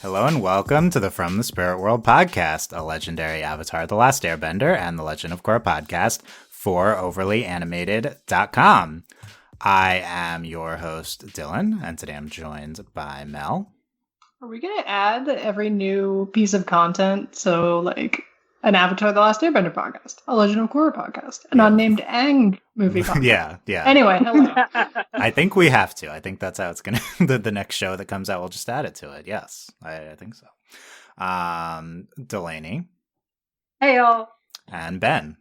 Hello and welcome to the From the Spirit World podcast, a legendary Avatar, The Last Airbender, and the Legend of Korra podcast for overlyanimated.com. I am your host, Dylan, and today I'm joined by Mel. Are we going to add every new piece of content? So, like, an Avatar, The Last Airbender podcast, a Legend of Korra podcast, an unnamed Aang movie podcast. Yeah. Anyway, hello. I think we have to. I think that's how it's going to... the next show that comes out, we'll just add it to it. Yes, I think so. Delaney. Hey, y'all. And Ben.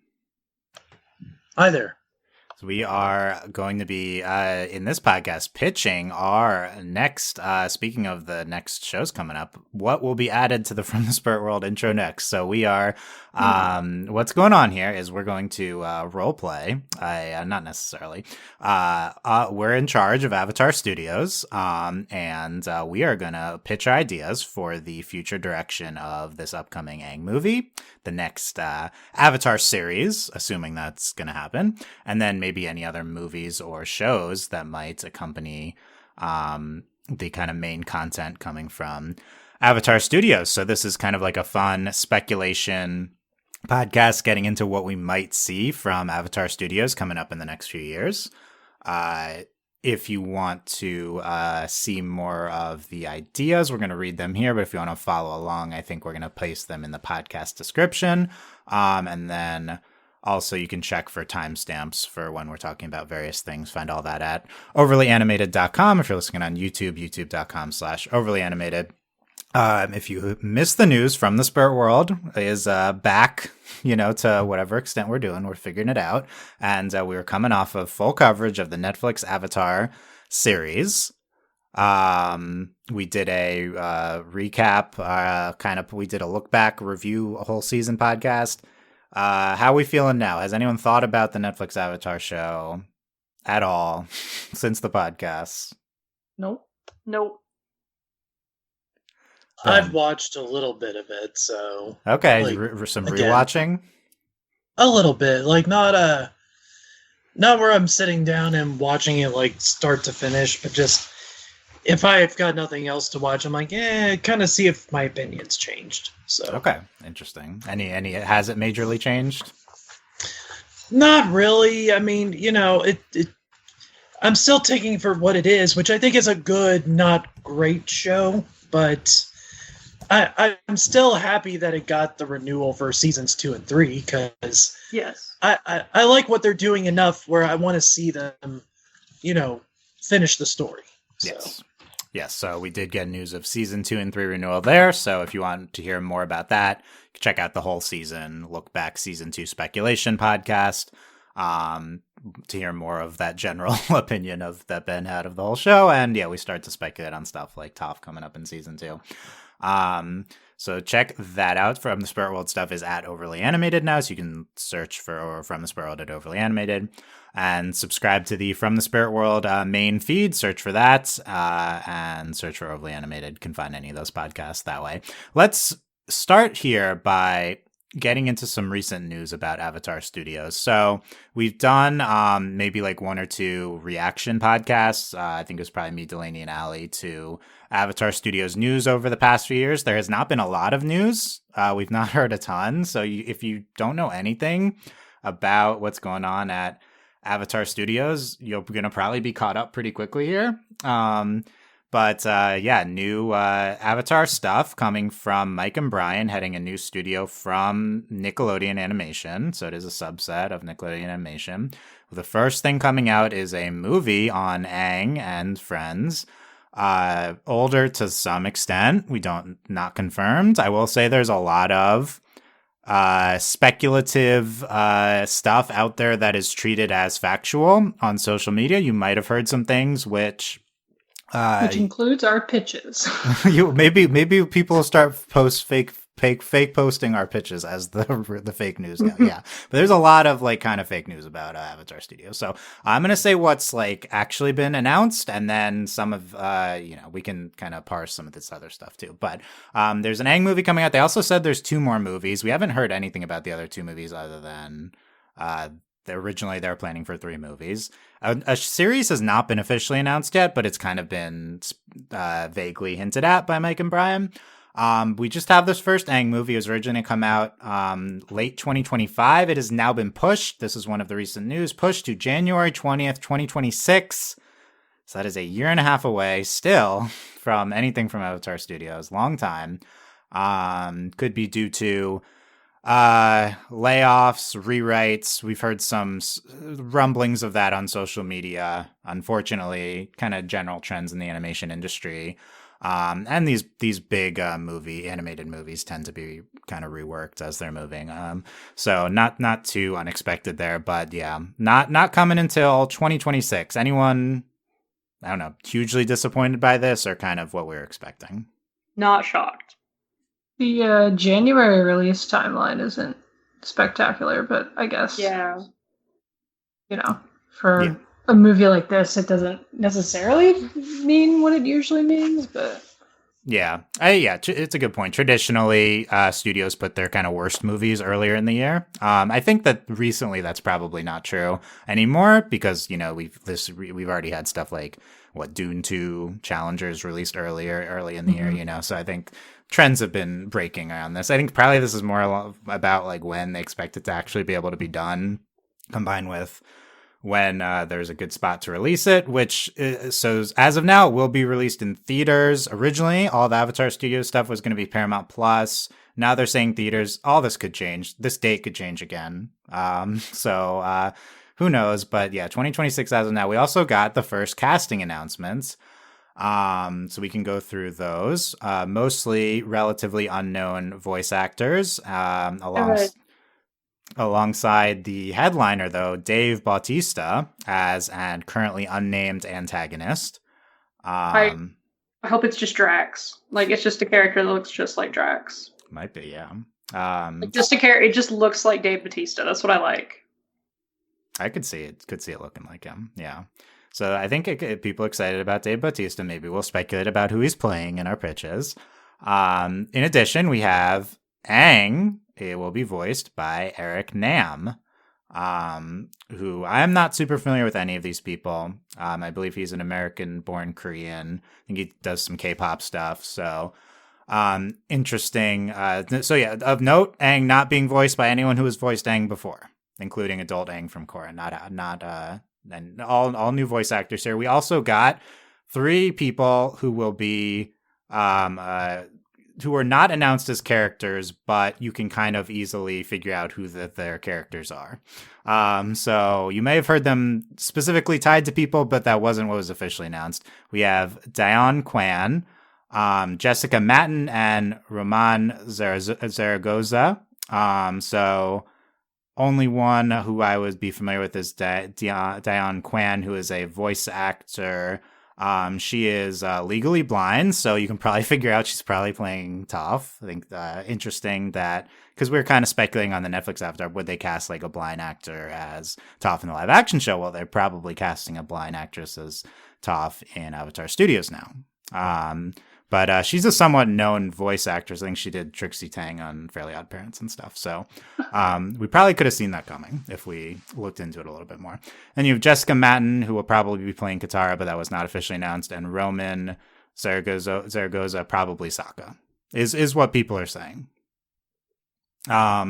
Hi there. So we are going to be, in this podcast, pitching our next, speaking of the next shows coming up, what will be added to the From the Spirit World intro next. So we are, what's going on here is we're going to role play, not necessarily, we're in charge of Avatar Studios, and we are going to pitch our ideas for the future direction of this upcoming Aang movie, the next Avatar series, assuming that's going to happen, and then maybe any other movies or shows that might accompany the kind of main content coming from Avatar Studios. So this is kind of like a fun speculation podcast getting into what we might see from Avatar Studios coming up in the next few years. If you want to see more of the ideas, we're going to read them here. But if you want to follow along, I think we're going to paste them in the podcast description. And then also you can check for timestamps for when we're talking about various things. Find all that at overlyanimated.com. If you're listening on YouTube, youtube.com/overlyanimated. If you missed the news, From the Spirit World is back, to whatever extent we're doing. We're figuring it out. And we were coming off of full coverage of the Netflix Avatar series. We did a recap, we did a look back review, a whole season podcast. How are we feeling now? Has anyone thought about the Netflix Avatar show at all since the podcast? Nope. I've watched a little bit of it, so... Okay, some rewatching? A little bit. Not where I'm sitting down and watching it, start to finish, but just... If I've got nothing else to watch, I'm kind of see if my opinion's changed. So okay, interesting. Any has it majorly changed? Not really. I mean, I'm still taking for what it is, which I think is a good, not great show, but I'm still happy that it got the renewal for seasons 2 and 3 because yes, I like what they're doing enough where I want to see them, finish the story. So. Yes, so we did get news of season 2 and 3 renewal there. So if you want to hear more about that, check out the whole season, look back season 2 speculation podcast to hear more of that general opinion that Ben had of the whole show. And yeah, we start to speculate on stuff like Toph coming up in season 2. So check that out. From the Spirit World stuff is at Overly Animated now, so you can search for From the Spirit World at Overly Animated and subscribe to the From the Spirit World main feed. Search for that and search for Overly Animated. You can find any of those podcasts that way. Let's start here by getting into some recent news about Avatar Studios. So we've done maybe one or two reaction podcasts. I think it was probably me, Delaney, and Allie to Avatar Studios news over the past few years. There has not been a lot of news. We've not heard a ton. So if you don't know anything about what's going on at Avatar Studios, you're going to probably be caught up pretty quickly here. But new Avatar stuff coming from Mike and Brian, heading a new studio from Nickelodeon Animation. So it is a subset of Nickelodeon Animation. The first thing coming out is a movie on Aang and friends. Older to some extent. Not confirmed. I will say there's a lot of speculative stuff out there that is treated as factual on social media. You might have heard some things which includes our pitches. maybe people will start fake posting our pitches as the fake news now. Yeah, but there's a lot of kind of fake news about Avatar Studios. So I'm gonna say what's actually been announced, and then some of we can kind of parse some of this other stuff too. But there's an Aang movie coming out. They also said there's 2 more movies. We haven't heard anything about the other 2 movies other than Originally, they were planning for 3 movies. A series has not been officially announced yet, but it's kind of been vaguely hinted at by Mike and Brian. We just have this first Aang movie. It was originally come out late 2025. It has now been pushed. This is one of the recent news, pushed to January 20th, 2026. So that is a year and a half away still from anything from Avatar Studios. Long time. Could be due to layoffs, rewrites. We've heard some rumblings of that on social media. Unfortunately, kind of general trends in the animation industry. And these big animated movies tend to be kind of reworked as they're moving. So not too unexpected there, but yeah, not coming until 2026. Anyone, I don't know, hugely disappointed by this, or kind of what we were expecting? Not shocked. The January release timeline isn't spectacular, but I guess, for a movie like this, it doesn't necessarily mean what it usually means, but... It's a good point. Traditionally, studios put their kind of worst movies earlier in the year. I think that recently that's probably not true anymore because, we've already had stuff like Dune 2 Challengers released early in the year, so I think trends have been breaking around this. I think probably this is more about like when they expect it to actually be able to be done, combined with when there's a good spot to release it, which so as of now, it will be released in theaters. Originally, all the Avatar Studios stuff was going to be Paramount Plus. Now they're saying theaters. All this could change. This date could change again. So who knows? But yeah, 2026 as of now. We also got the first casting announcements. So we can go through those. Mostly relatively unknown voice actors. Alongside the headliner, though, Dave Bautista as an currently unnamed antagonist. I hope it's just Drax. Like, it's just a character that looks just like Drax. Might be, yeah. Just a character. It just looks like Dave Bautista. That's what I like. I could see it. Could see it looking like him. Yeah. So I think people excited about Dave Bautista. Maybe we'll speculate about who he's playing in our pitches. In addition, we have Aang. It will be voiced by Eric Nam, who I am not super familiar with any of these people. I believe he's an American-born Korean. I think he does some K-pop stuff. So interesting. So yeah, of note, Aang not being voiced by anyone who has voiced Aang before, including adult Aang from Korra. And all new voice actors here. We also got 3 people who will be who are not announced as characters, but you can kind of easily figure out who their characters are. So you may have heard them specifically tied to people, but that wasn't what was officially announced. We have Dion Kwan, Jessica Matten, and Roman Zaragoza. So only one who I would be familiar with is Dion Kwan, who is a voice actor. She is legally blind, so you can probably figure out she's probably playing Toph. I think interesting that, because we were kind of speculating on the Netflix Avatar, would they cast like a blind actor as Toph in the live action show? Well, they're probably casting a blind actress as Toph in Avatar Studios now. But she's a somewhat known voice actress. I think she did Trixie Tang on Fairly Odd Parents and stuff. So we probably could have seen that coming if we looked into it a little bit more. And you have Jessica Matten, who will probably be playing Katara, but that was not officially announced. And Roman Zaragoza probably Sokka, is what people are saying. So I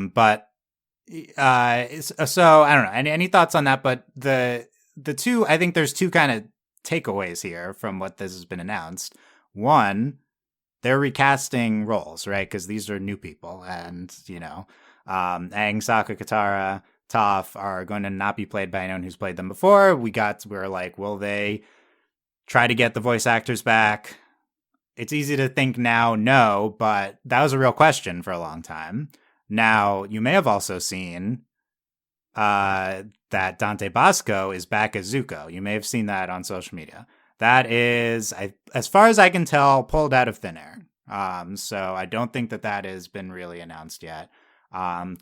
don't know. Any thoughts on that? But the two, I think there's 2 kind of takeaways here from what this has been announced. One, they're recasting roles, right? Because these are new people, and Aang, Sokka, Katara, Toph are going to not be played by anyone who's played them before. We were like, will they try to get the voice actors back? It's easy to think now, no, but that was a real question for a long time. Now, you may have also seen that Dante Bosco is back as Zuko. You may have seen that on social media. That is, as far as I can tell, pulled out of thin air. So I don't think that has been really announced yet.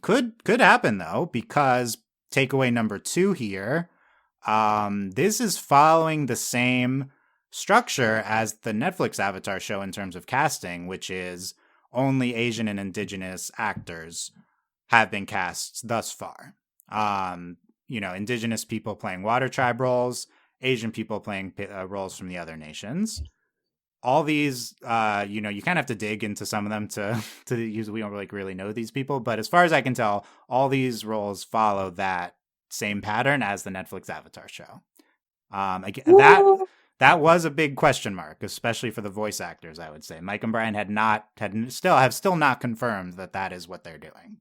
Could happen though, because takeaway number 2 here, this is following the same structure as the Netflix Avatar show in terms of casting, which is only Asian and Indigenous actors have been cast thus far. indigenous people playing water tribe roles, Asian people playing roles from the other nations. All these, you kind of have to dig into some of them to use. We don't really know these people, but as far as I can tell, all these roles follow that same pattern as the Netflix Avatar show. That was a big question mark, especially for the voice actors. I would say Mike and Brian have still not confirmed that is what they're doing.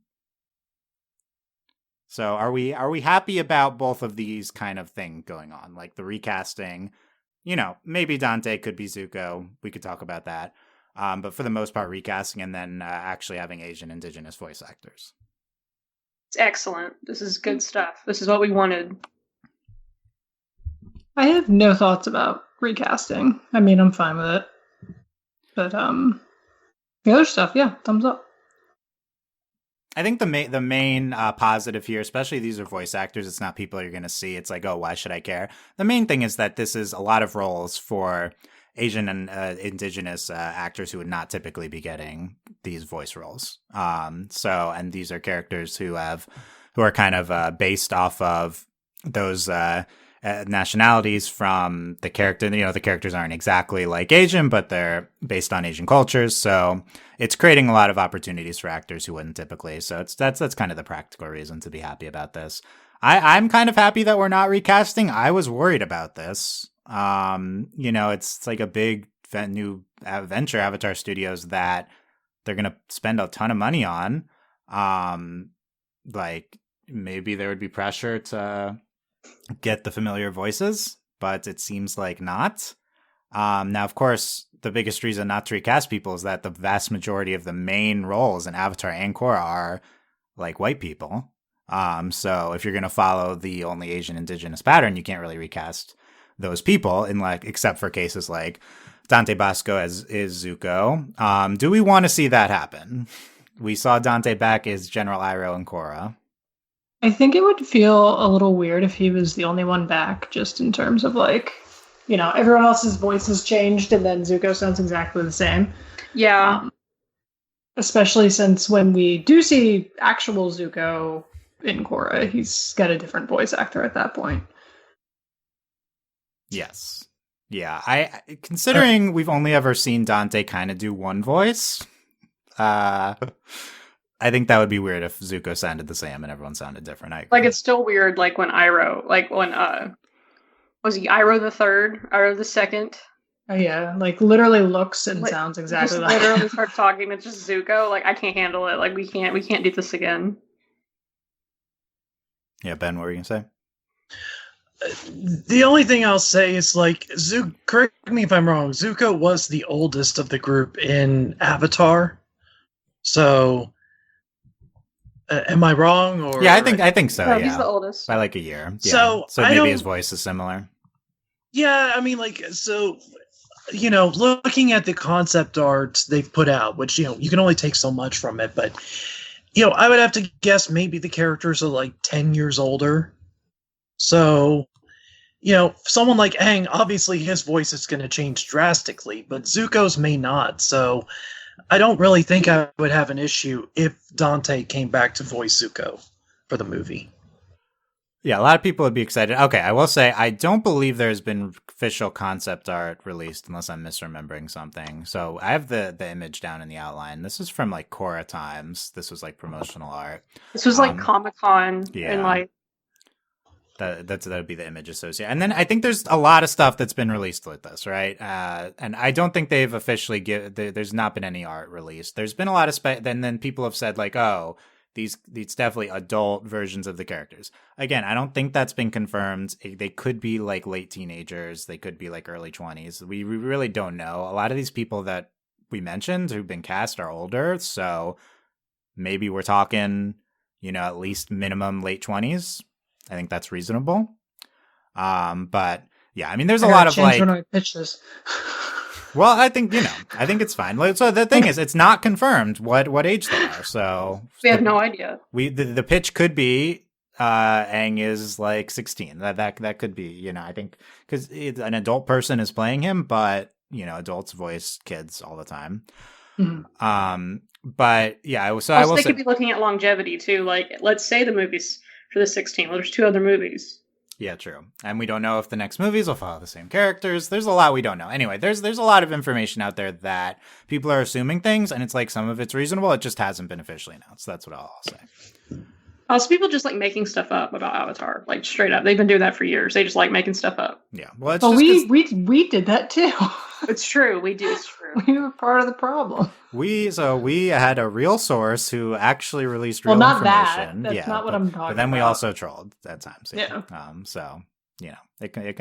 So are we happy about both of these kind of thing going on, like the recasting? Maybe Dante could be Zuko. We could talk about that. But for the most part, recasting and then actually having Asian indigenous voice actors. It's excellent. This is good stuff. This is what we wanted. I have no thoughts about recasting. I mean, I'm fine with it. But the other stuff, yeah, thumbs up. I think the main positive here, especially these are voice actors, it's not people you're going to see. It's like, oh, why should I care? The main thing is that this is a lot of roles for Asian and indigenous actors who would not typically be getting these voice roles. And these are characters who are kind of based off of those nationalities from the character. The characters aren't exactly like Asian, but they're based on Asian cultures. So it's creating a lot of opportunities for actors who wouldn't typically. So that's kind of the practical reason to be happy about this. I'm kind of happy that we're not recasting. I was worried about this. It's like a big new venture, Avatar Studios, that they're going to spend a ton of money on. Like maybe there would be pressure to get the familiar voices, but it seems like not. Now, of course, the biggest reason not to recast people is that the vast majority of the main roles in Avatar and Korra are like white people. So if you're going to follow the only Asian indigenous pattern, you can't really recast those people except for cases like Dante Basco is Zuko. Do we want to see that happen? We saw Dante back as General Iroh and Korra. I think it would feel a little weird if he was the only one back, just in terms of everyone else's voice has changed and then Zuko sounds exactly the same. Yeah. Especially since when we do see actual Zuko in Korra, he's got a different voice actor at that point. Yes. Yeah. Considering we've only ever seen Dante kind of do one voice, I think that would be weird if Zuko sounded the same and everyone sounded different. It's still weird, when Iroh, was he Iroh the third, Iroh the second? Oh yeah, literally looks and sounds exactly like. Literally starts talking. It's just Zuko. I can't handle it. We can't do this again. Yeah, Ben, what were you gonna say? The only thing I'll say is correct me if I'm wrong. Zuko was the oldest of the group in Avatar, so. Am I wrong? Or yeah, I think so. No, yeah. He's the oldest by a year. Yeah. So maybe his voice is similar. Yeah, I mean, looking at the concept art they've put out, which you can only take so much from it, but I would have to guess maybe the characters are 10 years older. So, someone like Aang, obviously his voice is going to change drastically, but Zuko's may not. So. I don't really think I would have an issue if Dante came back to voice Zuko for the movie. Yeah, a lot of people would be excited. Okay, I will say I don't believe there's been official concept art released unless I'm misremembering something. So I have the image down in the outline. This is from Korra times. This was promotional art. This was Comic-Con and that would be the image associated. And then I think there's a lot of stuff that's been released with this, right? And I don't think they've officially there's not been any art released. There's been a lot of then people have said oh, these definitely adult versions of the characters. Again, I don't think that's been confirmed. They could be late teenagers. They could be early 20s. We really don't know. A lot of these people that we mentioned who've been cast are older. So maybe we're talking, at least minimum late 20s. I think that's reasonable. But yeah, I mean, there's a lot of when I pitch this. Well, I think it's fine. So the thing is, it's not confirmed what age they are. So we have no idea. The pitch could be Aang is 16. That could be. I think because an adult person is playing him, but adults voice kids all the time. Mm-hmm. But yeah, so also, I will they say could be looking at longevity too. Let's say the movie's for the 16. Well, there's 2 other movies. Yeah, true. And we don't know if the next movies will follow the same characters. There's a lot we don't know. Anyway, there's a lot of information out there that people are assuming things, and it's like some of it's reasonable. It just hasn't been officially announced. That's what I'll say. Also, people just like making stuff up about Avatar, like straight up. They've been doing that for years. They just like making stuff up. Yeah. Well, it's we did that too. It's true. We do. It's true. We were part of the problem. We had a real source who actually released real not information. That's not what I'm talking about. But then we also trolled at times. Yeah. So you know,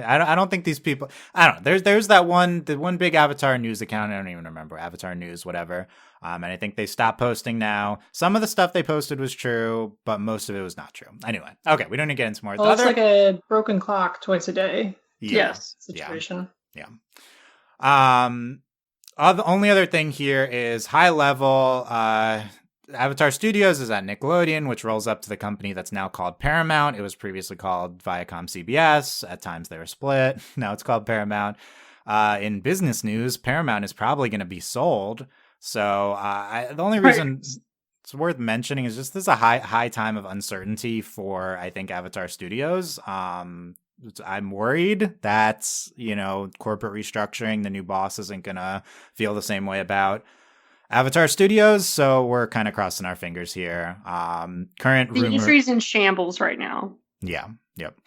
I don't think these people. I don't know. There's the one big Avatar news account. I don't even remember Avatar News, whatever. And I think they stopped posting now. Some of the stuff they posted was true, but most of it was not true. Anyway, okay, we don't need to get into more. Well, it's like a broken clock twice a day. Yes. Situation. Yeah. The only other thing here is high level. Avatar Studios is at Nickelodeon, which rolls up to the company that's now called Paramount. It was previously called Viacom CBS. At times they were split. Now it's called Paramount. In business news, Paramount is probably going to be sold. So the only reason it's worth mentioning is just there's a high time of uncertainty for, I think, Avatar Studios. I'm worried that, corporate restructuring, the new boss isn't going to feel the same way about Avatar Studios. So we're kind of crossing our fingers here. The industry's in shambles right now. Yeah. Yep.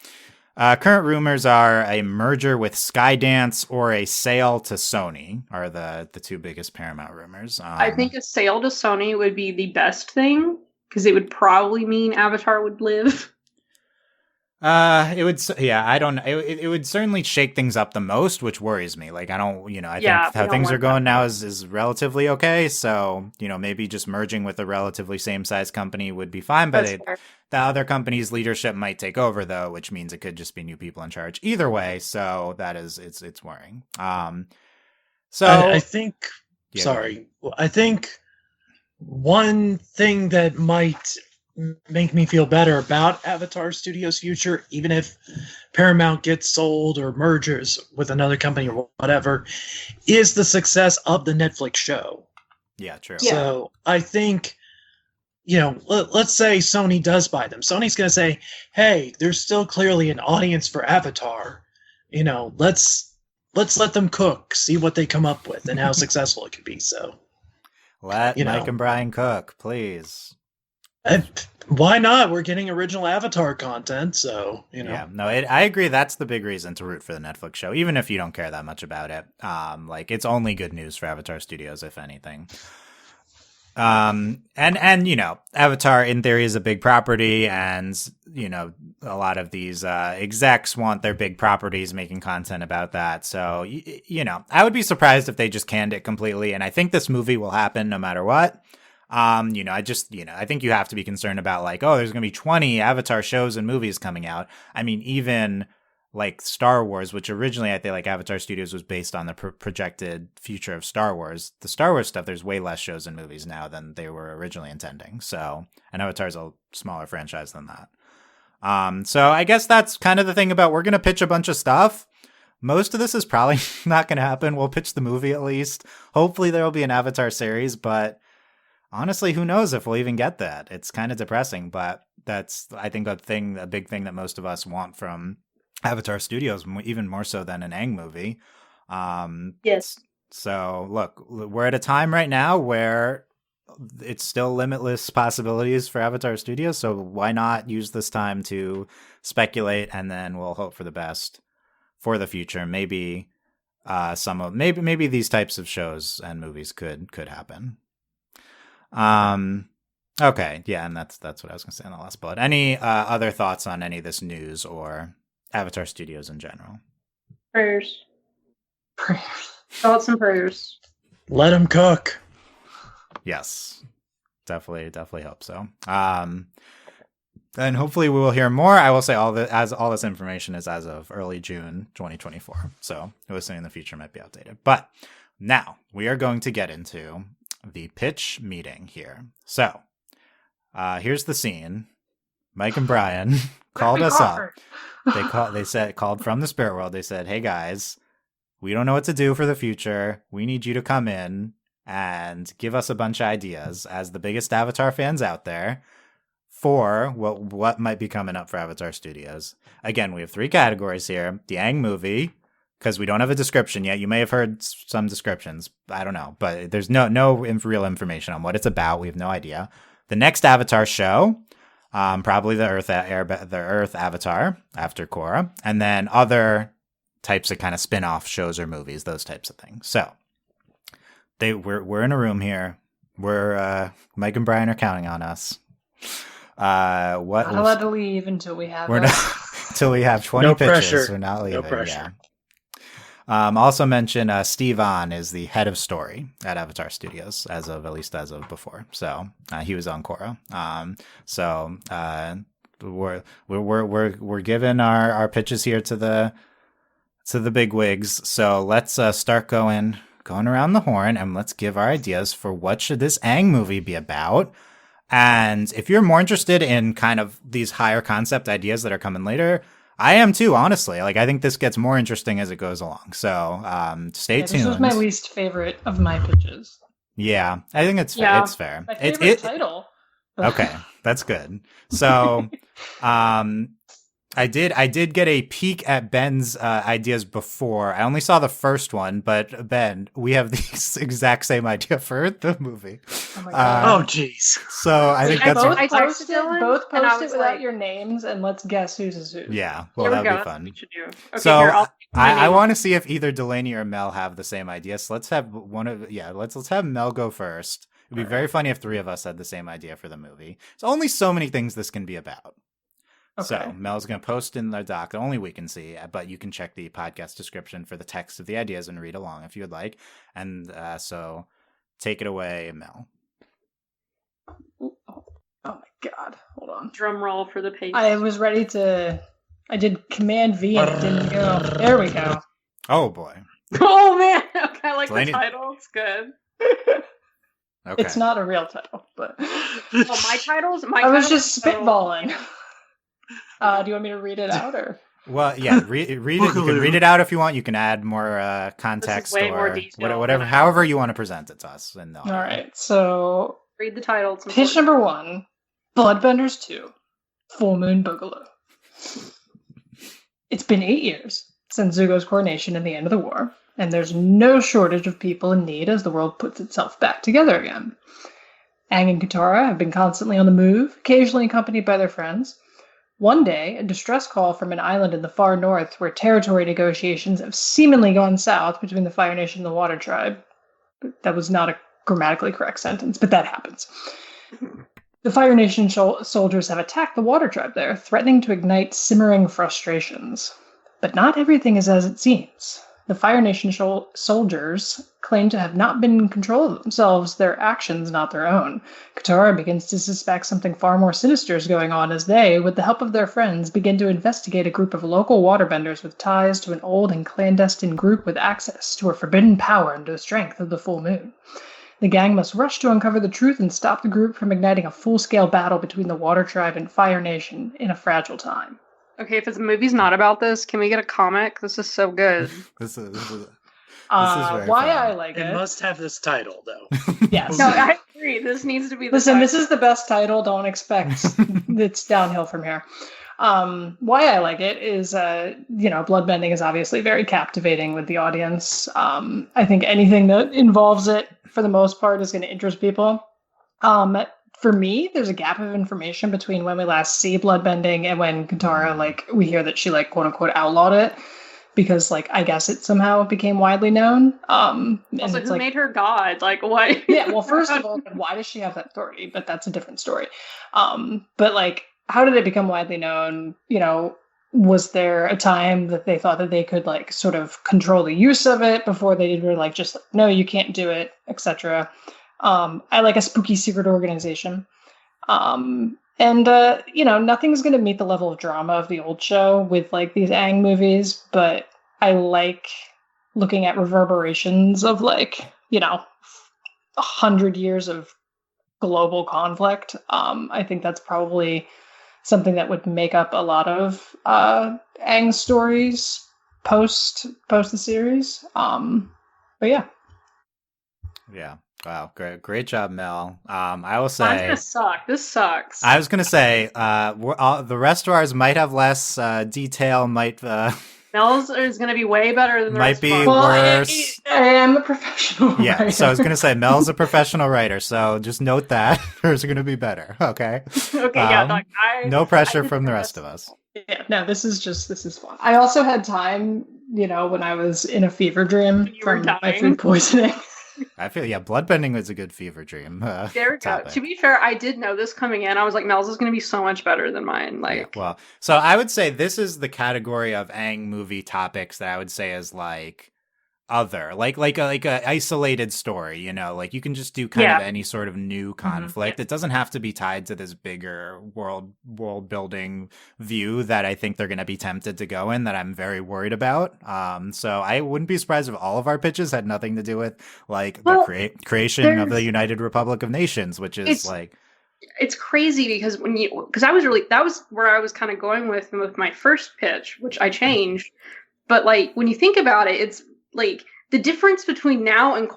Current rumors are a merger with Skydance or a sale to Sony are the 2 biggest Paramount rumors. I think a sale to Sony would be the best thing because it would probably mean Avatar would live. It would, yeah, I don't know. It would certainly shake things up the most, which worries me. Like, I don't, I think how things are going now is relatively okay. So, maybe just merging with a relatively same size company would be fine, but the other company's leadership might take over though, which means it could just be new people in charge either way. So that is, it's worrying. So I think, I think one thing that might make me feel better about Avatar Studios' future, even if Paramount gets sold or mergers with another company or whatever, is the success of the Netflix show. Yeah, true. So I think, let's say Sony does buy them. Sony's going to say, hey, there's still clearly an audience for Avatar. Let's let them cook, see what they come up with and how successful it could be. So let Mike and Brian cook, please. Why not? We're getting original Avatar content, so Yeah, no, I agree. That's the big reason to root for the Netflix show, even if you don't care that much about it. It's only good news for Avatar Studios, if anything. And Avatar in theory is a big property, and a lot of these execs want their big properties making content about that. So I would be surprised if they just canned it completely, and I think this movie will happen no matter what. I think you have to be concerned about there's going to be 20 Avatar shows and movies coming out. I mean, even like Star Wars, which originally I think Avatar Studios was based on the projected future of Star Wars. The Star Wars stuff, there's way less shows and movies now than they were originally intending. So, and Avatar's a smaller franchise than that. So I guess that's kind of the thing about we're going to pitch a bunch of stuff. Most of this is probably not going to happen. We'll pitch the movie at least. Hopefully there will be an Avatar series, but honestly, who knows if we'll even get that? It's kind of depressing, but that's, I think, a big thing that most of us want from Avatar Studios, even more so than an Aang movie. Yes. So, look, we're at a time right now where it's still limitless possibilities for Avatar Studios, so why not use this time to speculate, and then we'll hope for the best for the future. Maybe maybe these types of shows and movies could happen. Okay, yeah, and that's what I was gonna say in the last bullet. Any other thoughts on any of this news or Avatar Studios in general? Prayers. Thoughts and prayers. Let them cook. Yes, definitely hope so. And hopefully we will hear more. I will say all this information is as of early June 2024. So listening in the future might be outdated. But now we are going to get into the pitch meeting here. So here's the scene. Mike and Brian called us up. They called from the spirit world. They said, hey guys, we don't know what to do for the future. We need you to come in and give us a bunch of ideas as the biggest Avatar fans out there. for what might be coming up for Avatar Studios. Again, we have 3 categories here. The Aang movie, because we don't have a description yet. You may have heard some descriptions. I don't know. But there's no real information on what it's about. We have no idea. The next Avatar show, probably the Earth Avatar after Korra. And then other types of kind of spin-off shows or movies, those types of things. So we're in a room here. We're Mike and Brian are counting on us. Not allowed to leave until we have until we have 20 No pitches. pressure. We're not leaving. No pressure. Yeah. Also mention Steve On is the head of story at Avatar Studios at least as of before. So he was on Korra. We're giving our pitches here to the big wigs. So let's start going around the horn, and let's give our ideas for what should this Aang movie be about. And if you're more interested in kind of these higher concept ideas that are coming later, I am too, honestly. Like, I think this gets more interesting as it goes along. So stay tuned. This was my least favorite of my pitches. Yeah, I think it's fair. It's fair. My favorite title. Okay, that's good. So I did get a peek at Ben's ideas before. I only saw the first one, but Ben, we have the exact same idea for the movie. Oh my god! Oh jeez. So I think that's I texted Dylan, both and I post it was without like- your names, and let's guess who's who. yeah. Well, Here we that'd go. be That's fun. what we should do. Okay, So here, I want to see if either Delaney or Mel have the same idea. So let's have let's have Mel go first. It'd be very funny if 3 of us had the same idea for the movie. There's only so many things this can be about. Okay. So Mel's going to post in the doc. Only we can see, but you can check the podcast description for the text of the ideas and read along if you would like. And so take it away, Mel. Oh my god! Hold on. drum roll for the page. I was ready to. I did Command V and it didn't go. There we go. Oh, boy. Oh man, okay, I like Delaney- the title. It's good. Okay. It's not a real title, but Well, my titles. I was just spitballing. Do you want me to read it out or? Well, yeah, read it. You can read it out if you want. You can add more context way more or detail whatever, than I- however you want to present it to us. And All right, so Read the title. It's pitch important. number 1, Bloodbenders 2, Full Moon Boogaloo. It's been 8 years since Zuko's coronation and the end of the war, and there's no shortage of people in need as the world puts itself back together again. Aang and Katara have been constantly on the move, occasionally accompanied by their friends. One day, a distress call from an island in the far north where territory negotiations have seemingly gone south between the Fire Nation and the Water Tribe. That was not a grammatically correct sentence, but that happens. The Fire Nation soldiers have attacked the Water Tribe there, threatening to ignite simmering frustrations. But not everything is as it seems. The Fire Nation soldiers claim to have not been in control of themselves, their actions not their own. Katara begins to suspect something far more sinister is going on as they, with the help of their friends, begin to investigate a group of local waterbenders with ties to an old and clandestine group with access to a forbidden power and to the strength of the full moon. The gang must rush to uncover the truth and stop the group from igniting a full-scale battle between the Water Tribe and Fire Nation in a fragile time. Okay, if the movie's not about this, can we get a comic? This is so good. This is very Why fun. I like It it. must have this title, though. Yes. No, I agree. This needs to be the Listen, title. this is the best title. Don't expect it's downhill from here. Why I like it is, bloodbending is obviously very captivating with the audience. I think anything that involves it, for the most part, is going to interest people. For me, there's a gap of information between when we last see bloodbending and when Katara, we hear that she, quote unquote, outlawed it. Because, I guess it somehow became widely known. And Also, it's who made her god? What? Yeah, well, first of all, why does she have that authority? But that's a different story. But how did it become widely known? Was there a time that they thought that they could sort of control the use of it before they were no, you can't do it, etc. I like a spooky secret organization. Nothing's going to meet the level of drama of the old show with these Aang movies, but I like looking at reverberations of 100 years of global conflict. I think that's probably something that would make up a lot of Aang stories post the series. But yeah. Yeah. Wow, great job, Mel. I will Mine's say, gonna suck. This sucks. I was gonna say, the rest of ours might have less detail, Mel's is gonna be way better than the might rest be of Well, ours. worse. I am a professional Yeah, writer. so I was gonna say Mel's a professional writer, so just note that hers are gonna be better. Okay. Okay, yeah, Um, like no pressure from the rest of us. Yeah, no, this is fun. I also had time, when I was in a fever dream When you were from my dying. food poisoning. I feel bloodbending was a good fever dream. There we go. Topic. To be fair, I did know this coming in. I was like, Mel's is going to be so much better than mine. Like, Yeah, well, so I would say this is the category of Aang movie topics that I would say is like other, like a isolated story. Like you can just do kind of any sort of new conflict. It doesn't have to be tied to this bigger world building view that I think they're going to be tempted to go in, that I'm very worried about. So I wouldn't be surprised if all of our pitches had nothing to do with like the creation of the United Republic of Nations, which is like. It's crazy because that was where I was kind of going with my first pitch, which I changed. But like when you think about it, it's like the difference between now and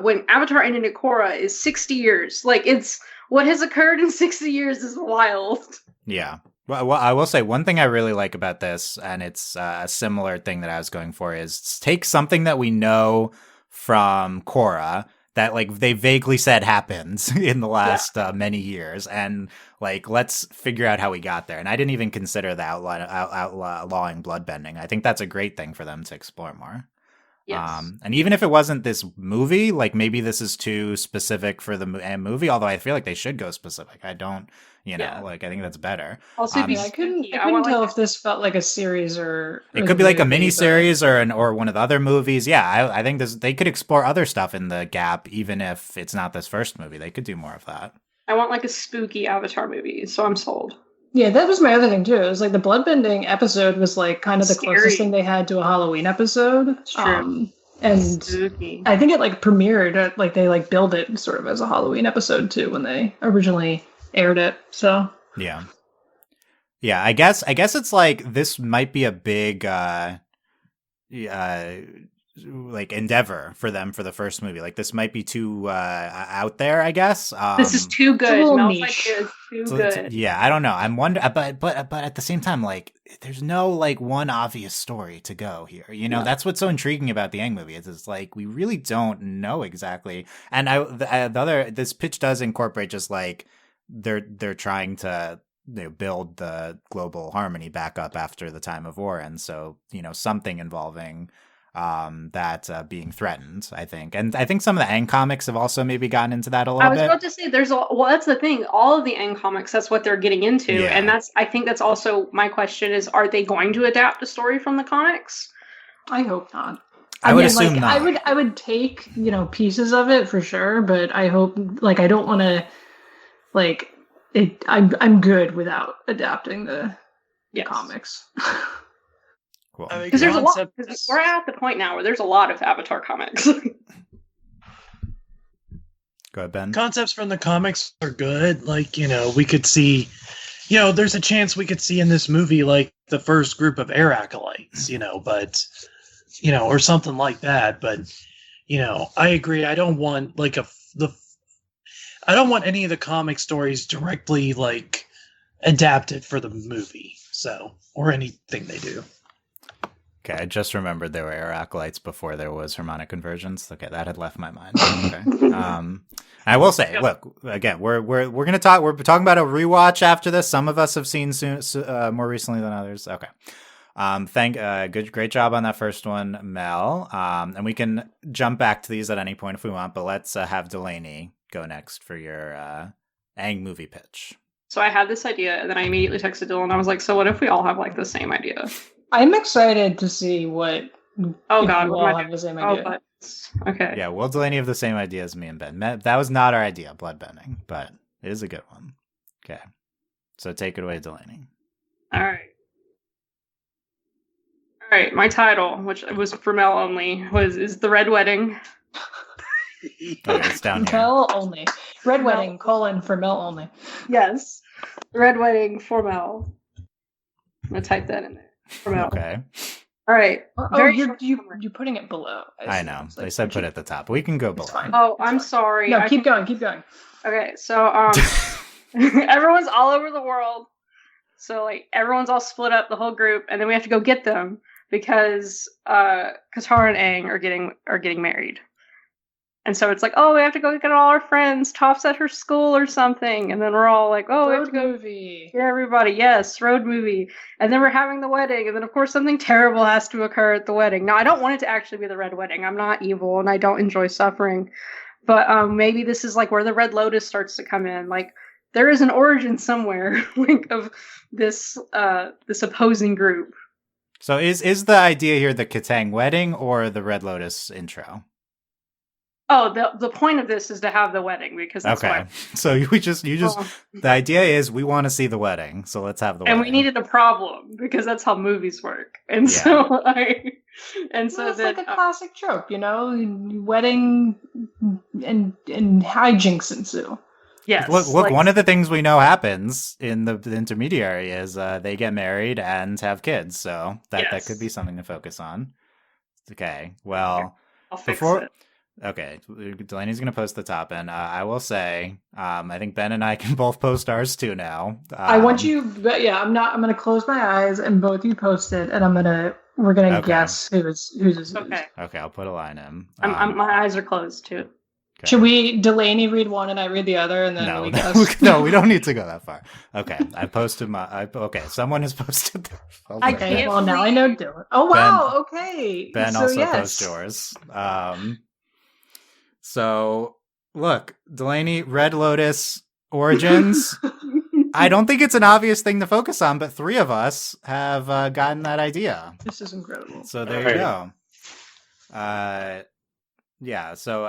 when Avatar ended in Korra is 60 years. Like it's what has occurred in 60 years is wild. Yeah. Well, I will say one thing I really like about this, and it's a similar thing that I was going for, is take something that we know from Korra that like they vaguely said happens in the last many years, and like let's figure out how we got there. And I didn't even consider the outlawing bloodbending. I think that's a great thing for them to explore more. Yes. And even if it wasn't this movie, like maybe this is too specific for the movie, although I feel like they should go specific. I don't, like I think that's better. Also, I couldn't tell if this felt like a series or it could be like a mini series or one of the other movies. Yeah, I think they could explore other stuff in the gap, even if it's not this first movie. They could do more of that. I want like a spooky Avatar movie, so I'm sold. Yeah, that was my other thing too. It was like the bloodbending episode was like kind of the closest thing they had to a Halloween episode. It's true. And spooky. I think it like premiered, like they like billed it sort of as a Halloween episode too when they originally aired it. So yeah. I guess it's like this might be a big like endeavor for them for the first movie. Like this might be too out there, I guess. This is too good. Smells like it's too good. Yeah, I don't know. I'm wondering, but at the same time, like there's no like one obvious story to go here. That's what's so intriguing about the Aang movie. It's like we really don't know exactly. And this pitch does incorporate just like they're trying to build the global harmony back up after the time of war, and so something involving that being threatened, I think. And I think some of the Aang comics have also maybe gotten into that a little bit. I was about to say that's the thing. All of the Aang comics, that's what they're getting into. Yeah. And I think that's also my question is, are they going to adapt a story from the comics? I hope not. I would assume not. I would take, pieces of it for sure, but I hope I don't want to I'm good without adapting the comics. Cool. Because there's a lot. We're at the point now where there's a lot of Avatar comics. Go ahead, Ben. Concepts from the comics are good. Like, we could see, there's a chance we could see in this movie, like, the first group of air acolytes, but, or something like that. But, I agree. I don't want, I don't want any of the comic stories directly, like, adapted for the movie. So, or anything they do. Okay, I just remembered there were air acolytes before there was harmonic convergence. Okay, that had left my mind. Okay, I will say, look, again, we're gonna talk. We're talking about a rewatch after this. Some of us have seen more recently than others. Okay, great job on that first one, Mel. And we can jump back to these at any point if we want, but let's have Delaney go next for your Aang movie pitch. So I had this idea, and then I immediately texted Dylan. I was like, "So what if we all have like the same idea?" I'm excited to see what. Oh God, we all have the same idea. Okay. Yeah, Will Delaney have the same idea as me and Ben. That was not our idea, bloodbending, but it is a good one. Okay, so take it away, Delaney. All right. My title, which was for Mel only, is The Red Wedding. Okay, it's down here. Mel only. Red Wedding, for Mel only. Yes. The Red Wedding for Mel. I'm going to type that in there. For Mel. Okay. All right. Oh, Very you're short summary. you're putting it below. I see. know. It's They like, said put it at the top. We can go below. It's fine. Oh, It's I'm fine. sorry. No, keep going. Keep going. Okay, so everyone's all over the world. So like everyone's all split up, the whole group, and then we have to go get them because Katara and Aang are getting married. And so it's like, oh, we have to go get all our friends. Toph's at her school or something, and then we're all like, oh, we have Road to go movie. get everybody. Yes, road movie. And then we're having the wedding, and then of course something terrible has to occur at the wedding. Now I don't want it to actually be the Red Wedding. I'm not evil, and I don't enjoy suffering. But maybe this is like where the Red Lotus starts to come in. Like there is an origin somewhere, like of this opposing group. So is the idea here the Katang wedding or the Red Lotus intro? Oh, the point of this is to have the wedding because that's Okay. why. So you just the idea is we want to see the wedding, so let's have the wedding. And we needed a problem because that's how movies work. And Yeah. so It's then like a classic trope, you know, wedding and hijinks ensue. yes. Look! like- One of the things we know happens in the intermediary is they get married and have kids. So that Yes. could be something to focus on. Okay. Well, I'll fix before- it. okay. Delaney's going to post the top, and I will say, I think Ben and I can both post ours too now. I want you, but yeah, I'm going to close my eyes and both you post it, and we're going to Okay. guess who's. Okay. Okay, I'll put a line in. My eyes are closed too. Okay. Should we Delaney read one and I read the other, and then No, we guess? no, we don't need to go that far. Okay, I posted okay, someone has posted. Hold I on. Okay, can't well now I know Dylan. Oh wow, okay. Ben so, also yes. posts yours. So look, Delaney, Red Lotus origins. I don't think it's an obvious thing to focus on, but three of us have gotten that idea. This is incredible. So there you go. Yeah. So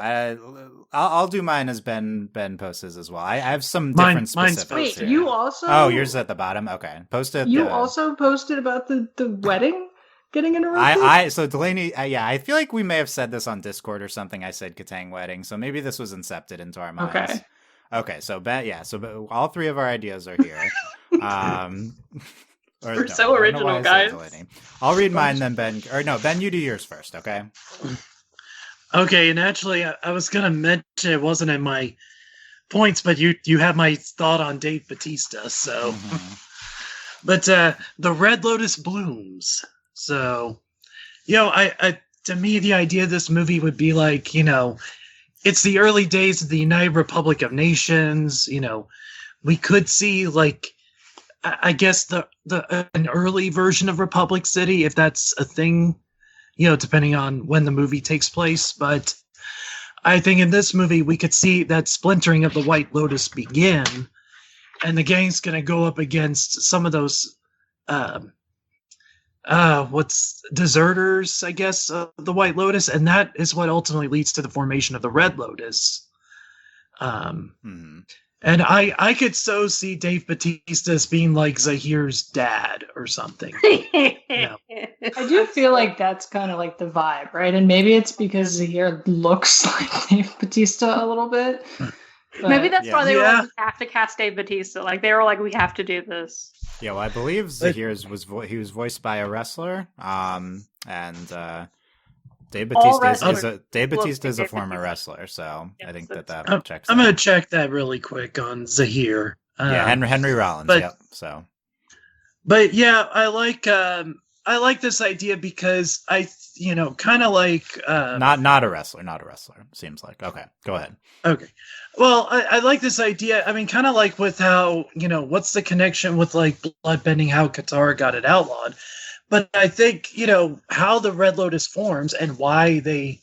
I'll do mine as Ben posts his as well. I have some different Mine's specifics. Wait, here. you also? Oh, yours at the bottom. Okay, posted. You also posted about the wedding getting interrupted. So Delaney, yeah, I feel like we may have said this on Discord or something. I said Katang wedding, so maybe this was incepted into our minds. Okay. Okay, so all three of our ideas are here. We're so original, guys. Delaney. I'll read mine, then Ben. Or no, Ben, you do yours first, okay? Okay, and actually, I was gonna mention it wasn't in my points, but you have my thought on Dave Bautista. So, but the Red Lotus blooms. So, I to me the idea of this movie would be like, it's the early days of the United Republic of Nations. We could see like, I guess an early version of Republic City, if that's a thing. Depending on when the movie takes place. But I think in this movie, we could see that splintering of the White Lotus begin. And the gang's going to go up against some of those, deserters, I guess, of the White Lotus. And that is what ultimately leads to the formation of the Red Lotus. And I could so see Dave Bautista as being like Zahir's dad or something. I do feel like that's kind of like the vibe, right? And maybe it's because Zahir looks like Dave Bautista a little bit. But Maybe that's why they were Yeah. like, we have to cast Dave Bautista. Like they were like, we have to do this. Yeah, well, I believe Zahir's he was voiced by a wrestler, and Dave Bautista is a former wrestler, so Yes, I think that's that checks. I'm out. going to check that really quick on Zahir. Yeah, Henry Rollins. but- Yep. So But yeah, I like this idea because kind of like not a wrestler. Seems like okay. Go ahead. okay. Well, I like this idea. I mean, kind of like with how what's the connection with like bloodbending? How Katara got it outlawed, but I think how the Red Lotus forms and why they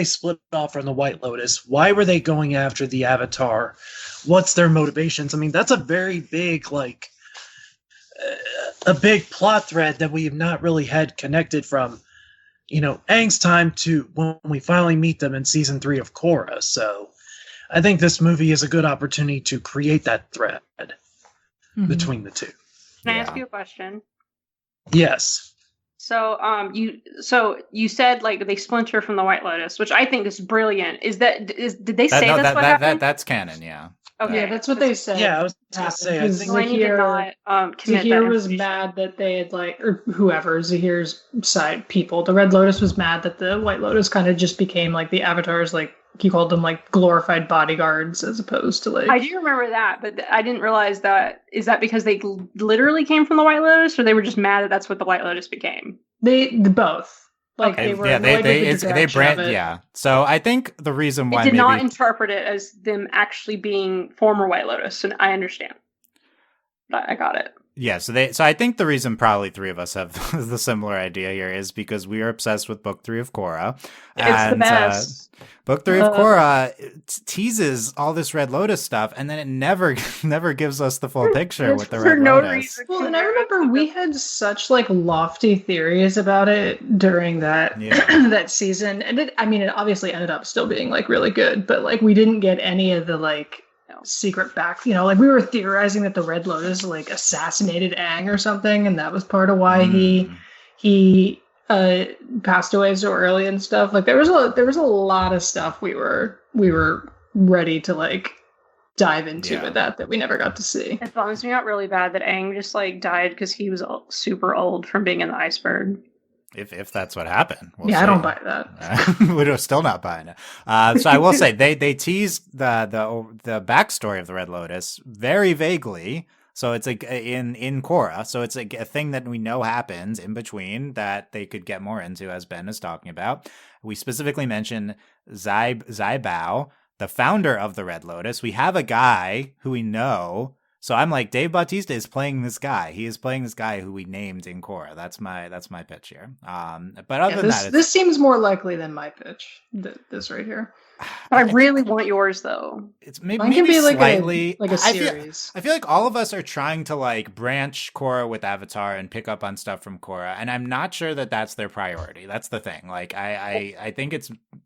split off from the White Lotus. Why were they going after the Avatar? What's their motivations? I mean, that's a very big a big plot thread that we have not really had connected from, Aang's time to when we finally meet them in season 3 of Korra. So I think this movie is a good opportunity to create that thread between the two. Can I ask you a question? Yes. So, you said like they splinter from the White Lotus, which I think is brilliant. Did they say that's what happened? That's canon. Yeah. Okay. Yeah, that's what they said. Yeah, I was gonna say. I Because think Delaney did not commit that Zahir was information. mad that they had or whoever, Zahir's side people. The Red Lotus was mad that the White Lotus kind of just became the Avatars, he called them glorified bodyguards as opposed to I do remember that, but I didn't realize that. Is that because they literally came from the White Lotus, or they were just mad that that's what the White Lotus became? they both. They were annoyed with the direction of it. yeah. So I think the reason why I did not interpret it as them actually being former White Lotus, and I understand. I got it. Yeah, so I think the reason probably three of us have the similar idea here is because we are obsessed with Book 3 of Korra. It's the best. Book 3 of Korra teases all this Red Lotus stuff, and then it never gives us the full picture with the Red Lotus. Reason. Well, and I remember we had such lofty theories about it during that that season, and it obviously ended up still being really good, but we didn't get any of the secret back, we were theorizing that the Red Lotus assassinated Aang or something, and that was part of why he passed away so early and stuff. There was a lot of stuff we were ready to dive into with that we never got to see. It bums me out really bad that Aang just died because he was super old from being in the iceberg. If that's what happened. We'll I don't buy that. We're still not buying it. So I will say they teased the backstory of the Red Lotus very vaguely. So it's in Korra. So it's a thing that we know happens in between that they could get more into, as Ben is talking about. We specifically mention Zai Bao, the founder of the Red Lotus. We have a guy who we know. So I'm Dave Bautista is playing this guy. He is playing this guy who we named in Korra. That's my pitch here. But other than that, this seems more likely than my pitch. This right here. I really want yours though. It's maybe slightly a series. I feel like all of us are trying to branch Korra with Avatar and pick up on stuff from Korra, and I'm not sure that that's their priority. That's the thing. I think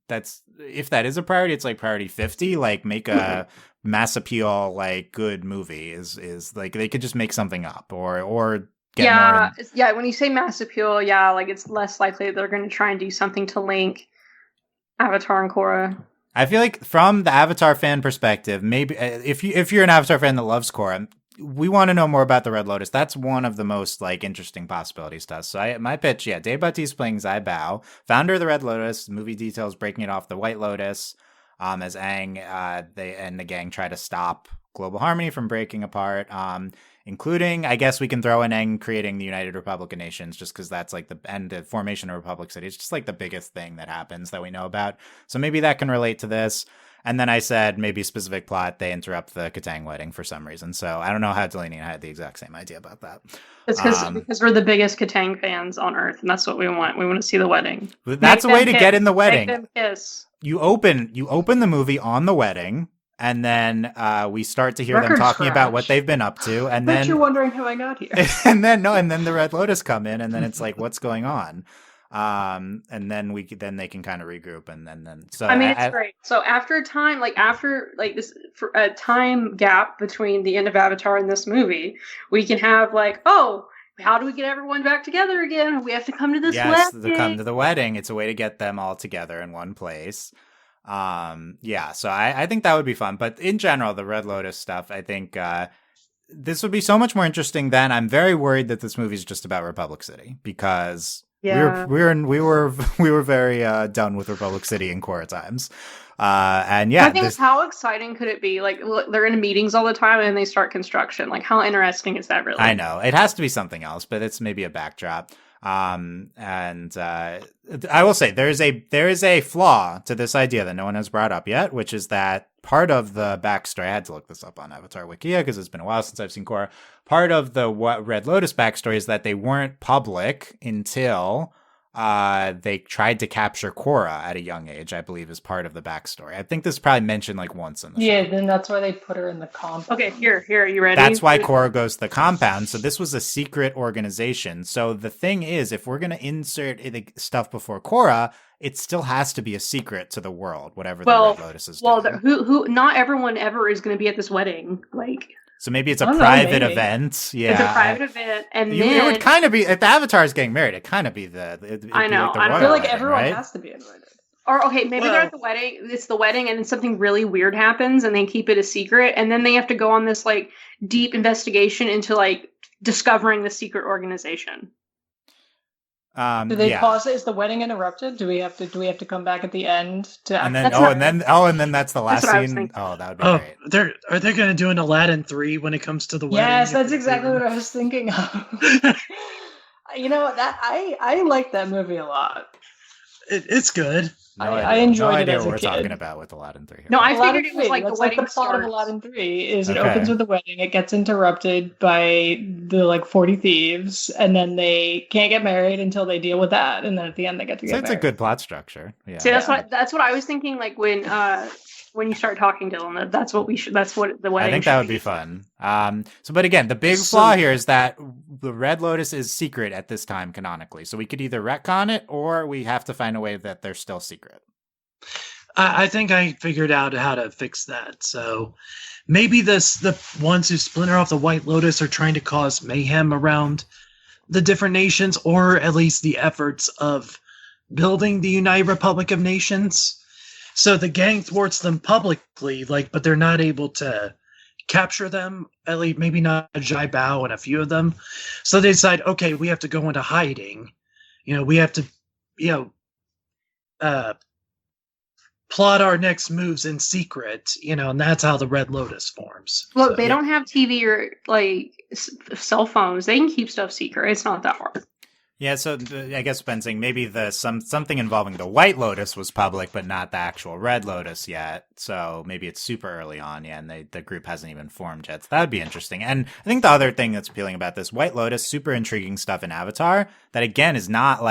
that's if that is a priority, it's priority 50. Make a mass appeal good movie is they could just make something up or get more when you say mass appeal, it's less likely that they're going to try and do something to link Avatar and Korra. I feel like from the Avatar fan perspective, maybe if you're an Avatar fan that loves Korra, we want to know more about the Red Lotus. That's one of the most interesting possibilities to us. So my pitch, Dave Bautista playing Zai Bao, founder of the Red Lotus. Movie details breaking it off the White Lotus. As Aang they and the gang try to stop global harmony from breaking apart, including, I guess we can throw in Aang creating the United Republic of Nations, just because that's the formation of Republic City. It's just the biggest thing that happens that we know about. So maybe that can relate to this. And then I said maybe specific plot, they interrupt the Katang wedding for some reason. So I don't know how Delaney and I had the exact same idea about that. It's because we're the biggest Katang fans on Earth, and that's what we want. We want to see the wedding. That's a way to get in the wedding. Make them kiss. You open the movie on the wedding, and then we start to hear them talking about what they've been up to, and then you're wondering how I got here. and then the Red Lotus come in, and then it's what's going on? And then they can kind of regroup, and then so it's great. So after a time, after this for a time gap between the end of Avatar and this movie, we can have how do we get everyone back together again? We have to come to this wedding. Yes, come to the wedding. It's a way to get them all together in one place. So I think that would be fun. But in general, the Red Lotus stuff, I think this would be so much more interesting than I'm very worried that this movie is just about Republic City, because we were very done with Republic City in Korra times. I think how exciting could it be? They're in meetings all the time and they start construction. How interesting is that really? I know it has to be something else, but it's maybe a backdrop. I will say there is a flaw to this idea that no one has brought up yet, which is that part of the backstory. I had to look this up on Avatar Wikia because it's been a while since I've seen Korra. Part of the Red Lotus backstory is that they weren't public until they tried to capture Korra at a young age, I believe, is part of the backstory. I think this is probably mentioned once in the show. Yeah, then that's why they put her in the compound. Okay, here, you ready? That's why Korra goes to the compound. So this was a secret organization. So the thing is, if we're going to insert stuff before Korra, it still has to be a secret to the world, whatever the Red Lotus is doing. Who? Not everyone ever is going to be at this wedding. So maybe it's a private event. Yeah, it's a private event, and then it would kind of be if the Avatar is getting married. It kind of be the. I know. Be I feel like everyone has to be invited. Or okay, maybe they're at the wedding. It's the wedding, and then something really weird happens, and they keep it a secret, and then they have to go on this like deep investigation into like discovering the secret organization. Do they pause it? Is the wedding interrupted? Do we have to come back at the end to? And then that's the last scene. Oh, that would be great. Are they going to do an Aladdin 3 when it comes to the wedding? Yes, that's exactly what I was thinking of. You know that I like that movie a lot. It's good. I enjoyed it as a kid. What we're talking about with Aladdin 3 here. No, I figured it was like the wedding. The plot of Aladdin 3 is it opens with the wedding, it gets interrupted by the like 40 thieves, and then they can't get married until they deal with that, and then at the end they get to get married. It's a good plot structure. Yeah. See, that's what I was thinking. Like when you start talking, Dylan, that's what the wedding. I think that would be fun. But again, the big flaw here is that the Red Lotus is secret at this time canonically. So we could either retcon it, or we have to find a way that they're still secret. I think I figured out how to fix that. So maybe the ones who splinter off the White Lotus are trying to cause mayhem around the different nations, or at least the efforts of building the United Republic of Nations. So the gang thwarts them publicly, but they're not able to capture them, at least maybe not Jai Bao and a few of them. So they decide, okay, we have to go into hiding. We have to, plot our next moves in secret, and that's how the Red Lotus forms. Look, they don't have TV or cell phones. They can keep stuff secret. It's not that hard. Yeah, so I guess Ben saying maybe something involving the White Lotus was public, but not the actual Red Lotus yet. So maybe it's super early on, and the group hasn't even formed yet. So that would be interesting. And I think the other thing that's appealing about this White Lotus, super intriguing stuff in Avatar that again is not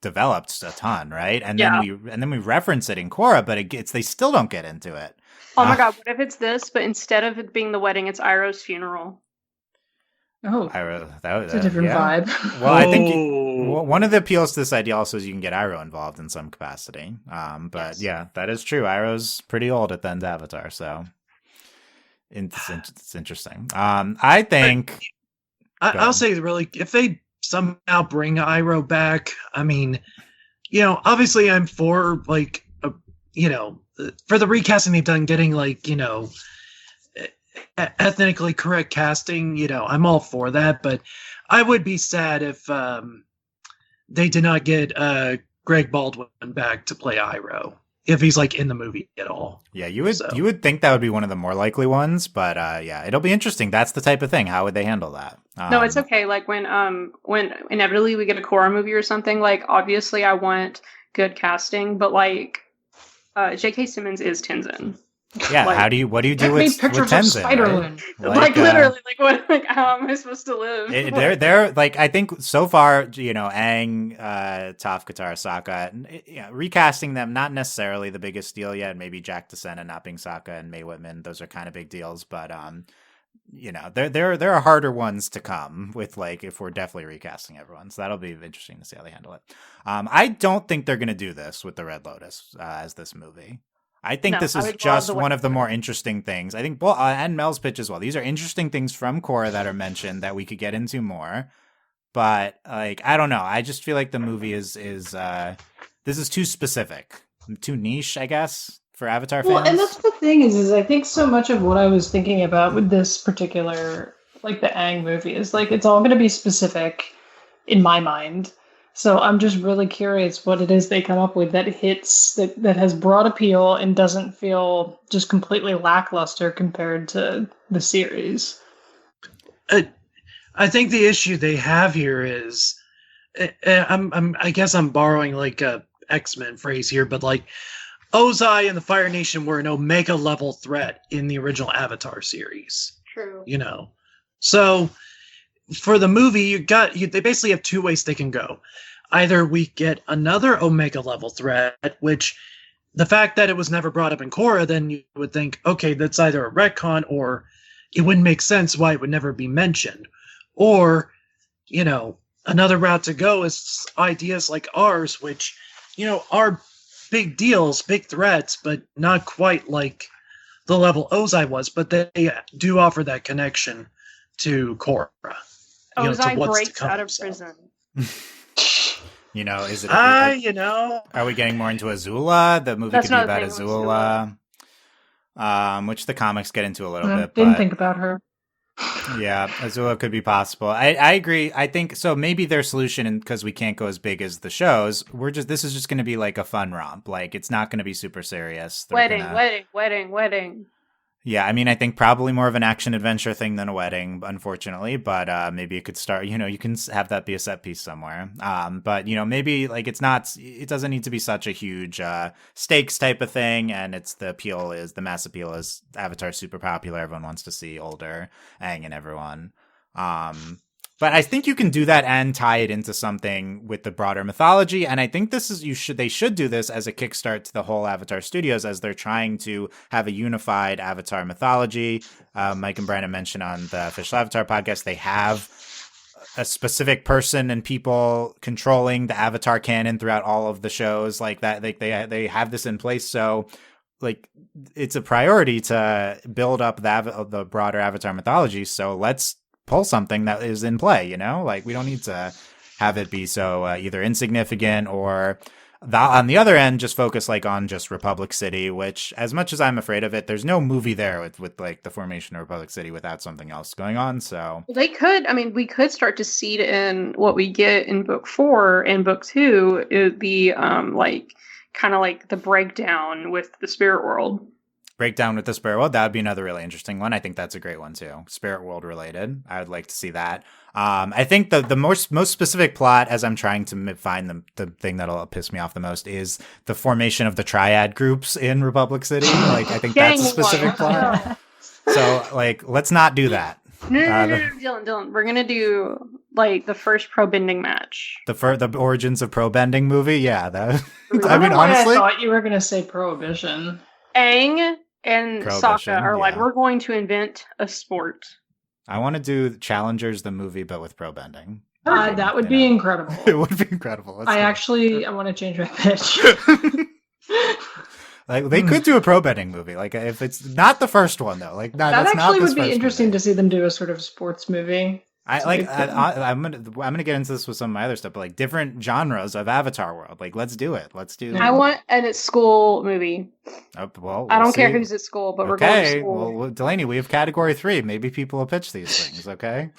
developed a ton, right? And then we reference it in Korra, but they still don't get into it. Oh my god, what if it's this, but instead of it being the wedding, it's Iroh's funeral? Oh, that's a different vibe. Well, I think one of the appeals to this idea also is you can get Iroh involved in some capacity. But yeah, that is true. Iroh's pretty old at the end of Avatar, so it's interesting. I think I'll say really, if they somehow bring Iroh back, I mean, obviously I'm for for the recasting they've done, getting ethnically correct casting, I'm all for that, but I would be sad if they did not get Greg Baldwin back to play Iroh, if he's in the movie at all. Yeah, you would think that would be one of the more likely ones, but yeah, it'll be interesting. That's the type of thing. How would they handle that? No, it's okay. When inevitably we get a Korra movie or something, obviously I want good casting, but J.K. Simmons is Tenzin. Yeah, what do you do with Tenzin? Spiderland. Literally, how am I supposed to live? They're I think so far, Aang, Toph, Katara, Sokka, recasting them, not necessarily the biggest deal yet. Maybe Jack DeSena not being Sokka and Mae Whitman, those are kind of big deals, but there are harder ones to come with if we're definitely recasting everyone. So that'll be interesting to see how they handle it. I don't think they're going to do this with the Red Lotus as this movie. I think this is just one of the more interesting things. I think, and Mel's pitch as well. These are interesting things from Korra that are mentioned that we could get into more. But I don't know. I just feel like the movie is this is too specific, too niche, I guess, for Avatar fans. Well, and that's the thing is I think so much of what I was thinking about with this particular, the Aang movie is it's all going to be specific in my mind. So I'm just really curious what it is they come up with that hits, that has broad appeal and doesn't feel just completely lackluster compared to the series. I think the issue they have here is, I guess I'm borrowing a X-Men phrase here, but Ozai and the Fire Nation were an Omega level threat in the original Avatar series. True. So for the movie, they basically have two ways they can go. Either we get another Omega level threat, which the fact that it was never brought up in Korra, then you would think, okay, that's either a retcon or it wouldn't make sense why it would never be mentioned. Or, another route to go is ideas like ours, which, are big deals, big threats, but not quite like the level Ozai was, but they do offer that connection to Korra. Ozai breaks out of prison. Is it? Are Are we getting more into Azula? The movie That's could be another about thing with Azula, which the comics get into a little bit. Didn't But think about her. yeah, Azula could be possible. I agree. I think so. Maybe their solution, and because we can't go as big as the shows, this is just going to be like a fun romp. Like it's not going to be super serious. Wedding. Yeah, I mean, I think probably more of an action adventure thing than a wedding, unfortunately. But maybe it could start. You can have that be a set piece somewhere. But maybe like it's not. It doesn't need to be such a huge stakes type of thing. And the mass appeal is Avatar's super popular. Everyone wants to see older Aang and everyone. But I think you can do that and tie it into something with the broader mythology. And I think they should do this as a kickstart to the whole Avatar studios as they're trying to have a unified Avatar mythology. Mike and Brandon mentioned on the Official Avatar podcast, they have a specific person and people controlling the Avatar canon throughout all of the shows like that. They have this in place. So like it's a priority to build up the broader Avatar mythology. So let's pull something that is in play, like we don't need to have it be so either insignificant or on the other end, just focus like on just Republic City, which as much as I'm afraid of it, there's no movie there with like the formation of Republic City without something else going on. So we could start to seed in what we get in book 4 and book 2 is the kind of like the breakdown with the spirit world. Breakdown with the Spirit World, that would be another really interesting one. I think that's a great one too. Spirit World related. I would like to see that. I think the most specific plot, as I'm trying to find the thing that'll piss me off the most, is the formation of the triad groups in Republic City. Like I think that's a specific plot. So like, let's not do that. No, Dylan. We're gonna do like the first pro bending match. The origins of pro bending movie. Yeah, that. I mean, honestly, I thought you were gonna say Prohibition. Aang and Sokka are like, we're going to invent a sport. I want to do Challengers the movie, but with pro bending. That would be incredible. It would be incredible. I want to change my pitch. Like they could do a pro betting movie, like if it's not the first one though. Like no, that that's actually not would be interesting movie. to see them do a sort of sports movie. I'm gonna get into this with some of my other stuff, but like different genres of Avatar world. Like let's do it. Let's do. I want a school movie. We'll I don't see. care who's at school, but we're going to school. Well, Delaney, we have category 3. Maybe people will pitch these things. Okay.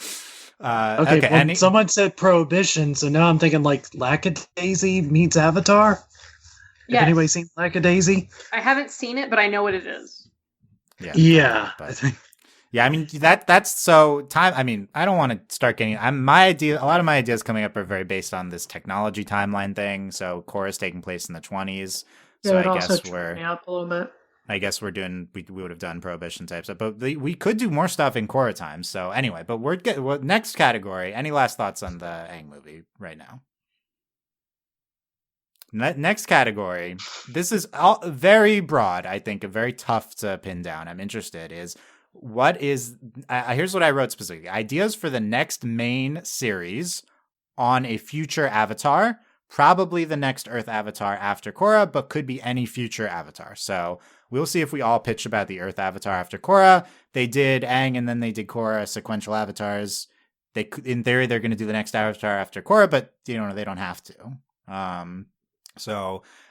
Okay. Someone said Prohibition, so now I'm thinking like Lackadaisy meets Avatar. Have anybody seen Lackadaisy? I haven't seen it, but I know what it is. Yeah. Yeah, I mean that's so time. I mean, I don't want to start getting. A lot of my ideas coming up are very based on this technology timeline thing. So Korra's taking place in the 20s. So I guess we're up a little bit. I guess we're doing. We would have done Prohibition type stuff, but we could do more stuff in Korra time. So anyway, but next category. Any last thoughts on the Aang movie right now? Next category. This is all very broad. I think very tough to pin down. I'm interested is. Here's what I wrote specifically. Ideas for the next main series on a future Avatar, probably the next Earth Avatar after Korra, but could be any future Avatar. So we'll see if we all pitch about the Earth Avatar after Korra. They did Aang and then they did Korra sequential avatars. In theory, they're going to do the next Avatar after Korra, but they don't have to.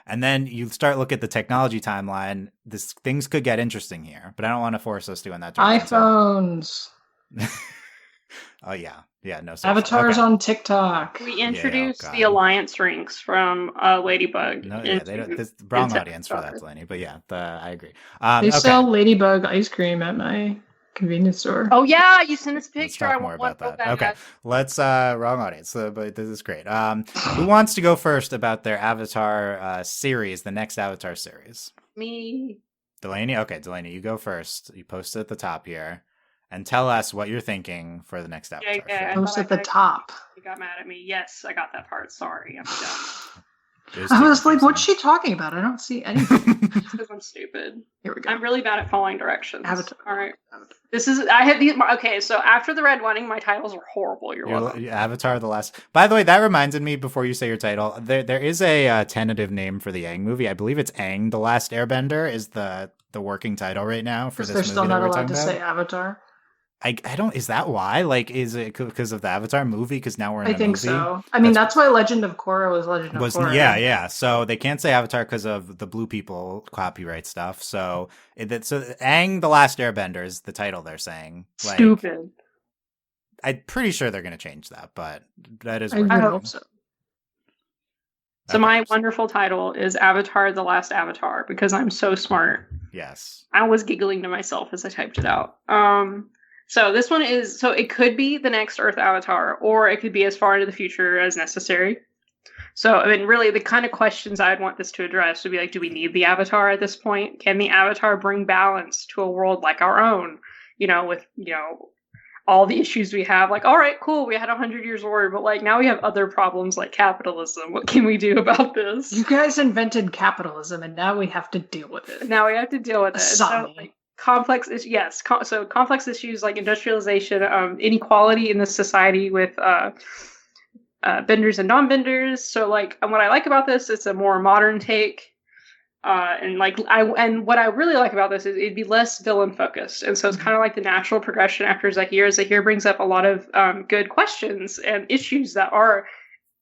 And then you start look at the technology timeline. Things could get interesting here, but I don't want to force us to in that direction. iPhones. Oh yeah, no. Avatars on TikTok. We introduced the alliance rings from Ladybug. No, there's the wrong audience for that, Delaney. But yeah, I agree. They sell Ladybug ice cream at my convenience store. Oh yeah, you sent us a picture. Let's talk more about that. Okay, let's wrong audience. But this is great. Who wants to go first about their Avatar series, the next Avatar series? Me. Delaney. Okay, Delaney, you go first. You post it at the top here, and tell us what you're thinking for the next Avatar. Yeah, post at the top. You got mad at me. Yes, I got that part. Sorry, I'm dumb. I was like, what's she talking about? I don't see anything. Because I'm stupid. Here we go. I'm really bad at following directions. Avatar. All right. I had these. Okay, so after the Red Wedding, my titles were horrible. You're welcome. Avatar: The Last. By the way, that reminded me. Before you say your title, there is a tentative name for the Aang movie. I believe it's Aang: The Last Airbender is the working title right now for this movie. They're still not allowed to say Avatar. I don't. Is that why? Like, is it because of the Avatar movie? Because now we're in I the think movie. so. I mean, that's why Legend of Korra was Legend of Korra. Yeah. So they can't say Avatar because of the blue people copyright stuff. So Aang the Last Airbender is the title they're saying. Like, Stupid. I'm pretty sure they're going to change that, but that is. I would hope hope so. So my wonderful title is Avatar: The Last Avatar because I'm so smart. Yes. I was giggling to myself as I typed it out. So this one is, so it could be the next Earth Avatar, or it could be as far into the future as necessary. So, I mean, really, the kind of questions I'd want this to address would be like, do we need the Avatar at this point? Can the Avatar bring balance to a world like our own? With, all the issues we have. Like, all right, cool, we had 100 years war, but like now we have other problems like capitalism. What can we do about this? You guys invented capitalism, and now we have to deal with it. Now we have to deal with it. So, like, complex issues, yes. So complex issues like industrialization, inequality in the society with benders and non-benders. So like, what I like about this, it's a more modern take. And what I really like about this is it'd be less villain focused, and so it's kind of like the natural progression after Zahir. Zahir brings up a lot of good questions and issues that are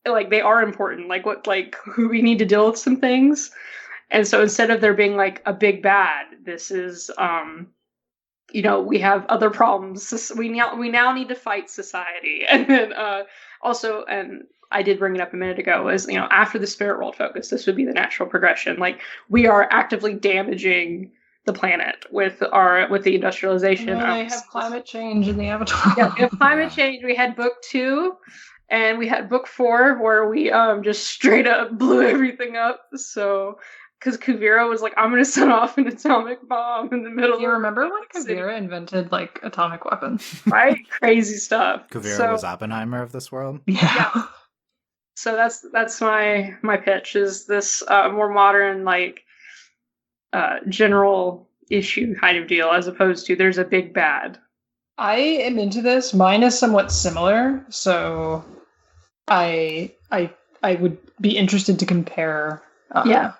like they are important, like who we need to deal with some things. And so instead of there being like a big bad, this is we have other problems. We now need to fight society, and then also and. I did bring it up a minute ago, is, after the spirit world focus, this would be the natural progression. Like, we are actively damaging the planet with the industrialization. They have climate change in the Avatar. Yeah, we have climate change. We had book 2 and we had book 4 where we just straight up blew everything up. So, because Kuvira was like, I'm going to set off an atomic bomb in the middle. Do you remember when Kuvira invented like atomic weapons? Right? Crazy stuff. Kuvira was Oppenheimer of this world. Yeah. So that's my pitch, is this more modern, like general issue kind of deal, as opposed to there's a big bad. I am into this. Mine is somewhat similar, so I would be interested to compare. Yeah,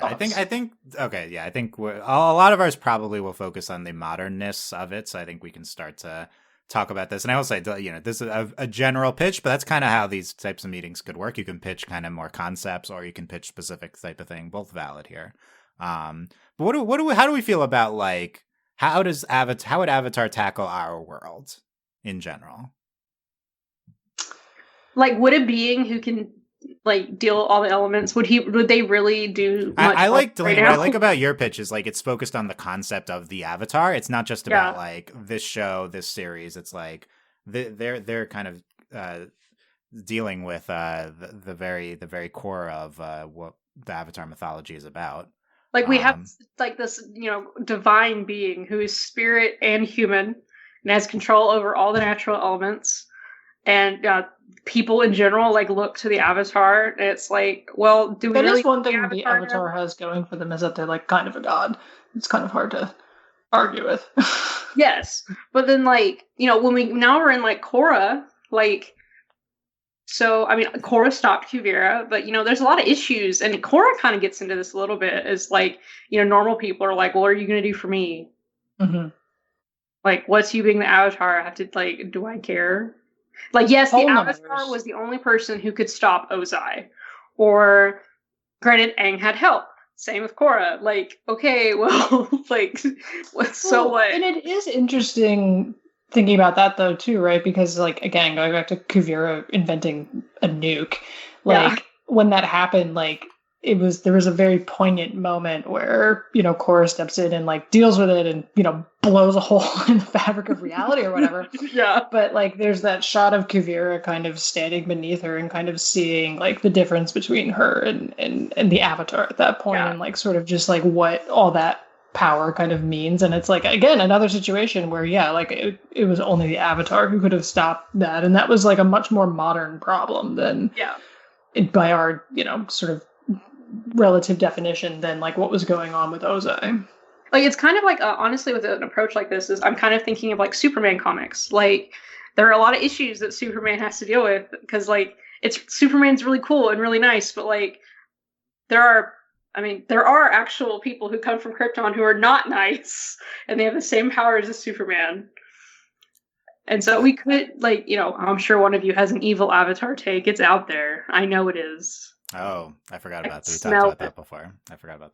I think okay. Yeah, I think a lot of ours probably will focus on the modernness of it. So I think we can start to talk about this. And I will say, this is a general pitch, but that's kind of how these types of meetings could work. You can pitch kind of more concepts, or you can pitch specific type of thing. Both valid here. But how do we feel about, like, how would Avatar tackle our world in general? Like, would a being who can like deal all the elements, would they really do much? I like Delaney. What I like about your pitch is like it's focused on the concept of the Avatar. It's not just about like this show, this series. It's like they're kind of dealing with the very core of what the Avatar mythology is about. Like we have like this divine being who is spirit and human and has control over all the natural elements, and people in general like look to the Avatar, and it's like, well, do we that really is one thing the Avatar has going for them, is that they're like kind of a god. It's kind of hard to argue with. Yes, but then like when we're in like Korra, like, so I mean Korra stopped Kuvira, but there's a lot of issues, and Korra kind of gets into this a little bit, is like normal people are like, well, what are you gonna do for me? Mm-hmm. Like, what's you being the Avatar? I have to, like, do I care? Like, yes, the Avatar was the only person who could stop Ozai. Or, granted, Aang had help. Same with Korra. Like, okay, well, like, so what? And it is interesting thinking about that, though, too, right? Because, like, again, going back to Kuvira inventing a nuke, like, when that happened, like, there was a very poignant moment where, Korra steps in and like deals with it and, blows a hole in the fabric of reality or whatever. Yeah. But like, there's that shot of Kuvira kind of standing beneath her and kind of seeing like the difference between her and the Avatar at that point, and like sort of just like what all that power kind of means. And it's like, again, another situation where, like it was only the Avatar who could have stopped that. And that was like a much more modern problem than by our, sort of relative definition than like what was going on with Ozai. Like, it's kind of like, honestly, with an approach like this, is I'm kind of thinking of like Superman comics. Like, there are a lot of issues that Superman has to deal with, because like Superman's really cool and really nice, but like there are actual people who come from Krypton who are not nice, and they have the same powers as Superman. And so we could, like, I'm sure one of you has an evil Avatar take. It's out there. I know it is. Oh, I forgot about that. We smell talked about that before. I forgot about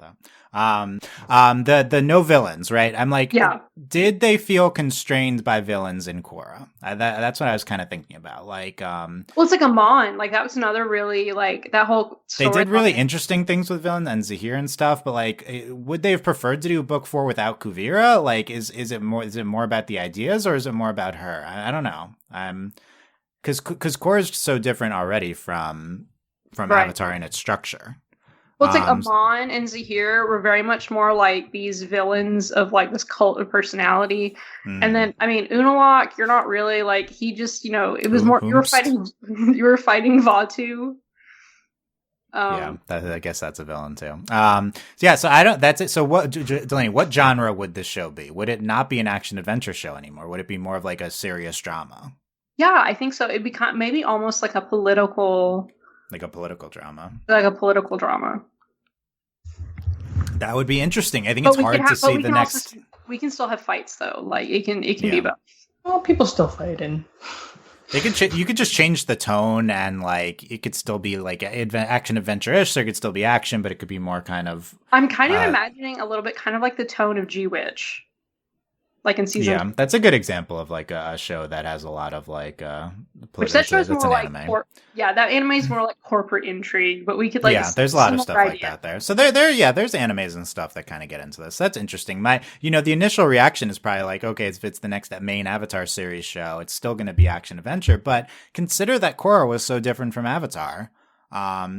that. The no villains, right? I'm like, Yeah. did they feel constrained by villains in Korra? That's what I was kind of thinking about. Like, Well, it's like Amon. Like, that was another really, like, that whole they story. did really interesting things with villains and Zahir and stuff, but like, would they have preferred to do book 4 without Kuvira? Like, is it more about the ideas, or is it more about her? I don't know. Because Korra is so different already from Right. Avatar and its structure. Well, it's like Amon and Zahir were very much more like these villains of like this cult of personality. And then, I mean, Unalaq, you're not really like, he just, it was more, you were fighting Vatu. I guess that's a villain too. So I don't, that's it. So what, Delaney, what genre would this show be? Would it not be an action adventure show anymore? Would it be more of like a serious drama? Yeah, I think so. It'd be maybe almost like a political... Like a political drama. Like a political drama. That would be interesting. I think it's hard to see the next... We can still have fights, though. Like, it can be both. Well, people still fight, and... You could just change the tone, and like it could still be like action adventure-ish. There could still be action, but it could be more kind of... I'm kind of imagining a little bit kind of like the tone of G-Witch. Like in season... Yeah, that's a good example of like a show that has a lot of like... Which that show's more like... that anime is more like corporate intrigue, but we could like... Yeah, there's a lot of stuff like that there. So there's animes and stuff that kind of get into this. That's interesting. The initial reaction is probably like, okay, if it's the next main Avatar series show, it's still going to be action adventure. But consider that Korra was so different from Avatar.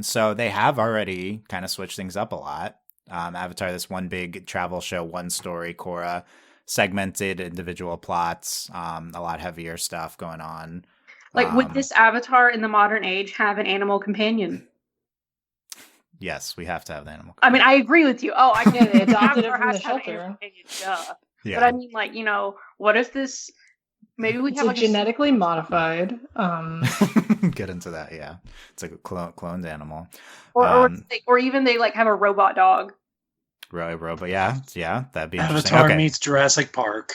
So they have already kind of switched things up a lot. Avatar, this one big travel show, one story. Korra, segmented individual plots, a lot heavier stuff going on. Like, would this Avatar in the modern age have an animal companion? Yes, we have to have the animal companion. I mean, I agree with you. Oh, I get it. Adopted it from the shelter. Yeah. But I mean, like, what if this... Maybe we have like a genetically modified... Get into that, yeah. It's like a cloned animal. Or even they, like, have a robot dog. Robot, yeah, that'd be interesting. Avatar meets Jurassic Park.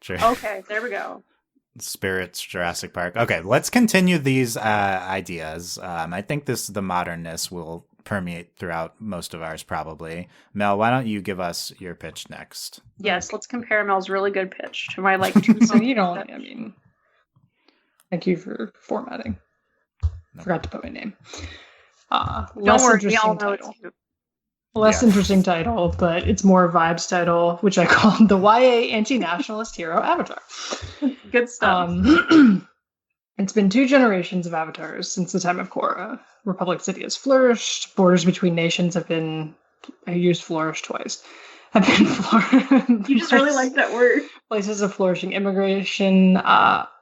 Sure. Okay, there we go. Spirits, Jurassic Park. Okay, let's continue these ideas. I think the modernness will permeate throughout most of ours, probably. Mel, why don't you give us your pitch next? Yes, let's compare Mel's really good pitch to my like. Thank you for formatting. No. Forgot to put my name. Don't worry, we all know it's you. Less interesting title, but it's more vibes title, which I call the YA anti-nationalist hero Avatar. Good stuff. It's been 2 generations of Avatars since the time of Korra. Republic City has flourished. Borders between nations have been... I used flourish twice. Have been flourished. You just really like that word. Places of flourishing immigration.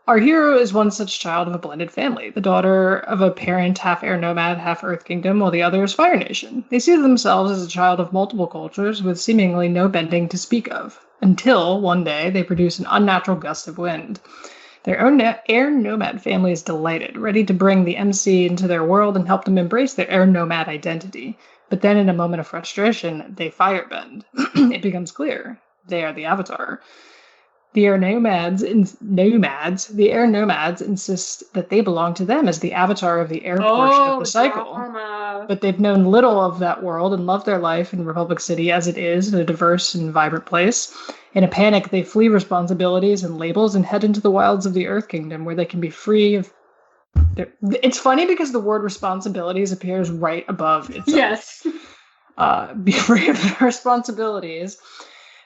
Our hero is one such child of a blended family, the daughter of a parent half air nomad, half Earth Kingdom, while the other is Fire Nation. They see themselves as a child of multiple cultures with seemingly no bending to speak of, until one day they produce an unnatural gust of wind. Their own air nomad family is delighted, ready to bring the MC into their world and help them embrace their air nomad identity. But then in a moment of frustration, they firebend. It becomes clear they are the Avatar. The air nomads insist that they belong to them as the avatar of the air portion of the cycle. Drama. But they've known little of that world and love their life in Republic City as it is, a diverse and vibrant place. In a panic, they flee responsibilities and labels and head into the wilds of the Earth Kingdom, where they can be free of... It's funny because the word responsibilities appears right above itself. Yes. Be free of their responsibilities.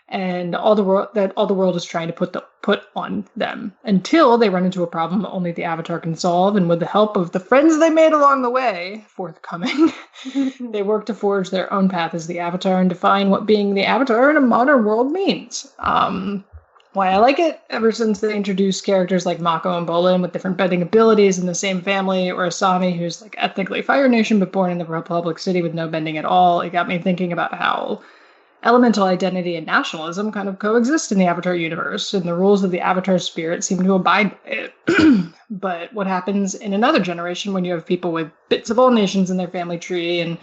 And all the world is trying to put on them until they run into a problem only the Avatar can solve, and with the help of the friends they made along the way, forthcoming, they work to forge their own path as the Avatar and define what being the Avatar in a modern world means. Why I like it, ever since they introduced characters like Mako and Bolin with different bending abilities in the same family, or Asami, who's like ethnically Fire Nation but born in the Republic City with no bending at all, it got me thinking about how elemental identity and nationalism kind of coexist in the Avatar universe, and the rules of the Avatar spirit seem to abide by it. But what happens in another generation when you have people with bits of all nations in their family tree, and,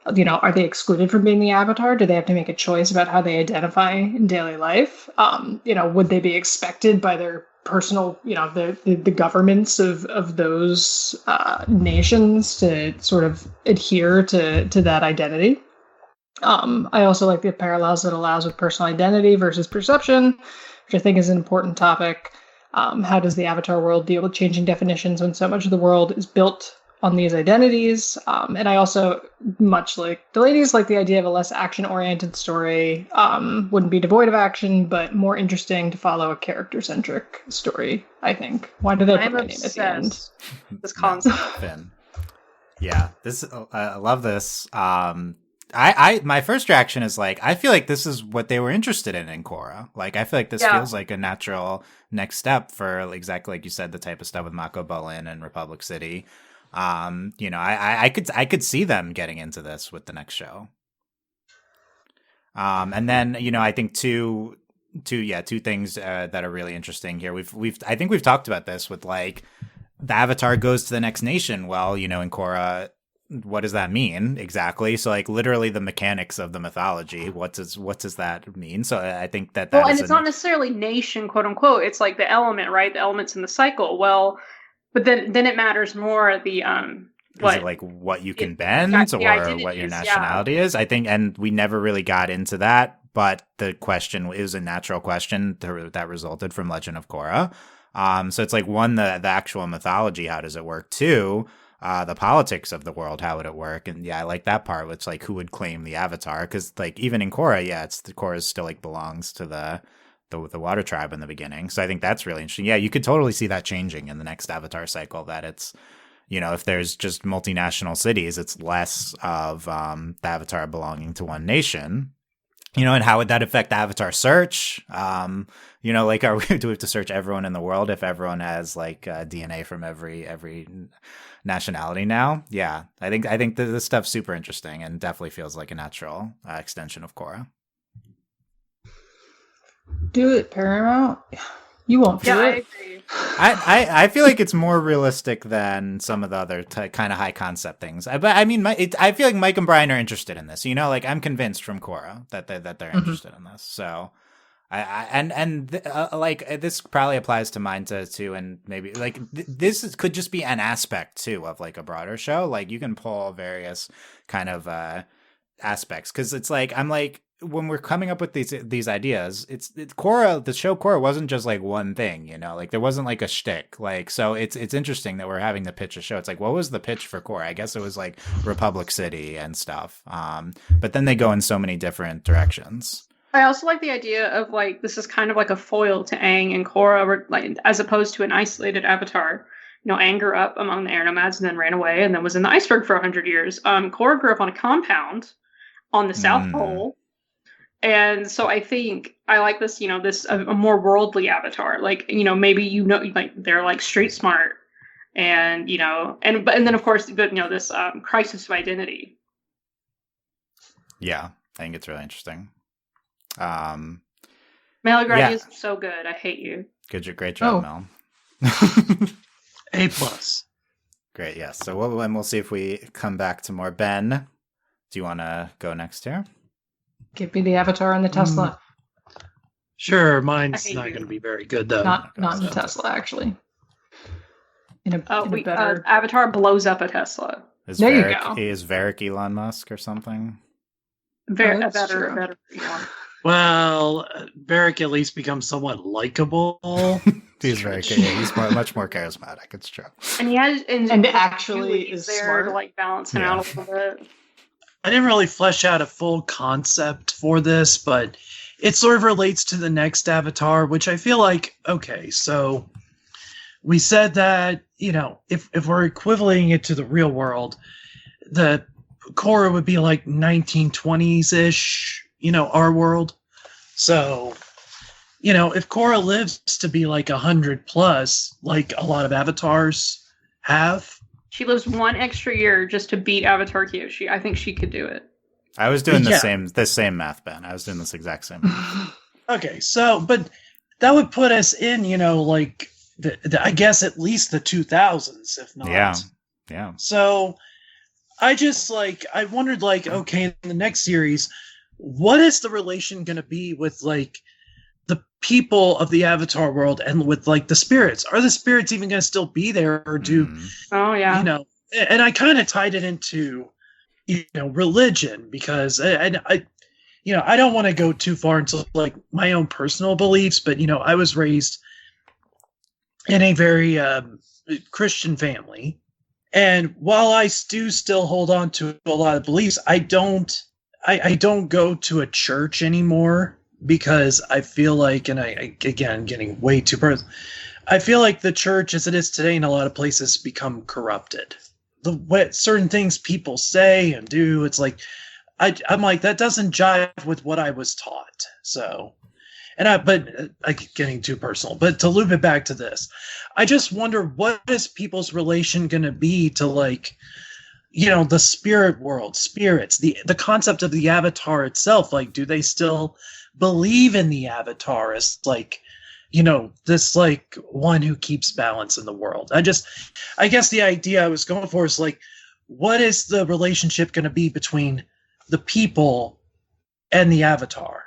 are they excluded from being the Avatar? Do they have to make a choice about how they identify in daily life? Would they be expected by their personal, the governments of those nations to sort of adhere to that identity. I also like the parallels it allows with personal identity versus perception, which I think is an important topic. How does the Avatar world deal with changing definitions when so much of the world is built on these identities? And I also, much like Delaney's, like the idea of a less action-oriented story. Wouldn't be devoid of action, but more interesting to follow a character-centric story, I think. Why do they put my name at the end? This concept. Finn. Yeah, I love this. I my first reaction is like, I feel like this is what they were interested in Korra. Like, I feel like this feels like a natural next step for exactly like you said, the type of stuff with Mako Bolin and Republic City. I could see them getting into this with the next show. And then, I think two things that are really interesting here. I think we've talked about this with like the Avatar goes to the next nation. Well, in Korra, what does that mean exactly? So like literally the mechanics of the mythology, what does that mean? So I think that and it's not necessarily nation, quote unquote. It's like the element, right? The elements in the cycle. Well, but then it matters more the is it like what you can bend or what your nationality is? I think, and we never really got into that, but the question is a natural question that resulted from Legend of Korra. So it's like one, the actual mythology, how does it work? Two, the politics of the world, how would it work? And I like that part. It's like who would claim the Avatar? Because like even in Korra, Korra still like belongs to the Water Tribe in the beginning. So I think that's really interesting. Yeah, you could totally see that changing in the next Avatar cycle. That it's if there's just multinational cities, it's less of the Avatar belonging to one nation. And how would that affect Avatar search? Like do we have to search everyone in the world if everyone has like DNA from every nationality now? Yeah, I think this stuff's super interesting and definitely feels like a natural extension of Korra. Do it, Paramount. You won't do it. I agree. I feel like it's more realistic than some of the other kind of high concept things. But I mean, I feel like Mike and Brian are interested in this. Like I'm convinced from Korra that they're interested in this. So like this probably applies to Manta too, and maybe like this could just be an aspect too of like a broader show. Like you can pull various kind of aspects because it's like I'm like. When we're coming up with these ideas, it's Korra. The show Korra wasn't just like one thing, like there wasn't like a shtick. Like so, it's interesting that we're having to pitch a show. It's like, what was the pitch for Korra? I guess it was like Republic City and stuff. But then they go in so many different directions. I also like the idea of like this is kind of like a foil to Aang and Korra, like as opposed to an isolated Avatar. Aang grew up among the air nomads and then ran away and then was in the iceberg for 100 years. Korra grew up on a compound on the South Pole. And so I think I like this, this a more worldly Avatar. Like, maybe like they're like street smart, and and then of course, but this crisis of identity. Yeah, I think it's really interesting. Mel, your ideas are so good. I hate you. Great job, Mel. A+. Great, yes. So we'll see if we come back to more. Ben, do you want to go next here? Give me the Avatar and the Tesla. Sure, mine's not going to be very good though. Not in the Tesla, actually. In a better Avatar blows up a Tesla. There you go. Is Varric Elon Musk or something? Better. Well, Varric at least becomes somewhat likable. He's he's much more charismatic. It's true. And he has, and actually is there smart to like balance him out a little bit. I didn't really flesh out a full concept for this, but it sort of relates to the next Avatar, which I feel like, okay, so we said that, if we're equating it to the real world, the Korra would be like 1920s-ish, our world. So, if Korra lives to be like 100 plus, like a lot of Avatars have, she lives one extra year just to beat Avatar Kyoshi. I think she could do it. I was doing the same math, Ben. I was doing this exact same math. Okay, so, but that would put us in, like, I guess at least the 2000s, if not. Yeah. So, I wondered, like, okay, in the next series, what is the relation going to be with, like, the people of the Avatar world and with like the spirits. Are the spirits even going to still be there, or do Oh yeah. you know? And I kind of tied it into religion, because I I don't want to go too far into like my own personal beliefs, but I was raised in a very Christian family, and while I do still hold on to a lot of beliefs, I don't go to a church anymore, because I feel like, and I again getting way too personal, I feel like the church as it is today in a lot of places become corrupted. What certain things people say and do, it's like I'm like, that doesn't jive with what I was taught. So, but I keep getting too personal. But to loop it back to this, I just wonder, what is people's relation going to be to like, the spirit world, spirits, the concept of the Avatar itself? Like, do they still believe in the Avatar as like, this like one who keeps balance in the world? I guess the idea I was going for is like, what is the relationship going to be between the people and the Avatar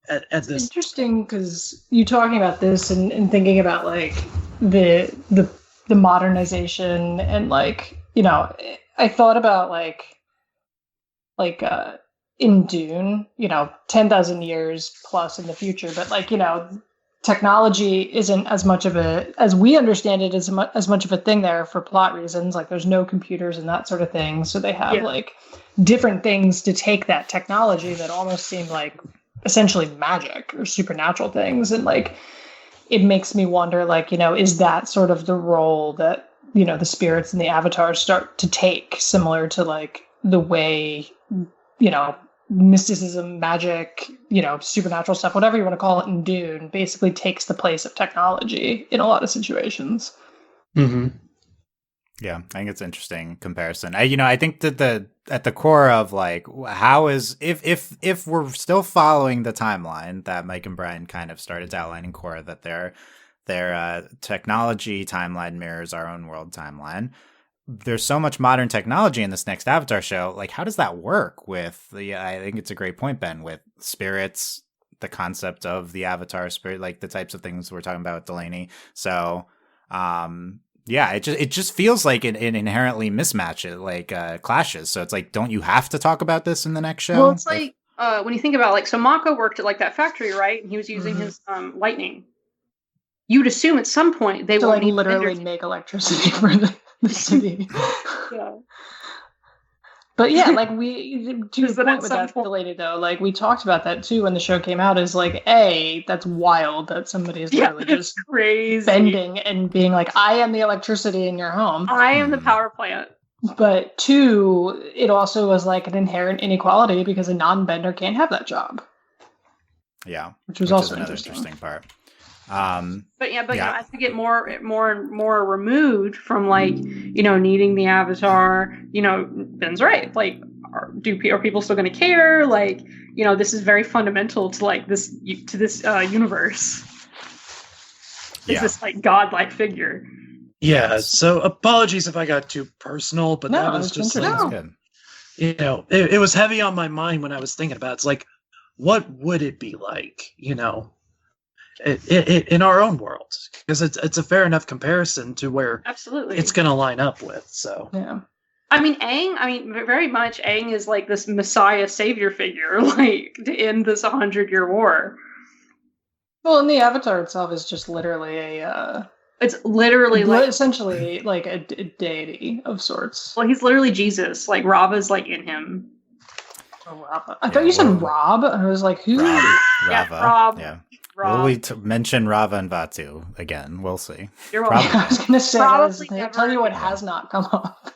at this? It's interesting, because you talking about this and thinking about like the modernization, and like, I thought about like in Dune, 10,000 years plus in the future, but like, technology isn't as much of as we understand it, as much of a thing there for plot reasons. Like, there's no computers and that sort of thing. So they have like different things to take that technology that almost seem like essentially magic or supernatural things. And like, it makes me wonder, like, is that sort of the role that, the spirits and the avatars start to take, similar to like the way, mysticism, magic, supernatural stuff, whatever you want to call it in Dune, basically takes the place of technology in a lot of situations. Mm-hmm. Yeah, I think it's an interesting comparison. I think that at the core of like, how is, if we're still following the timeline that Mike and Brian kind of started to outline in core, that their technology timeline mirrors our own world timeline. There's so much modern technology in this next Avatar show. Like, how does that work with I think it's a great point, Ben, with spirits, the concept of the Avatar spirit, like the types of things we're talking about with Delaney. So, yeah, it just feels like it inherently mismatches, like clashes. So it's like, don't you have to talk about this in the next show? Well, it's like when you think about like, so Mako worked at like that factory, right? And he was using his lightning. You'd assume at some point they will like literally make electricity for the city. Yeah. But yeah, like to your point with that Delaney, though, like we talked about that too when the show came out, is like, that's wild that somebody is literally just crazy bending and being like, I am the electricity in your home. I am the power plant. But two, it also was like an inherent inequality because a non-bender can't have that job. Yeah. Which was also another interesting part. But as we get more and more removed from like, needing the Avatar, Ben's right. Like, are people still going to care? Like, this is very fundamental to like this universe. It's this like godlike figure. Yeah. So apologies if I got too personal, but that was just like, good. It was heavy on my mind when I was thinking about it. It's like, what would it be like, in our own world? Because it's a fair enough comparison to where absolutely it's going to line up with. So yeah, Aang, very much Aang is like this messiah savior figure, like to end this 100-year war. Well, and the Avatar itself is just literally it's literally essentially like a deity of sorts. Well, he's literally Jesus. Like Rava's like in him. Oh, Rava. I thought you said Rob. I was like, who? Rava. Yeah, Rob. Yeah. Rob. Will we mention Rava and Vatu again? We'll see. You're welcome. I was going to say, Probably tell you what has not come up.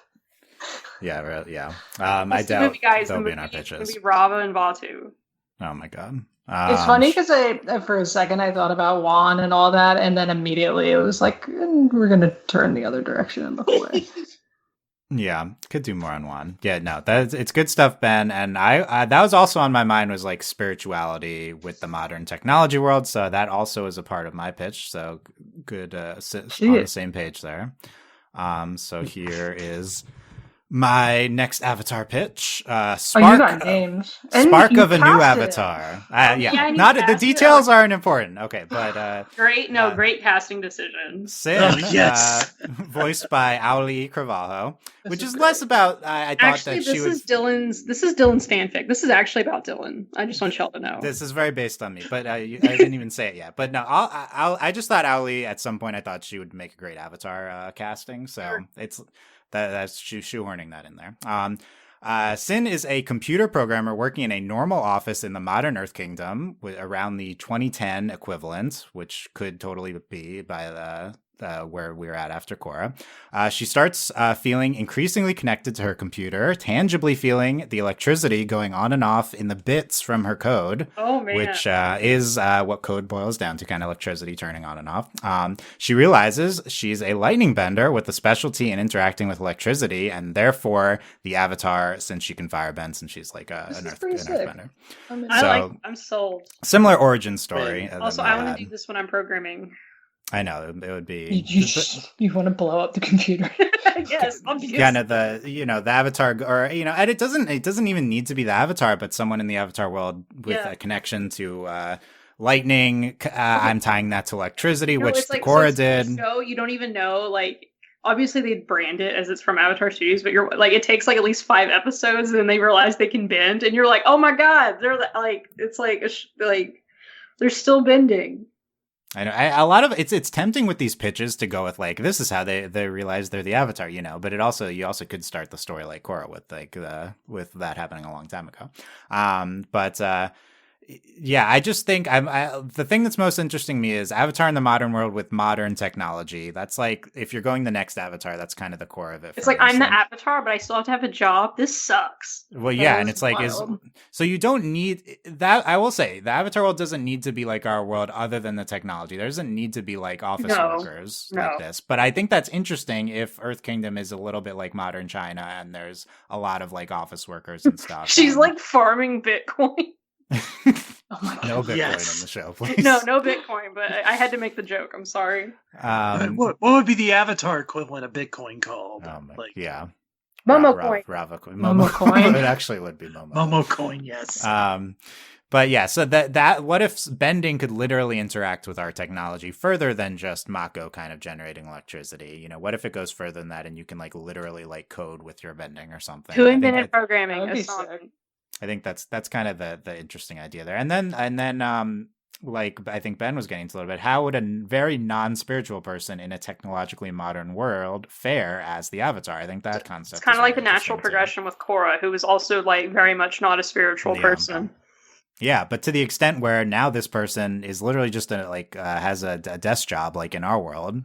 Yeah, right. Yeah. I doubt movie, guys, they'll the be in our movie, pitches. Movie Rava and Vatu. Oh my god. It's funny because for a second I thought about Juan and all that, and then immediately it was like, we're going to turn the other direction and look away. Yeah, could do more on Juan. Yeah, no, it's good stuff, Ben. And I that was also on my mind, was like spirituality with the modern technology world. So that also is a part of my pitch. So good, on the same page there. So here is My next avatar pitch, Oh, you spark, got names. And spark you of a new casted it. avatar. yeah, Yeah, and you not the casted it. details aren't important. Okay, but Great casting decisions. Sin, Oh, yes. voiced by Auli Carvalho, which is less about. I thought Actually, that she would. this is Dylan's fanfic. This is actually about Dylan. I just want y'all to know. This is very based on me, but I didn't even say it yet. But no, I just thought Auli at some point. I thought she would make a great avatar casting. So Sure. it's that's shoehorning that in there. Sin is a computer programmer working in a normal office in the modern Earth Kingdom, around the 2010 equivalent, which could totally be by where we're at after Korra. She starts feeling increasingly connected to her computer, tangibly feeling the electricity going on and off in the bits from her code. Oh man. Which is what code boils down to, kind of electricity turning on and off. She realizes she's a lightning bender with a specialty in interacting with electricity, and therefore the avatar, since she can firebend, since she's like an earthbender. I'm sold. Similar origin story. Also, I want to do this when I'm programming. I know it would be. You want to blow up the computer? Yes, obviously. Kind of the avatar, or and it doesn't even need to be the avatar, but someone in the avatar world with a connection to lightning. I'm tying that to electricity, which Korra did. No, you don't even know. Like, obviously they brand it as it's from Avatar Studios, but you're like, it takes like at least 5 episodes, and then they realize they can bend, and you're like, oh my god, they're like, it's like they're still bending. I know a lot of it's tempting with these pitches to go with like, this is how they realize they're the avatar, but you also could start the story like Korra with that happening a long time ago. Yeah, I just think the thing that's most interesting to me is Avatar in the modern world with modern technology. That's like, if you're going the next Avatar, that's kind of the core of it. It's like, I'm the Avatar, but I still have to have a job. This sucks. Well, yeah, and it's like, so you don't need that. I will say, the Avatar world doesn't need to be like our world other than the technology. There doesn't need to be like office workers like this. But I think that's interesting if Earth Kingdom is a little bit like modern China, and there's a lot of like office workers and stuff. She's like farming Bitcoin. Oh my God. No Bitcoin on the show, please. No Bitcoin, but I had to make the joke. I'm sorry. What would be the Avatar equivalent of Bitcoin called? Yeah. Momo coin. Momo coin. It actually would be Momo. Momo coin, yes. But yeah, so that what if bending could literally interact with our technology further than just Mako kind of generating electricity? What if it goes further than that, and you can like literally like code with your bending or something? Who invented programming? I think that's kind of the interesting idea there. And then like I think Ben was getting to a little bit, how would a very non-spiritual person in a technologically modern world fare as the Avatar? I think that concept. It's kind of like the natural progression with Korra, who was also like very much not a spiritual person. Yeah, but to the extent where now this person is literally just has a desk job like in our world.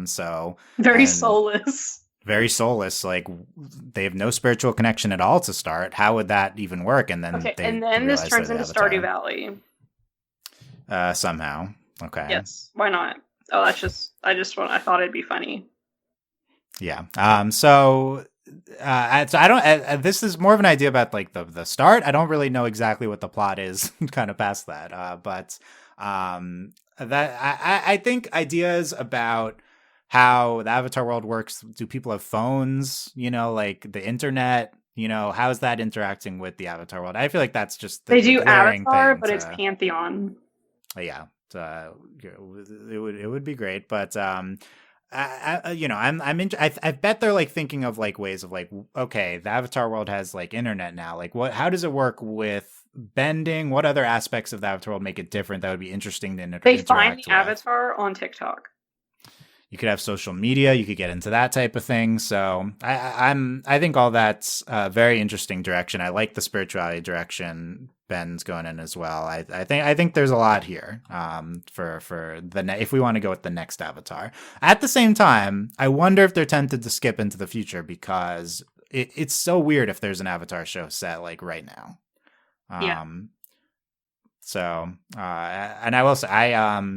So very soulless. Very soulless, like they have no spiritual connection at all to start. How would that even work? And then this turns into Stardew Valley. Somehow. Okay. Yes. Why not? Oh, I thought it'd be funny. Yeah. So I don't. This is more of an idea about like the start. I don't really know exactly what the plot is, kind of past that. But that I think ideas about how the Avatar world works. Do people have phones? Like the internet? How is that interacting with the Avatar world? I feel like that's just they do Avatar, but it's Pantheon. Yeah, it would be great, but I bet they're like thinking of like ways of like, okay, the Avatar world has like internet now. Like, how does it work with bending? What other aspects of the Avatar world make it different? That would be interesting to interact with. They find the Avatar on TikTok. You could have social media. You could get into that type of thing. So I think all that's a very interesting direction. I like the spirituality direction Ben's going in as well. I think there's a lot here for if we want to go with the next Avatar. At the same time, I wonder if they're tempted to skip into the future, because it's so weird if there's an Avatar show set like right now. So and I will say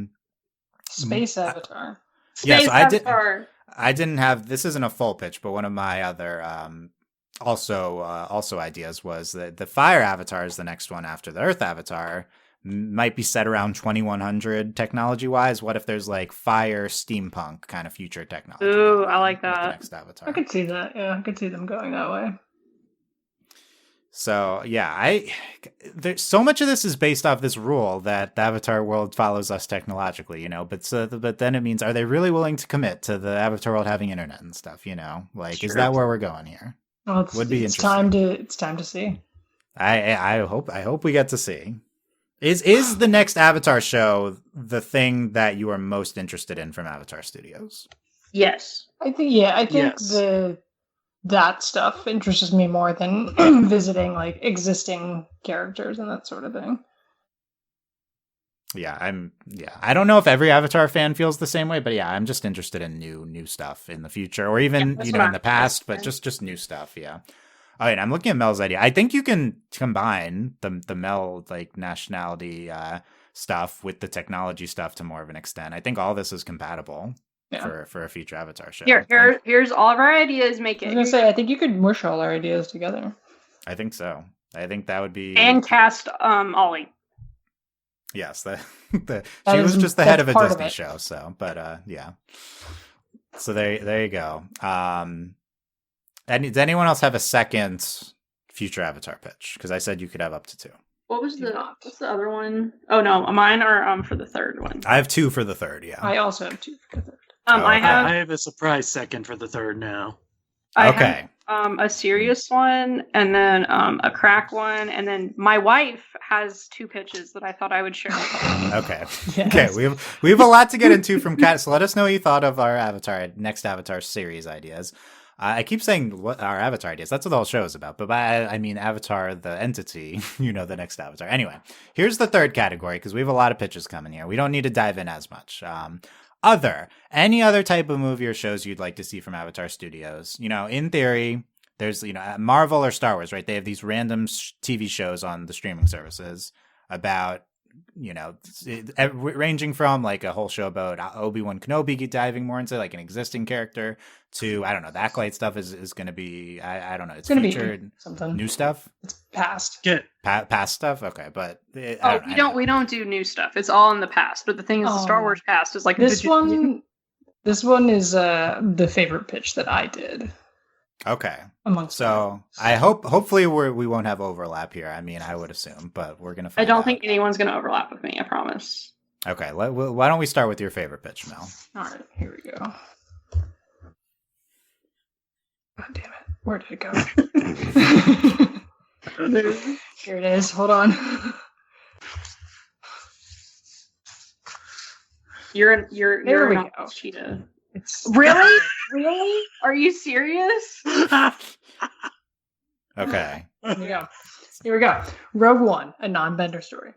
Space Avatar. Yes, I didn't have. This isn't a full pitch, but one of my other also ideas was that the Fire Avatar is the next one after the Earth Avatar. might be set around 2100 technology wise. What if there's like fire steampunk kind of future technology? Ooh, I like with the that. next Avatar. I could see that. Yeah, I could see them going that way. So yeah, there's so much of this is based off this rule that the Avatar world follows us technologically, but then it means, are they really willing to commit to the Avatar world having internet and stuff? Like, is that where we're going here? Well, Would be it's interesting. It's time to see. I hope we get to see. Is the next Avatar show the thing that you are most interested in from Avatar Studios? Yes. I think Yes. that stuff interests me more than visiting like existing characters and that sort of thing. Yeah, I don't know if every Avatar fan feels the same way, but yeah, I'm just interested in new stuff in the future, or even that's in what the past, but just new stuff. Yeah. All right, I'm looking at Mel's idea. I think you can combine the Mel like nationality stuff with the technology stuff to more of an extent. I think all this is compatible for a future Avatar show. Here's all of our ideas. Make I was it gonna say, I think you could mush all our ideas together. I think so. I think that would be and cast Ollie. Yes, she was just the head of a part of Disney it. show. So, but yeah. So there you go. Does anyone else have a second future Avatar pitch? Because I said you could have up to 2. What's the other one? Oh no, mine are for the third one. I have 2 for the third. Yeah. I also have 2 for the third. I I have a surprise second for the third now. Okay. have a serious one, and then a crack one, and then my wife has 2 pitches that I thought I would share. Okay. Yes. Okay. We have a lot to get into from Kat. So let us know what you thought of our next Avatar series ideas. I keep saying what our Avatar ideas. That's what the whole show is about. But I mean Avatar, the entity, the next Avatar. Anyway, here's the third category, because we have a lot of pitches coming here. We don't need to dive in as much. Any other type of movie or shows you'd like to see from Avatar Studios. In theory, there's, Marvel or Star Wars, right? They have these random TV shows on the streaming services about, ranging from like a whole show about Obi-Wan Kenobi diving more into like an existing character to, I don't know, the Acolyte stuff is going to be, I don't know, it's gonna featured be something new stuff, It's past. Get past stuff. Okay. But We don't do new stuff. It's all in the past. But the thing is, the Star Wars past is like This one is the favorite pitch that I did. Okay. Amongst So I hopefully we won't have overlap here. I mean, I would assume, but we're gonna. I Find don't out. think anyone's going to overlap with me. I promise. Okay. Why don't we start with your favorite pitch, Mel? All right, here we go. God damn it! Where did it go? Here it is. Hold on. You're There we not go. cheetah. It's Really? Are you serious? Okay. Here we go. Rogue One, a non-bender story.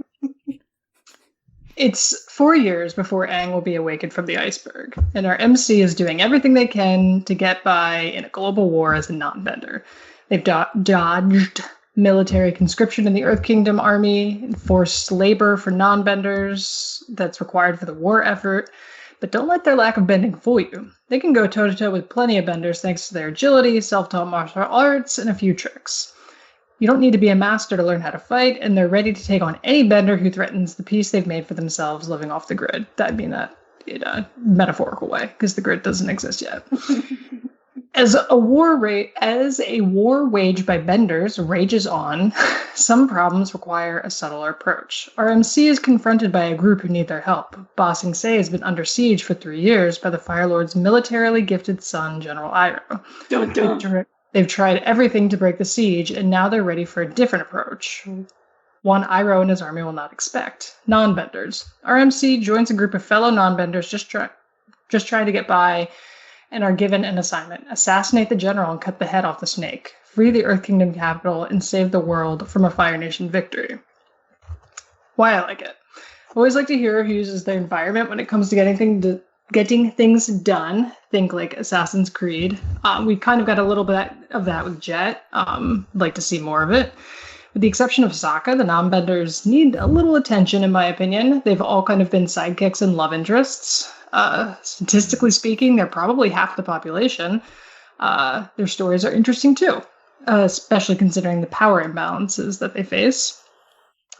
It's 4 years before Aang will be awakened from the iceberg, and our MC is doing everything they can to get by in a global war as a non-bender. They've dodged military conscription in the Earth Kingdom army, enforced labor for non-benders that's required for the war effort, but don't let their lack of bending fool you. They can go toe-to-toe with plenty of benders thanks to their agility, self-taught martial arts, and a few tricks. You don't need to be a master to learn how to fight, and they're ready to take on any bender who threatens the peace they've made for themselves living off the grid. That'd mean that in a metaphorical way, because the grid doesn't exist yet. As a war waged by benders rages on, some problems require a subtler approach. Our MC is confronted by a group who need their help. Ba Sing Se has been under siege for 3 years by the Fire Lord's militarily gifted son, General Iroh. They've tried everything to break the siege, and now they're ready for a different approach. One Iroh and his army will not expect. Non-benders. Our MC joins a group of fellow non-benders just trying to get by, and are given an assignment: assassinate the general and cut the head off the snake, free the Earth Kingdom capital, and save the world from a Fire Nation victory. Why I like it. I always like to hear who uses their environment when it comes to getting things done. Think like Assassin's Creed. We kind of got a little bit of that with Jet. Like to see more of it. With the exception of Sokka, the non-benders need a little attention, in my opinion. They've all kind of been sidekicks and love interests. Statistically speaking, they're probably half the population. Their stories are interesting too, especially considering the power imbalances that they face.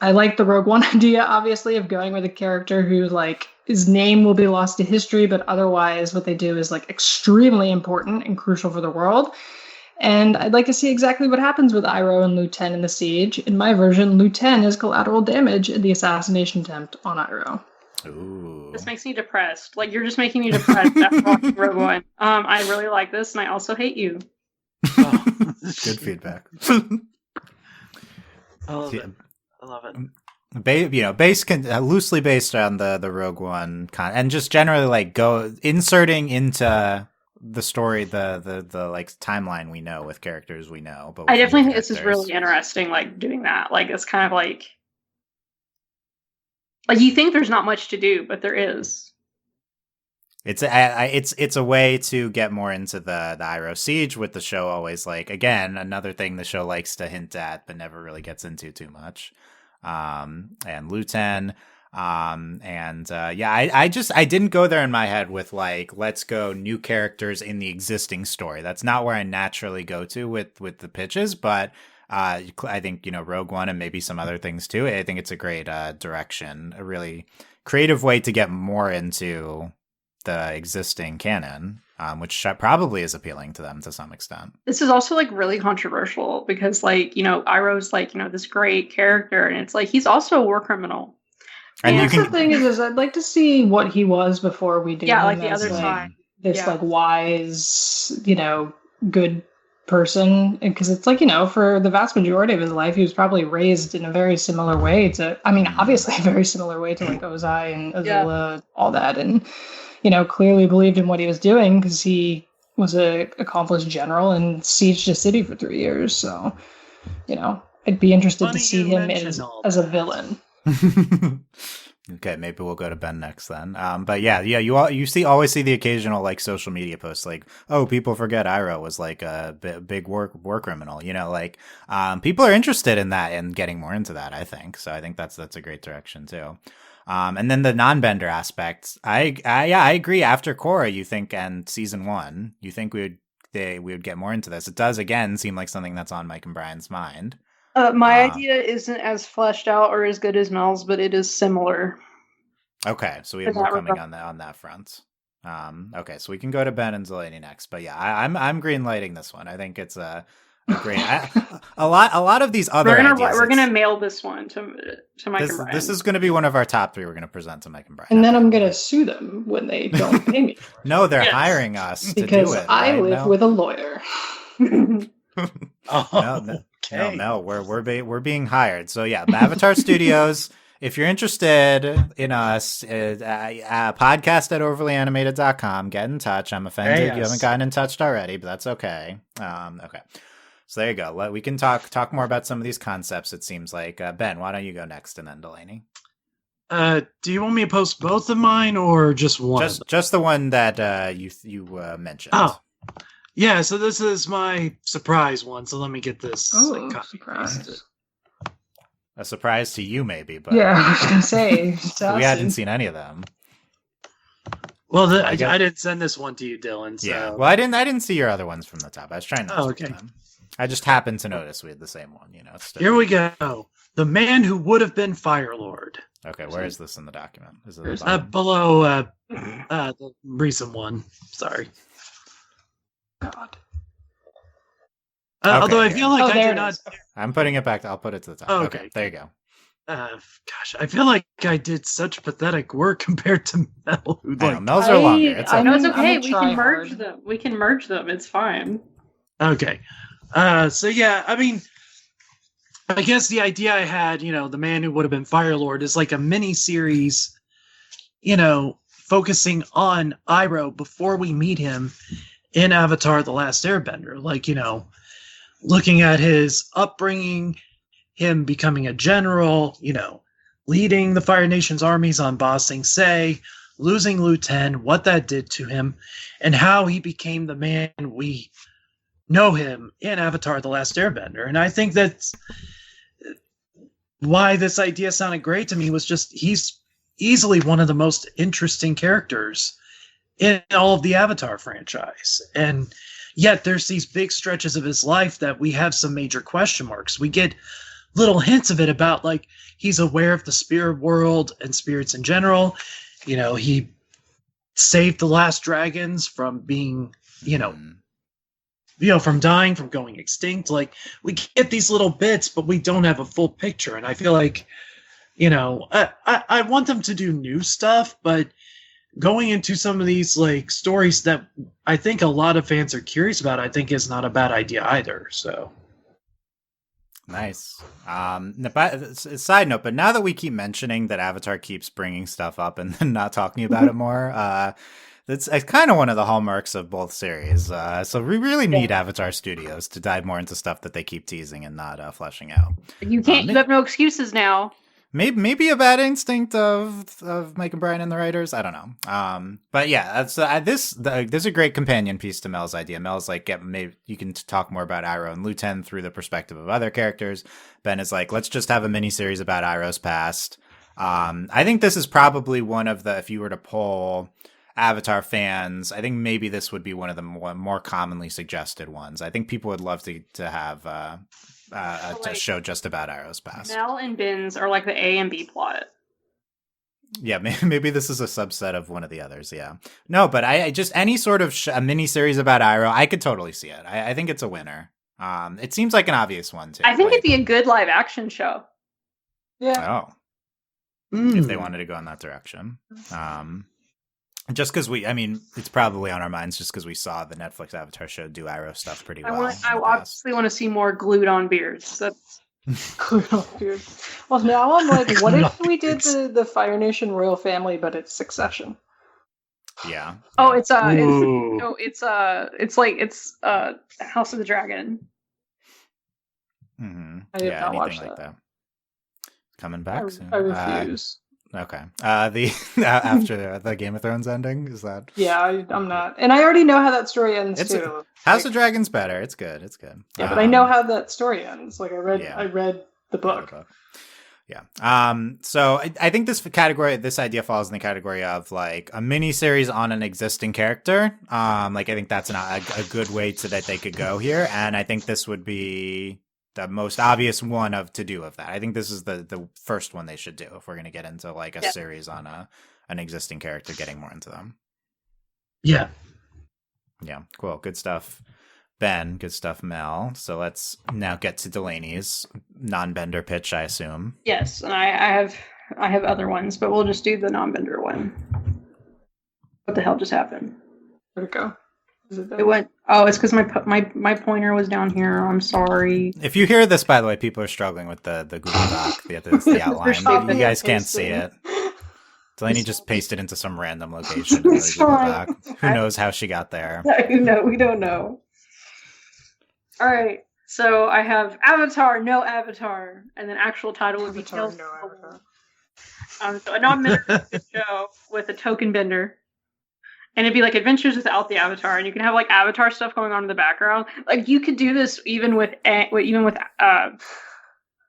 I like the Rogue One idea, obviously, of going with a character who, like, his name will be lost to history, but otherwise what they do is, like, extremely important and crucial for the world. And I'd like to see exactly what happens with Iroh and Liu Ten in the siege. In my version, Liu Ten is collateral damage in the assassination attempt on Iroh. Ooh. This makes me depressed. Like, you're just making me depressed after watching Rogue One. I really like this, and I also hate you. Oh. Good feedback. I love it. I love it. Loosely based on the Rogue One and just generally like inserting into the story the like timeline we know with characters we know. But I definitely think this is really interesting. Like doing that, like it's kind of like you think there's not much to do, but there is. It's a way to get more into the Iroh siege with the show always like again another thing the show likes to hint at but never really gets into too much. And Liu Ten, I didn't go there in my head with like, let's go new characters in the existing story. That's not where I naturally go to with the pitches, but, I think, Rogue One and maybe some other things too. I think it's a great, direction, a really creative way to get more into the existing canon. Which probably is appealing to them to some extent. This is also like really controversial because like, Iroh's like, this great character and it's like, he's also a war criminal. And the thing is I'd like to see what he was before we do. Yeah, like the other side. This like wise, good person. Because it's like, for the vast majority of his life, he was probably raised in a very similar way to, obviously a very similar way to like Ozai and Azula, all that. And clearly believed in what he was doing because he was an accomplished general and sieged a city for 3 years. So, I'd be interested to see him as a villain. Okay, maybe we'll go to Ben next then. But yeah, you always see the occasional like social media posts like, oh, people forget Iroh was like a big war criminal. People are interested in that and getting more into that. I think so. I think that's a great direction too. And then the non-bender aspects, I agree. After Korra, you think, and season 1, you think we would get more into this. It does again seem like something that's on Mike and Brian's mind. My idea isn't as fleshed out or as good as Mel's, but it is similar. Okay, so we have more coming on that front. Okay, so we can go to Ben and Delaney next. But yeah, I'm green lighting this one. I think it's a great. A lot of these other ideas. We're gonna mail this one to Mike and Brian. This is gonna be one of our top 3. We're gonna present to Mike and Brian, and then I'm gonna sue them when they don't pay me. No, they're hiring us to do it. Because I live with a lawyer. No, we're being hired. So yeah, Avatar Studios. If you're interested in us, podcast@overlyanimated.com. Get in touch. I'm offended you haven't gotten in touch already, but that's okay. Okay. So there you go. We can talk more about some of these concepts, it seems like. Ben, why don't you go next and then Delaney? Do you want me to post both of mine or just one? Just the one that you mentioned. Oh. Yeah, so this is my surprise one, so let me get this. Surprise. A surprise to you, maybe, but yeah, I was gonna say we hadn't seen any of them. Well, I didn't send this one to you, Dylan. So. Yeah, well, I didn't see your other ones from the top. I was trying to. Oh, okay. Them. I just happened to notice we had the same one. Here we go. The man who would have been Fire Lord. Okay, where is this in the document? Is it below the recent one? Sorry. God. Although I feel like I did not. I'm putting it back. I'll put it to the top. Oh, okay, there you go. Gosh, I feel like I did such pathetic work compared to Mel. Mel's are longer. It's okay. We can merge them. We can merge them. It's fine. Okay. So yeah, I guess the idea I had, the man who would have been Fire Lord is like a mini series, focusing on Iroh before we meet him in Avatar: The Last Airbender. Like, looking at his upbringing, him becoming a general, leading the Fire Nation's armies on Ba Sing Se, losing Liu Ten, what that did to him, and how he became the man we know him in Avatar: The Last Airbender. And I think that's why this idea sounded great to me, was just he's easily one of the most interesting characters in all of the Avatar franchise. And yet there's these big stretches of his life that we have some major question marks. We get little hints of it about like he's aware of the spirit world and spirits in general. He saved the last dragons from being, from dying, from going extinct. Like we get these little bits, but we don't have a full picture. And I feel like, I want them to do new stuff, but going into some of these like stories that I think a lot of fans are curious about, I think is not a bad idea either. So. Nice. Side note, but now that we keep mentioning that Avatar keeps bringing stuff up and then not talking about it more, it's kind of one of the hallmarks of both series. So we really need Avatar Studios to dive more into stuff that they keep teasing and not fleshing out. You can't. You have no excuses now. Maybe a bad instinct of Mike and Brian and the writers. I don't know. But yeah, that's there's a great companion piece to Mel's idea. Mel's like, maybe you can talk more about Iroh and Luten through the perspective of other characters. Ben is like, let's just have a mini series about Iroh's past. I think this is probably one of the, if you were to poll Avatar fans, I think maybe this would be one of the more commonly suggested ones. I think people would love to have a show just about Iroh's past. Mel and Ben's are like the A and B plot. Yeah, maybe this is a subset of one of the others. Yeah, no, but I just any sort of a mini series about Iroh, I could totally see it. I think it's a winner. It seems like an obvious one too. I think it'd be a good live action show. Yeah. Oh, if they wanted to go in that direction. Just because it's probably on our minds just because we saw the Netflix Avatar show do Iroh stuff pretty well. I obviously want to see more glued on beards. That's glued on beards. Well, now I'm like, what if we did the Fire Nation royal family, but it's Succession? Yeah. Oh, it's House of the Dragon. Mm-hmm. I did not watch like that. Coming back soon. I refuse. Okay. After the Game of Thrones ending, is that? Yeah, I'm not, and I already know how that story ends too. House of Dragon's better. It's good. Yeah, but I know how that story ends. Like I read the book. Yeah. So I think this idea falls in the category of like a mini series on an existing character. Like I think that's a good way that they could go here, and I think this would be the most obvious one to do that. I think this is the first one they should do if we're going to get into like a series on an existing character, getting more into them. Yeah. Yeah. Cool. Good stuff, Ben. Good stuff, Mel. So let's now get to Delaney's non-bender pitch, I assume. Yes, and I have other ones, but we'll just do the non-bender one. What the hell just happened? Where'd it go? It went. Oh, it's because my pointer was down here. I'm sorry. If you hear this, by the way, people are struggling with the Google Doc, the outline. You guys can't see it. Delaney just pasted into some random location in the Google Doc. Who knows how she got there? We don't know. All right. So I have Avatar, no Avatar, and then actual title would be Tales. No Avatar. So a non-bender show with a token bender. And it'd be like Adventures Without the Avatar, and you can have like Avatar stuff going on in the background. Like you could do this even with Aang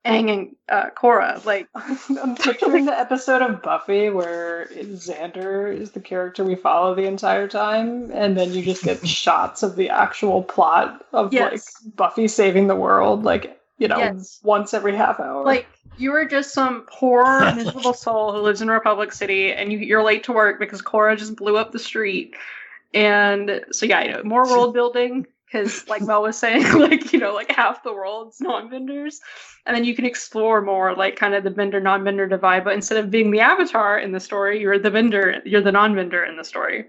and Korra. Like I'm picturing the episode of Buffy where Xander is the character we follow the entire time, and then you just get shots of the actual plot of like Buffy saving the world, like once every half hour. Like you are just some poor miserable soul who lives in Republic City, and you're late to work because Korra just blew up the street. And so more world building. Because, like Mel was saying, like half the world's non-benders. And then you can explore more, like, kind of the bender-non-bender divide. But instead of being the Avatar in the story, you're the non-bender in the story.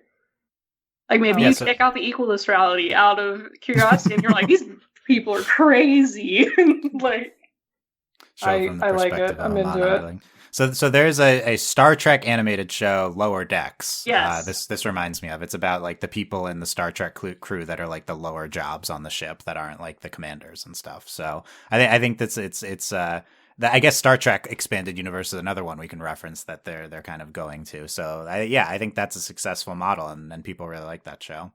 Like, maybe you take out the equilistrality out of curiosity, and you're like, these people are crazy. Like, I like it. I'm into it. So there's a Star Trek animated show, Lower Decks. Yes. This reminds me of. It's about like the people in the Star Trek crew that are like the lower jobs on the ship that aren't like the commanders and stuff. So I think it's I guess Star Trek Expanded Universe is another one we can reference that they're kind of going to. So I think that's a successful model and people really like that show.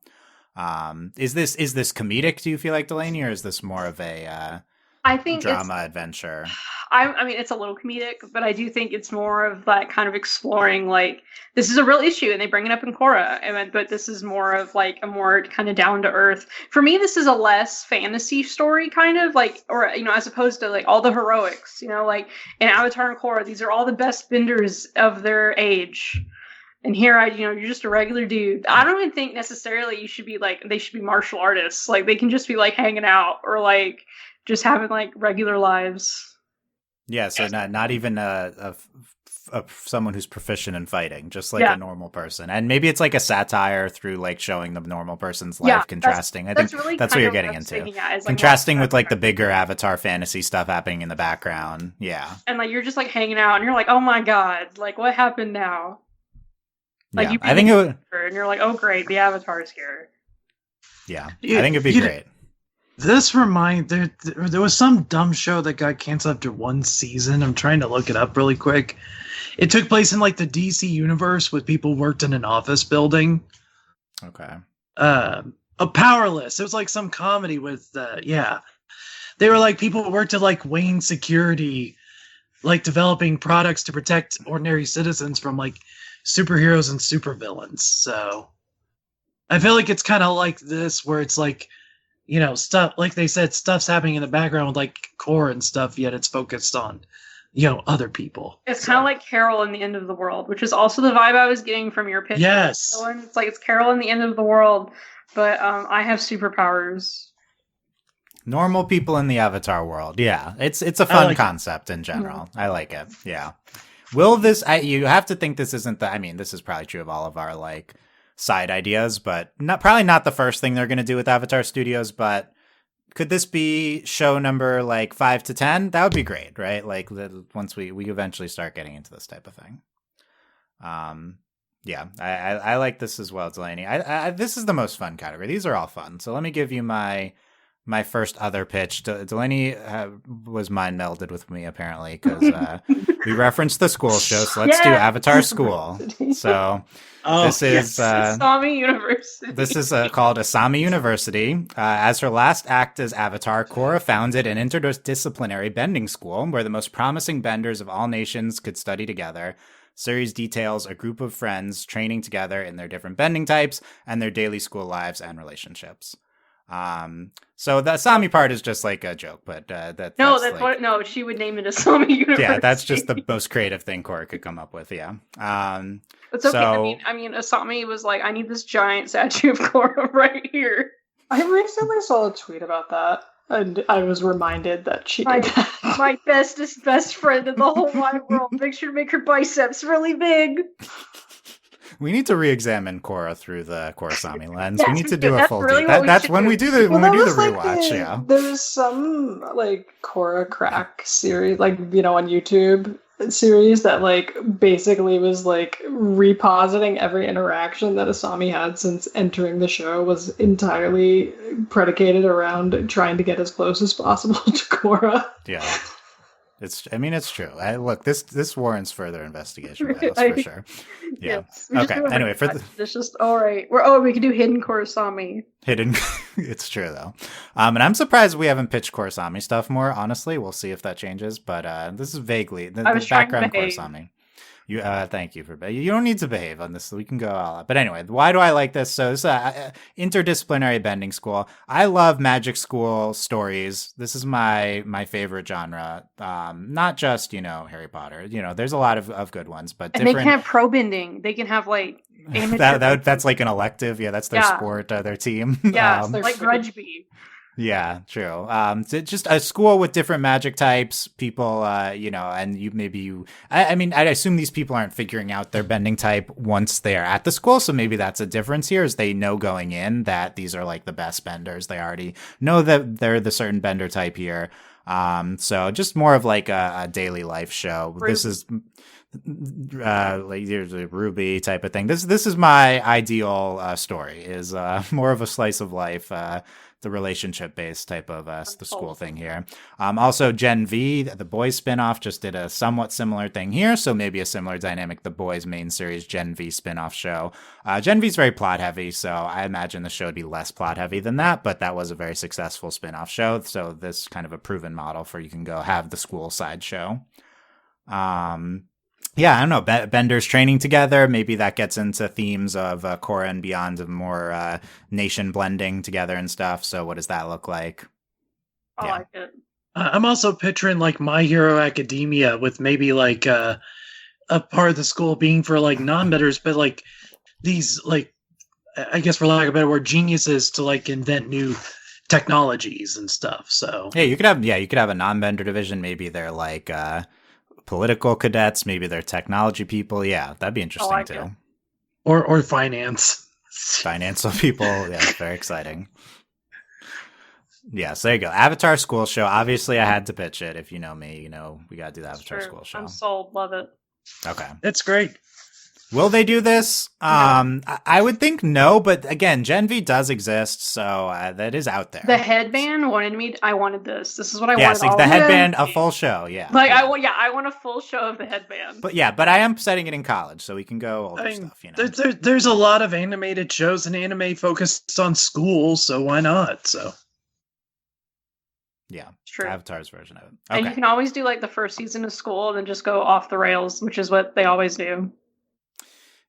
Is this comedic? Do you feel like, Delaney, or is this more of a I think drama adventure. I mean, it's a little comedic, but I do think it's more of that kind of exploring, like, this is a real issue, and they bring it up in Korra, but this is more of, like, a more kind of down-to-earth. For me, this is a less fantasy story, kind of, like, or, as opposed to, like, all the heroics, like, in Avatar and Korra, these are all the best benders of their age. And here, you're just a regular dude. I don't even think necessarily you should be, like, they should be martial artists. Like, they can just be, like, hanging out, or, like, just having, like, regular lives. Yeah, so not even someone who's proficient in fighting, just like a normal person. And maybe it's like a satire through like showing the normal person's life, contrasting. I think really that's what you're getting into. Like, contrasting with like the bigger Avatar fantasy stuff happening in the background. Yeah. And like you're just like hanging out and you're like, oh my God, like what happened now? Like I think it would, and you're like, oh great, the Avatar is here. Yeah. I think it'd be great. This there was some dumb show that got canceled after one season. I'm trying to look it up really quick. It took place in like the DC universe with people who worked in an office building. Okay. A Powerless. It was like some comedy with They were like people who worked at like Wayne Security, like developing products to protect ordinary citizens from like superheroes and supervillains. So I feel like it's kind of like this where it's like, stuff, like they said, stuff's happening in the background with like Korra and stuff, yet it's focused on, other people. It's kind of like Carol in the End of the World, which is also the vibe I was getting from your pitch. Yes. It's like, it's Carol in the End of the World, but I have superpowers. Normal people in the Avatar world. Yeah. It's a fun concept in general. I like it. Yeah. Will this, you have to think this isn't this is probably true of all of our like side ideas, but probably not the first thing they're going to do with Avatar Studios, but could this be show number like 5 to 10? That would be great, right? Like once we eventually start getting into this type of thing. Yeah, I like this as well, Delaney. This is the most fun category. These are all fun. So let me give you my first other pitch. Delaney was mind melded with me apparently because we referenced the school show. So let's do Avatar School. So this is Asami University. This is called Asami University. As her last act as Avatar, Korra founded an interdisciplinary bending school where the most promising benders of all nations could study together. Series details a group of friends training together in their different bending types and their daily school lives and relationships. So the Asami part is just like a joke, but she would name it Asami University. Yeah, that's just the most creative thing Korra could come up with. Yeah. It's okay. So, I mean, Asami was like, I need this giant statue of Korra right here. I recently saw a tweet about that, and I was reminded that she did that. My bestest best friend in the whole wide world. Make sure to make her biceps really big. We need to re-examine Korra through the Korrasami lens. Yes, we need to do a full really deep. That's when we do the rewatch. Yeah, there's some like Korra crack series, like on YouTube series that like basically was like repositing every interaction that Asami had since entering the show was entirely predicated around trying to get as close as possible to Korra. Yeah. It's true. Look, this warrants further investigation by us for sure. Yeah. Yes. Okay. Anyway, it's just all right. We could do hidden Korrasami. Hidden. It's true though. And I'm surprised we haven't pitched Korrasami stuff more. Honestly, we'll see if that changes. But this is vaguely the background Korrasami. You thank you for you don't need to behave on this. We can go all out. But anyway, why do I like this? So this is interdisciplinary bending school. I love magic school stories. This is my favorite genre. Not just Harry Potter. There's a lot of good ones, but and they can have pro bending. They can have like that's like an elective. Yeah, that's their sport, their team. Yeah, like rugby. Yeah, true. Just a school with different magic types, people, and I assume these people aren't figuring out their bending type once they're at the school. So maybe that's a difference here is they know going in that these are like the best benders. They already know that they're the certain bender type here. So just more of like a daily life show. This is like there's a Ruby type of thing. This is my ideal story is more of a slice of life the relationship based type of the school thing here. Also, Gen V, the boys spinoff, just did a somewhat similar thing here, so maybe a similar dynamic. The boys main series Gen V spinoff show. Gen V is very plot heavy, so I imagine the show would be less plot heavy than that, but that was a very successful spinoff show, so this kind of a proven model for you can go have the school side show. Yeah, I don't know. Benders training together. Maybe that gets into themes of Korra and beyond, of more nation blending together and stuff. So, what does that look like? I like it. I'm also picturing like My Hero Academia with maybe like a part of the school being for like non-betters, but like these like I guess for lack of a better word, geniuses to like invent new technologies and stuff. So yeah, you could have a non-bender division. Maybe they're like political cadets, maybe they're technology people. Yeah, that'd be interesting too. Or finance. Financial people. Yeah, very exciting. Yeah, so there you go. Avatar School Show. Obviously, I had to pitch it. If you know me, you know we got to do the Avatar School Show. I'm sold. Love it. Okay. That's great. Will they do this? I would think no, but again, Gen V does exist, so that is out there. The headband wanted me. I wanted this. This is what I wanted. Yes, the headband, a full show. Yeah, like I want a full show of the headband. But I am setting it in college, so we can go older stuff. You know, there's a lot of animated shows and anime focused on school, so why not? So. Yeah, true. Avatar's version of it. Okay. And you can always do like the first season of school and then just go off the rails, which is what they always do.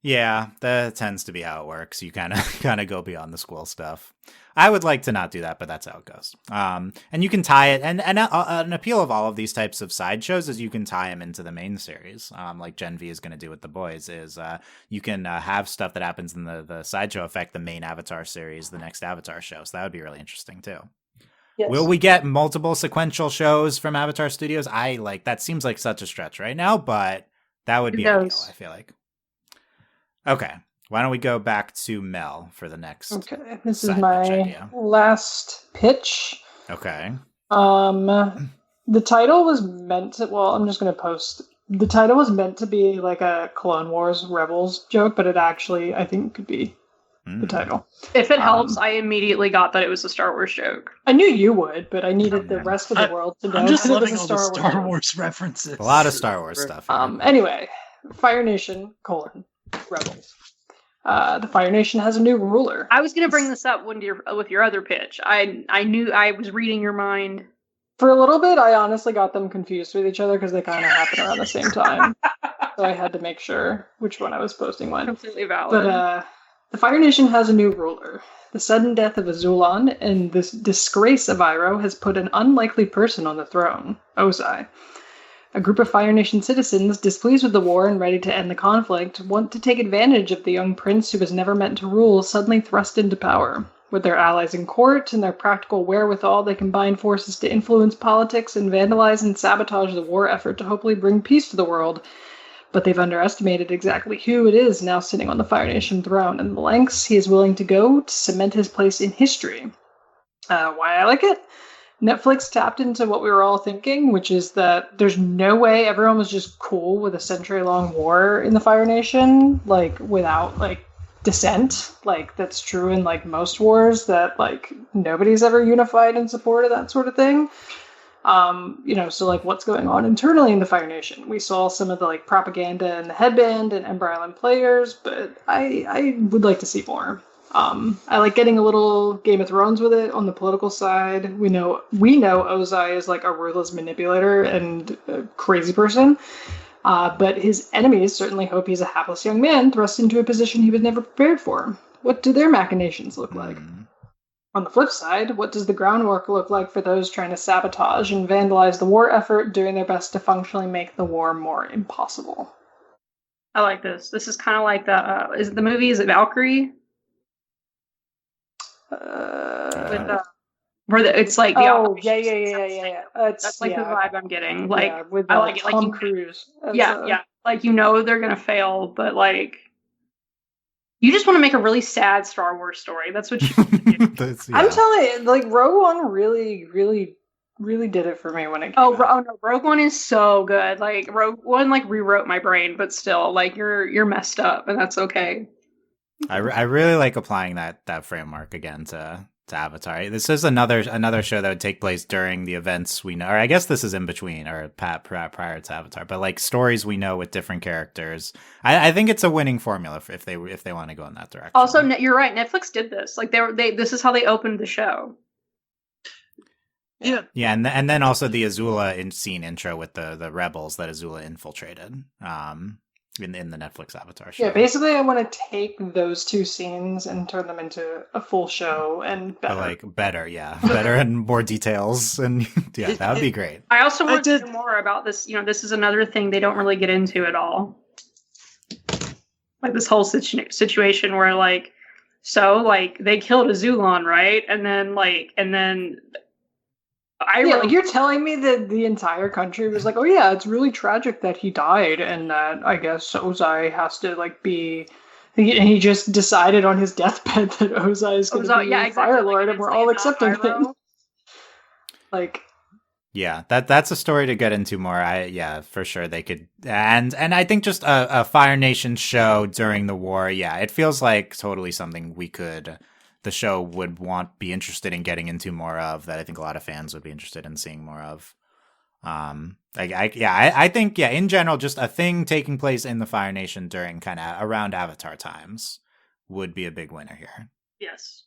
Yeah, that tends to be how it works. You kind of go beyond the school stuff. I would like to not do that, but that's how it goes. And you can tie it, and an appeal of all of these types of sideshows is you can tie them into the main series. Like Gen V is going to do with the boys, is you can have stuff that happens in the sideshow affect the main Avatar series, the next Avatar show. So that would be really interesting too. Yes. Will we get multiple sequential shows from Avatar Studios? That seems like such a stretch right now, but that would be ideal, I feel like. Okay, why don't we go back to Mel for the next? Okay, this is my last pitch. Okay. The title was meant to. Well, I'm just going to post. The title was meant to be like a Clone Wars Rebels joke, but it actually, I think, could be the title. If it helps, I immediately got that it was a Star Wars joke. I knew you would, but I needed the rest of the world to know. I'm just loving all the Star Wars references. A lot of Star Wars stuff. Anyway, Fire Nation, Rebels. The Fire Nation has a new ruler. I was going to bring this up with your other pitch. I knew I was reading your mind. For a little bit, I honestly got them confused with each other because they kind of happen around the same time. So I had to make sure which one I was posting when. Completely valid. But the Fire Nation has a new ruler. The sudden death of Azulan and this disgrace of Iroh has put an unlikely person on the throne, Ozai. A group of Fire Nation citizens, displeased with the war and ready to end the conflict, want to take advantage of the young prince who was never meant to rule, suddenly thrust into power. With their allies in court and their practical wherewithal, they combine forces to influence politics and vandalize and sabotage the war effort to hopefully bring peace to the world. But they've underestimated exactly who it is now sitting on the Fire Nation throne and the lengths he is willing to go to cement his place in history. Why I like it? Netflix tapped into what we were all thinking, which is that there's no way everyone was just cool with a century-long war in the Fire Nation, without, dissent. That's true in, most wars, that, nobody's ever unified in support of that sort of thing. So, what's going on internally in the Fire Nation? We saw some of the, propaganda and the headband and Ember Island players, but I would like to see more. I like getting a little Game of Thrones with it on the political side. We know Ozai is a ruthless manipulator and a crazy person, but his enemies certainly hope he's a hapless young man thrust into a position he was never prepared for. What do their machinations look like? On the flip side, what does the groundwork look like for those trying to sabotage and vandalize the war effort, doing their best to functionally make the war more impossible? I like this. This is kind of like is it Valkyrie? It's like the that's like the vibe I'm getting. With I like it. Tom Cruise. Yeah. They're gonna fail, but you just want to make a really sad Star Wars story. That's what you want to do. I'm telling you, Rogue One really, really, really did it for me when it came out. Oh no, Rogue One is so good. Rogue One rewrote my brain, but still, you're messed up, and that's okay. I really like applying that framework again to Avatar. This is another show that would take place during the events we know, or I guess this is in between or prior to Avatar, but like stories we know with different characters. I think it's a winning formula if they want to go in that direction. Also, you're right. Netflix did this. Like they this is how they opened the show. Yeah, and then also the Azula scene intro with the rebels that Azula infiltrated. In the Netflix Avatar show. Yeah, basically, I want to take those two scenes and turn them into a full show and better. But better and more details, and yeah, that would be great. I also want to know more about this. This is another thing they don't really get into at all. Like this whole situation where they killed Azulon, right? And then. You're telling me that the entire country was like, oh yeah, it's really tragic that he died, and that I guess Ozai has to be. And he just decided on his deathbed that Ozai is going to be Fire Lord, and we're all accepting him. Yeah, that's a story to get into more. For sure they could, and I think just a Fire Nation show during the war. Yeah, it feels like totally something the show would be interested in getting into more of, that I think a lot of fans would be interested in seeing more of. I think in general, just a thing taking place in the Fire Nation during kind of around Avatar times would be a big winner here. Yes.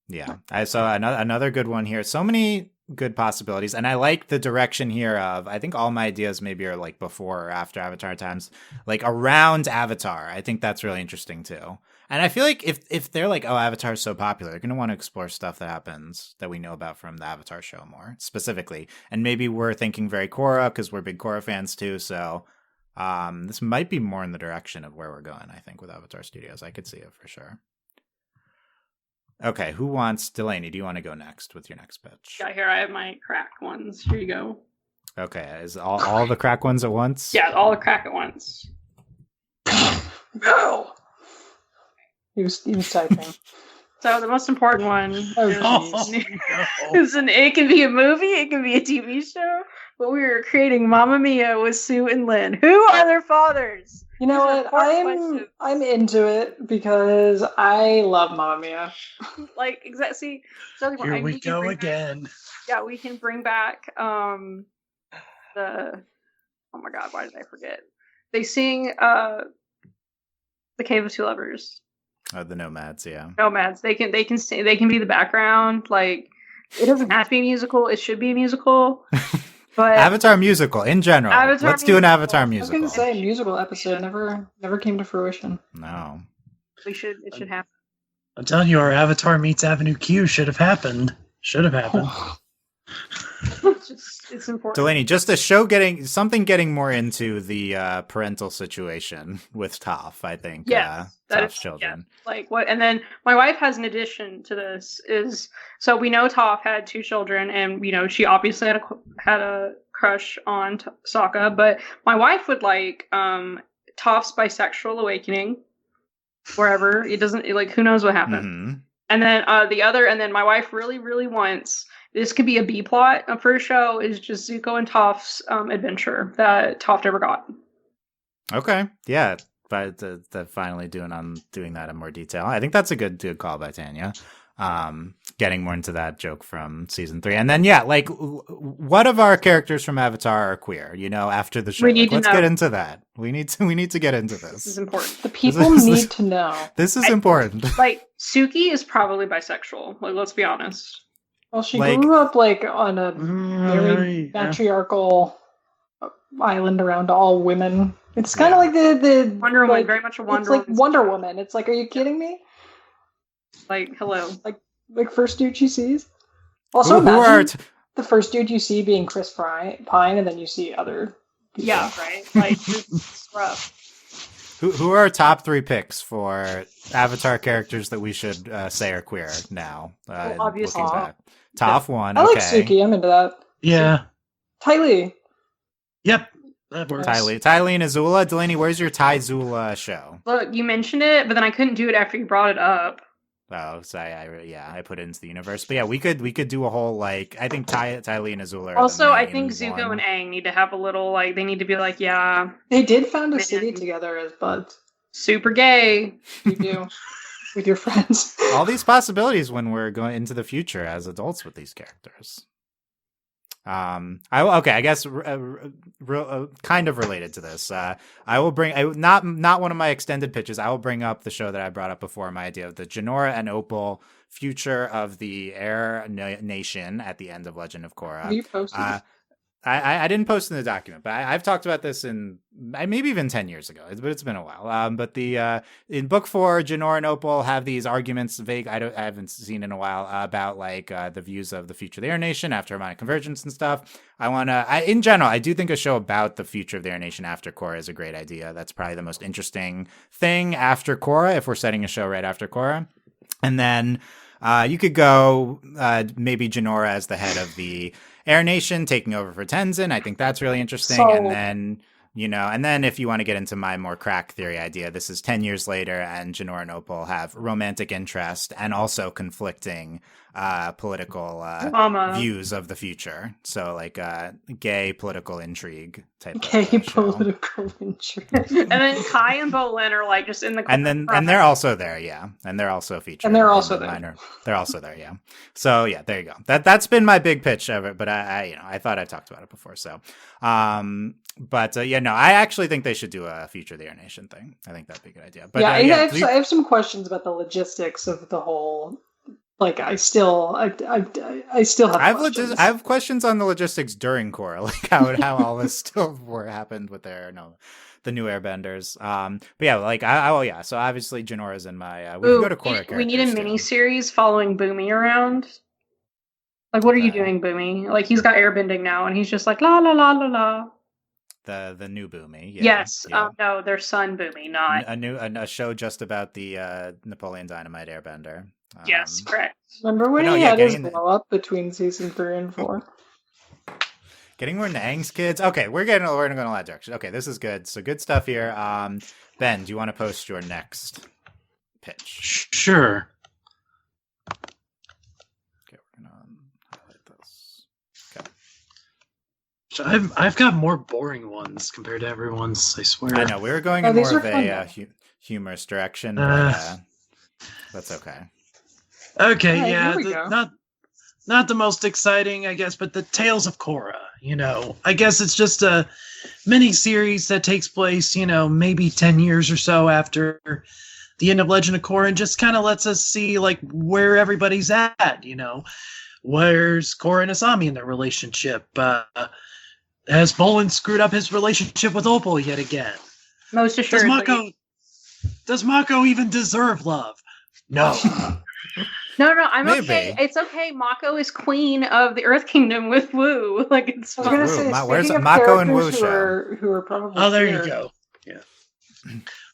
Yeah, I saw another good one here. So many good possibilities, and I like the direction here of, I think all my ideas maybe are like before or after Avatar times, like around Avatar. I think that's really interesting too. And I feel like if they're like, oh, Avatar is so popular, they're going to want to explore stuff that happens that we know about from the Avatar show more specifically. And maybe we're thinking very Korra because we're big Korra fans too. So this might be more in the direction of where we're going, I think, with Avatar Studios. I could see it for sure. Okay, who wants Delaney? Do you want to go next with your next pitch? Yeah, here I have my crack ones. Here you go. Okay, is all the crack ones at once? Yeah, all the crack at once. No. He was typing. So the most important one is it can be a movie, it can be a TV show, but we are creating Mamma Mia with Sue and Lynn. Who are their fathers? You know what? I'm into it because I love Mamma Mia. Exactly. So here we go again. We can bring back oh my god, why did I forget? They sing The Cave of Two Lovers. Oh, the Nomads, yeah. Nomads. They can sing, they can be the background. Like, it doesn't have to be a musical. It should be a musical. But Avatar musical in general. Let's do an Avatar musical. I was going to say musical episode never came to fruition. No. It should happen. I'm telling you, our Avatar meets Avenue Q should have happened. It's important. Delaney, just a show getting more into the parental situation with Toph, I think. Yes, Toph's children. Like what? And then my wife has an addition to this so we know Toph had 2 children, and she obviously had a crush on Sokka, but my wife would like Toph's bisexual awakening. Wherever it doesn't, who knows what happened. Mm-hmm. And then my wife really, really wants, this could be a B plot for a show, is just Zuko and Toph's adventure that Toph never got. Okay, yeah, but the finally doing that in more detail. I think that's a good call by Tanya. Getting more into that joke from season 3, and then what of our characters from Avatar are queer? After the show, let's get into that. We need to get into this. This is important. The people need to know. This is important. Suki is probably bisexual. Let's be honest. Well, she grew up on a very patriarchal island around all women. It's kind of like the Wonder Woman, very much a Wonder Woman. It's like Wonder Woman. It's like, are you kidding me? Hello. Like first dude she sees. Also, imagine the first dude you see being Chris Pine, and then you see other people. Yeah, right. It's rough. Who are our top 3 picks for Avatar characters that we should say are queer now? Obviously, Toph 1. I like Suki. I'm into that. Yeah. Ty Lee. Yep. That works. Ty Lee and Azula. Delaney, where's your Ty Zula show? Look, you mentioned it, but then I couldn't do it after you brought it up. Oh, so I put it into the universe. But yeah, we could do a whole I think Ty Lee and Azula. Also, I think Zuko and Aang need to have a little they need to be they did found a city together as buds. Super gay. You do. with your friends. All these possibilities when we're going into the future as adults with these characters. I guess kind of related to this. I will bring not one of my extended pitches. I will bring up the show that I brought up before. My idea of the Jinora and Opal future of the Air Nation at the end of Legend of Korra. Have you posted? I didn't post in the document, but I've talked about this in maybe even 10 years ago, but it's been a while. But in book 4, Jinora and Opal have these arguments, vague, I haven't seen in a while, about like the views of the future of the Air Nation after Harmonic Convergence and stuff. In general, I do think a show about the future of the Air Nation after Korra is a great idea. That's probably the most interesting thing after Korra, if we're setting a show right after Korra. And then you could go maybe Jinora as the head of the Air Nation taking over for Tenzin. I think that's really interesting. And then if you want to get into my more crack theory idea, this is 10 years later and Jinora and Opal have romantic interest and also conflicting political views of the future. So like gay political intrigue type Gay of show. political intrigue. And then Kai and Bolin are like just in the and they're also there, yeah. And they're also featured. And they're also there. They're also there, yeah. So yeah, there you go. That's been my big pitch of it, but I thought I talked about it before. So I actually think they should do a Future of the Air Nation thing. I think that'd be a good idea. But I have some questions about the logistics of the whole. Like I still have questions. I have questions on the logistics during Korra, like how all this still happened with the new Airbenders. But yeah, like so obviously Jinora's in my we can go to Korra. We need a mini series following Boomy around. Like, what are you doing, Boomy? Like, he's got airbending now, and he's just like la la la la la. The new Boomy. Yeah, yes. Yeah. No, their son Boomy, not a show just about the Napoleon Dynamite Airbender. Yes, correct. Remember when he had his blow up between season 3 and 4? Getting more into Aang's kids. Okay, we're going in a lot of direction. Okay, this is good. So good stuff here. Ben, do you want to post your next pitch? Sure. Okay, we're gonna highlight this. Okay. So I've got more boring ones compared to everyone's. I swear. I know we were going in more of a humorous direction, but that's okay. Okay, yeah, not the most exciting, I guess, but the Tales of Korra. I guess it's just a mini series that takes place, maybe 10 years or so after the end of Legend of Korra, and just kind of lets us see like where everybody's at. Where's Korra and Asami in their relationship? Has Bolin screwed up his relationship with Opal yet again? Most assuredly. Does Mako even deserve love? No. No, I'm okay. It's okay. Mako is queen of the Earth Kingdom with Wu. Like, it's fine. I was going to say, where's speaking Mako of and Wu characters who are probably there you go. Yeah.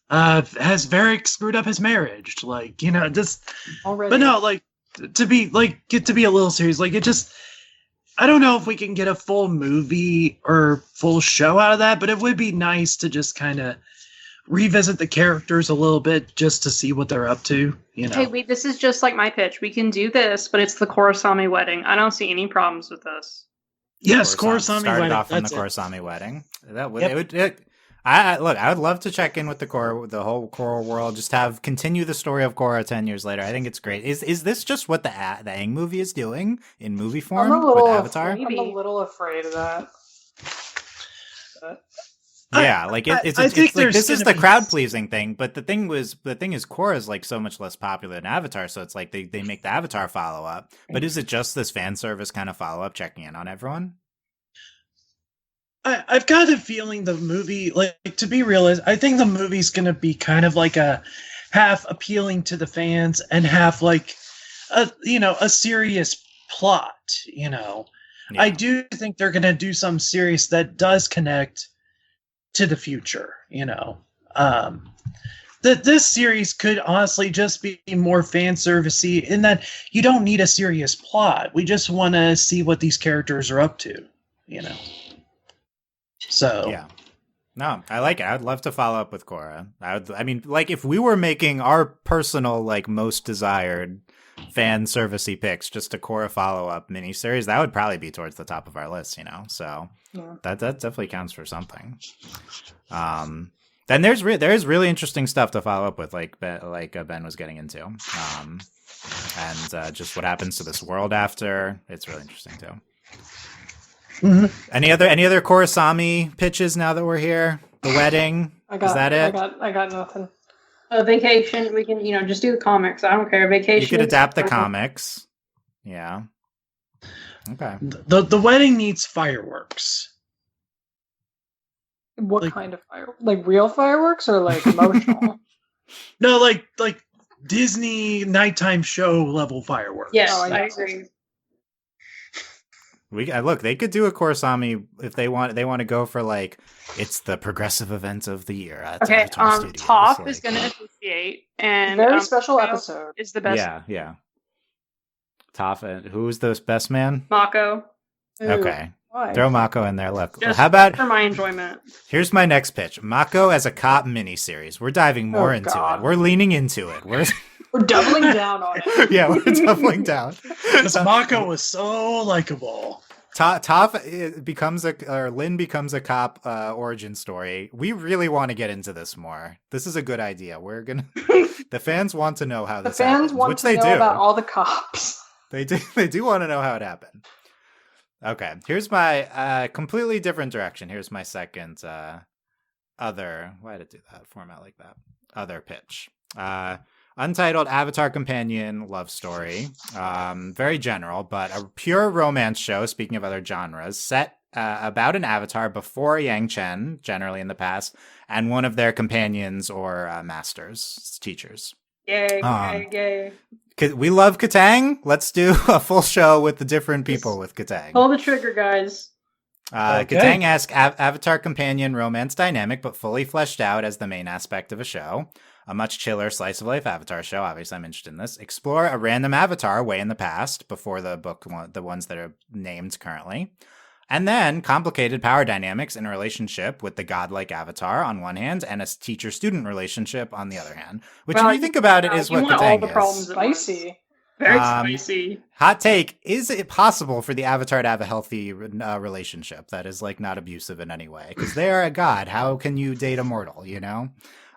Has Varric screwed up his marriage? Like, just already. But no, like to be a little serious, like it just. I don't know if we can get a full movie or full show out of that, but it would be nice to just kind of revisit the characters a little bit just to see what they're up to. Hey, wait, this is just like my pitch. We can do this, but it's the Korrasami wedding. I don't see any problems with this. Yes, Korrasami wedding. Started off from the Korrasami wedding. That would I would love to check in with the whole Korra world. Just continue the story of Korra 10 years later. I think it's great. Is this just what the Aang movie is doing in movie form with Avatar? I'm a little afraid of that. Yeah, like it's like this is the crowd pleasing thing, but the thing is Korra is like so much less popular than Avatar, so it's like they make the Avatar follow up. But is it just this fan service kind of follow up, checking in on everyone? I've got a feeling the movie, like to be real, I think the movie's going to be kind of like a half appealing to the fans and half like a serious plot. Yeah. I do think they're going to do something serious that does connect to the future, that this series could honestly just be more fan servicey in that you don't need a serious plot. We just want to see what these characters are up to, So yeah, no, I like it. I'd love to follow up with Korra. If we were making our personal most desired fan servicey picks, just a Korra follow up miniseries, that would probably be towards the top of our list. So. Yeah. That definitely counts for something. Then there's really interesting stuff to follow up with, like Ben was getting into, and just what happens to this world after. It's really interesting too. Mm-hmm. Any other Kurosami pitches now that we're here? The wedding. Is that it? I got nothing. A vacation. We can just do the comics. I don't care. Vacation. You could adapt the comics. Yeah. Okay. The wedding needs fireworks. What kind of fireworks? Like real fireworks or like emotional? No, like Disney nighttime show level fireworks. Yes, I agree. Look, they could do a Kurosami if they want. They want to go for like it's the progressive event of the year. At Avatar Studios. Toph is going to officiate, and very special episode is the best. Yeah. Toph, who's the best man? Mako. Ooh, Okay. why? Throw Mako in there. Look, Just how about for my enjoyment? here's my next pitch: Mako as a cop miniseries. We're diving more into God. it. We're leaning into it. We're doubling down on it. yeah, we're doubling down. Because Mako was so likable. Toph becomes Lin becomes a cop origin story. We really want to get into this more. This is a good idea. We're gonna. The fans want to know how The this fans happens, want which to they know do. about all the cops. They do want to know how it happened. Okay, here's my completely different direction. Here's my second other. Why did it do that? Format like that. Other pitch. Untitled Avatar Companion Love Story. Very general, but a pure romance show, speaking of other genres, set about an avatar before Yang Chen, generally in the past, and one of their companions or masters, teachers. Yay. We love Katang. Let's do a full show with the different people with Katang. Pull the trigger, guys. Okay. Katang-esque Avatar companion romance dynamic, but fully fleshed out as the main aspect of a show. A much chiller slice of life Avatar show. Obviously, I'm interested in this. Explore a random Avatar way in the past, before the book, the ones that are named currently. And then complicated power dynamics in a relationship with the godlike Avatar on one hand, and a teacher-student relationship on the other hand. Which, if you think about it, is what Katang is. Spicy. Very spicy. Hot take: is it possible for the Avatar to have a healthy relationship that is like not abusive in any way? Because they are a god. How can you date a mortal?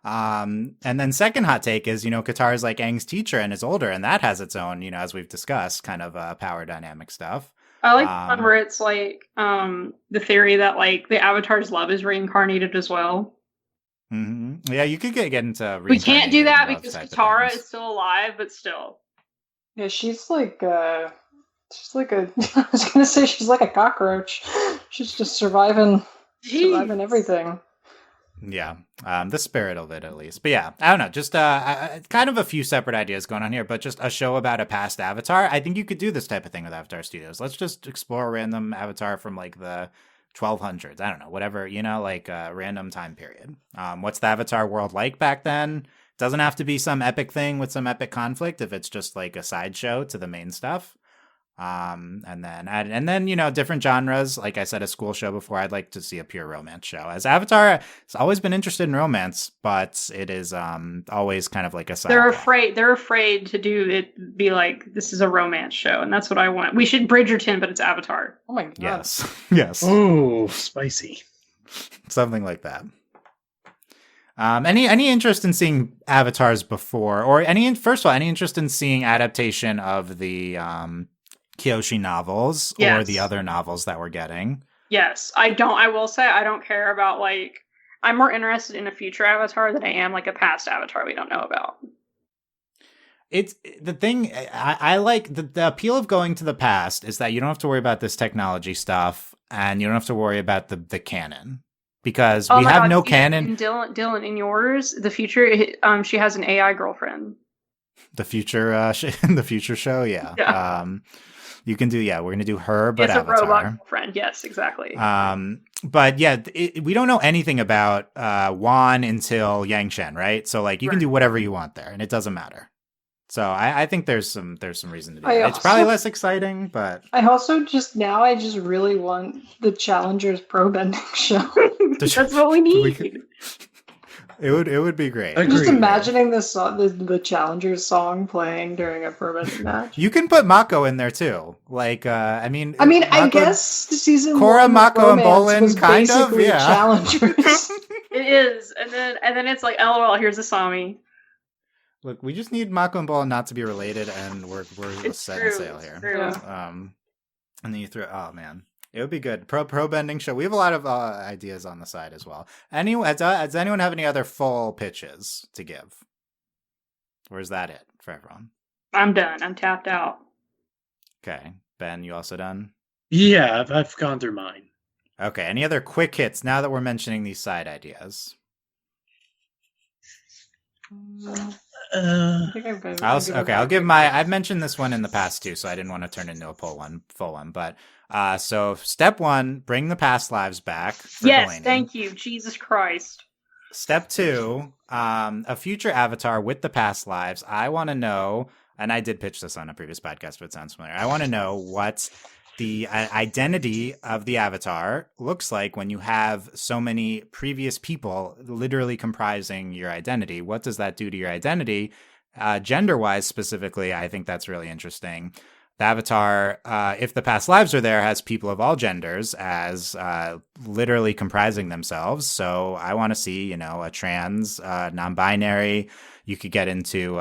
And then second hot take is, Katara is like Aang's teacher and is older, and that has its own, as we've discussed, kind of power dynamic stuff. I like the one where it's like the theory that like the Avatar's love is reincarnated as well. Mm-hmm. Yeah, you could get into. We can't do that because Katara is still alive, but still. Yeah, she's like a. I was gonna say she's like a cockroach. She's just surviving everything. Yeah, the spirit of it at least. But yeah, I don't know. Just kind of a few separate ideas going on here, but just a show about a past Avatar. I think you could do this type of thing with Avatar Studios. Let's just explore a random Avatar from like the 1200s. I don't know, whatever, like a random time period. What's the Avatar world like back then? Doesn't have to be some epic thing with some epic conflict if it's just like a sideshow to the main stuff. And then different genres. Like I said, a school show before. I'd like to see a pure romance show. As Avatar has always been interested in romance, but it is always kind of like a side. They're afraid to do it. Be like, this is a romance show, and that's what I want. We should Bridgerton, but it's Avatar. Oh my god! Yes. Oh, spicy. Something like that. Any interest in seeing avatars before, or any interest in seeing adaptation of the Kyoshi novels or the other novels that we're getting? Yes, I will say I don't care about like. I'm more interested in a future Avatar than I am like a past Avatar we don't know about. It's the thing I like the appeal of going to the past is that you don't have to worry about this technology stuff, and you don't have to worry about the canon. Because we have no canon. Dylan, in yours, the future, she has an AI girlfriend. The future, the future show, yeah. You can do, we're gonna do her, but Avatar. It's a robot girlfriend, yes, exactly. But yeah, we don't know anything about Wan until Yang Chen, right? So like, you can do whatever you want there, and it doesn't matter. So I think there's some reason to do that. It's probably less exciting, but I just really want the Challengers pro bending show. That's what we need. It would be great. Agreed. Just imagining this song, the Challengers song playing during a permanent match. You can put Mako in there too. Like, I mean, I Mako, guess the season Korra, one of Mako, and Romance Bolin, was kind of, basically yeah. Challengers. It is, and then it's like, LOL, here's a Sami. Look, we just need Mako and Bolin not to be related, and we're It's set true. and sail It's here. true. Yeah. And then you throw. Oh man, it would be good. Pro bending show. We have a lot of ideas on the side as well. Anyway, does anyone have any other full pitches to give, or is that it for everyone? I'm done. I'm tapped out. Okay, Ben, you also done? Yeah, I've gone through mine. Okay, any other quick hits now that we're mentioning these side ideas? I think I'll give my. I've mentioned this one in the past too, so I didn't want to turn it into a full one. But so step one, bring the past lives back. For Yes, Delaney. thank you. Jesus Christ. Step two, a future avatar with the past lives. I want to know, and I did pitch this on a previous podcast, but it sounds familiar. I want to know what the identity of the avatar looks like when you have so many previous people literally comprising your identity. What does that do to your identity? Gender-wise, specifically, I think that's really interesting. The avatar, if the past lives are there, has people of all genders as literally comprising themselves. So I want to see, a trans, non-binary. You could get into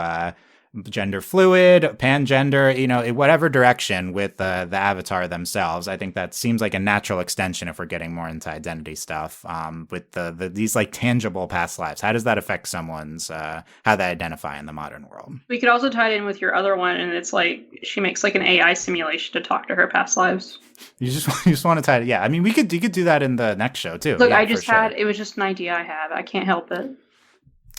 gender fluid, pangender, whatever direction with the avatar themselves. I think that seems like a natural extension if we're getting more into identity stuff. With these like tangible past lives, how does that affect someone's how they identify in the modern world? We could also tie it in with your other one, and it's like she makes like an AI simulation to talk to her past lives. You just want to tie it. Yeah, I mean, you could do that in the next show too. Look, yeah, it was just an idea I had. I can't help it.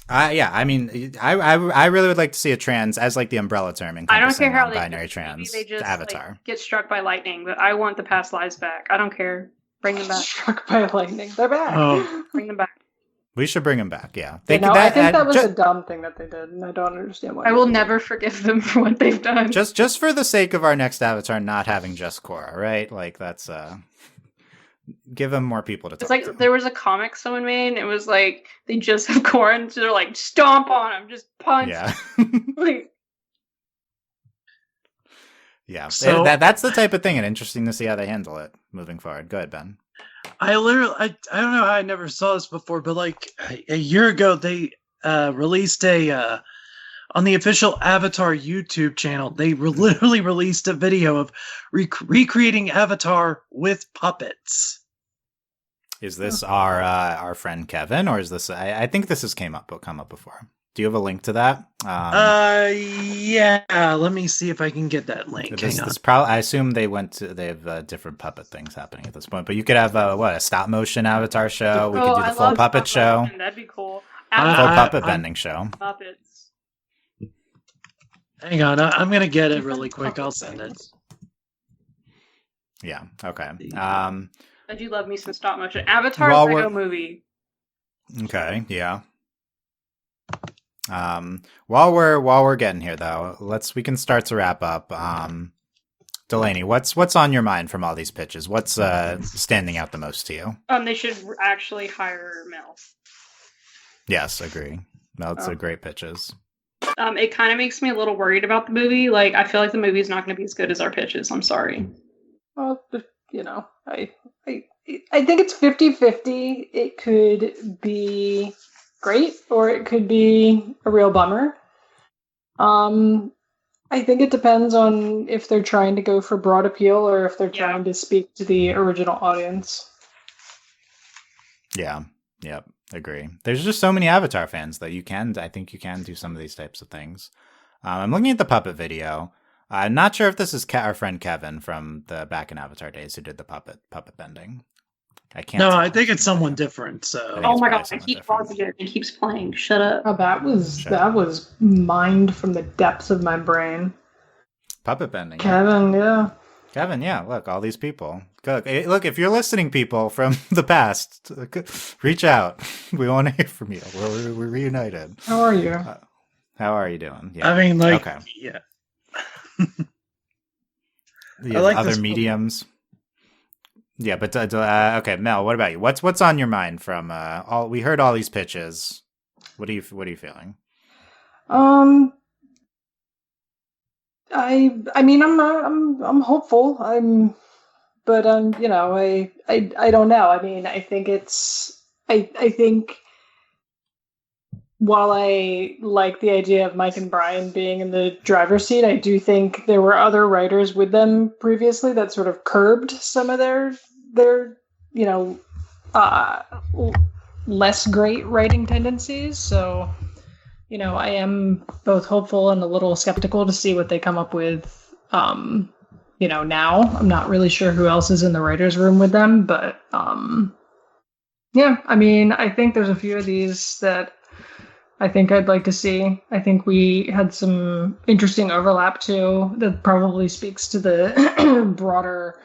Yeah, I mean, I really would like to see a trans as like the umbrella term. I don't care how binary maybe trans they just avatar. Like, get struck by lightning, but I want the past lives back. I don't care. Bring them back. Struck by lightning. They're back. Oh. Bring them back. We should bring them back. Yeah, I think that was a dumb thing that they did, and I don't understand why. I will never forgive them for what they've done. Just for the sake of our next avatar not having just Korra, right? Like that's give them more people to talk It's like to. there was a comic someone made, and it was like they just have Korra, and so they're like stomp on him, just punch. Yeah. Like, Yeah, So- that's the type of thing, and interesting to see how they handle it moving forward. Go ahead, Ben. I don't know how I never saw this before, but like a year ago, they released on the official Avatar YouTube channel. They literally released a video of recreating Avatar with puppets. Is this our friend Kevin, or is this? I think this has come up before. Do you have a link to that? Yeah. Let me see if I can get that link. Hang on. I assume they have different puppet things happening at this point. But you could have a stop motion avatar show. We could do the full puppet show. That'd be cool. Full puppet bending show. Puppets. Hang on. I'm gonna get it really quick. I'll send it. Yeah. Okay. I do love me some stop motion. Avatar While Lego we're- movie. Okay. Yeah. While we're getting here though, we can start to wrap up. Delaney, what's on your mind from all these pitches? What's standing out the most to you? They should actually hire Mel. Yes, agree. Mel's a great pitches. It kind of makes me a little worried about the movie. Like, I feel like the movie's not going to be as good as our pitches. I'm sorry. Well, I think it's 50-50. It could be great, or it could be a real bummer. I think it depends on if they're trying to go for broad appeal or if they're trying to speak to the original audience. Yeah. Yep. Agree. There's just so many Avatar fans that I think you can do some of these types of things. I'm looking at the puppet video. I'm not sure if this is our friend Kevin from the back in Avatar days who did the puppet bending. I can't. No, tell. I think it's someone different. So. think Oh it's my probably god, I something keep different. pausing it. It keeps playing. Shut up. Oh, that was mined from the depths of my brain. Puppet bending. Yeah. Kevin, yeah. Kevin, yeah. Look, all these people. Look, if you're listening, people from the past, reach out. We want to hear from you. We're reunited. How are you? How are you doing? Yeah. I mean, like, okay. yeah. You I like other this mediums. Yeah, but okay, Mel, what about you? What's on your mind from all? We heard all these pitches. What are you feeling? I mean, I'm hopeful. But you know, I don't know. I mean, I think I think while I like the idea of Mike and Brian being in the driver's seat, I do think there were other writers with them previously that sort of curbed some of their you know less great writing tendencies. So, you know, I am both hopeful and a little skeptical to see what they come up with. You know, now I'm not really sure who else is in the writer's room with them, but yeah, I mean, I think there's a few of these that I think I'd like to see. I think we had some interesting overlap too that probably speaks to the broader,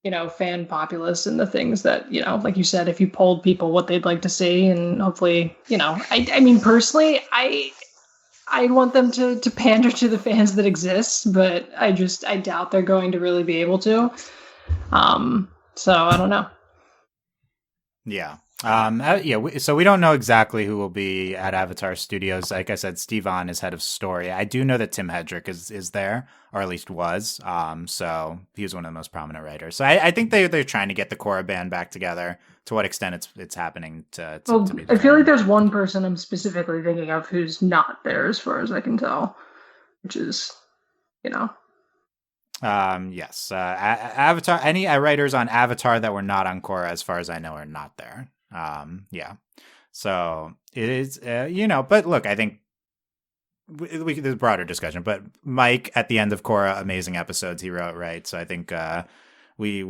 you know, fan populace and the things that, you know, like you said, if you polled people what they'd like to see, and hopefully, you know, I mean, personally, I want them to pander to the fans that exist, but I doubt they're going to really be able to. So I don't know. Yeah. So we don't know exactly who will be at Avatar Studios. Like I said, Steve Ahn is head of story. I do know that Tim Hedrick is there, or at least was. So he was one of the most prominent writers. So I think they're trying to get the Korra band back together. To what extent it's happening to be I feel like there's one person I'm specifically thinking of who's not there, as far as I can tell, which is, you know. Yes. Avatar. Any writers on Avatar that were not on Korra, as far as I know, are not there. Yeah. So it is, you know, but look, I think there's a broader discussion, but Mike at the end of Korra, amazing episodes he wrote, right? So I think, we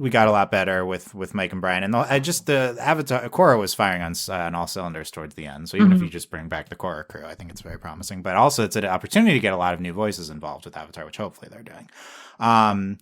got a lot better with Mike and Brian, and the Avatar Korra was firing on all cylinders towards the end. So even if you just bring back the Korra crew, I think it's very promising. But also it's an opportunity to get a lot of new voices involved with Avatar, which hopefully they're doing. I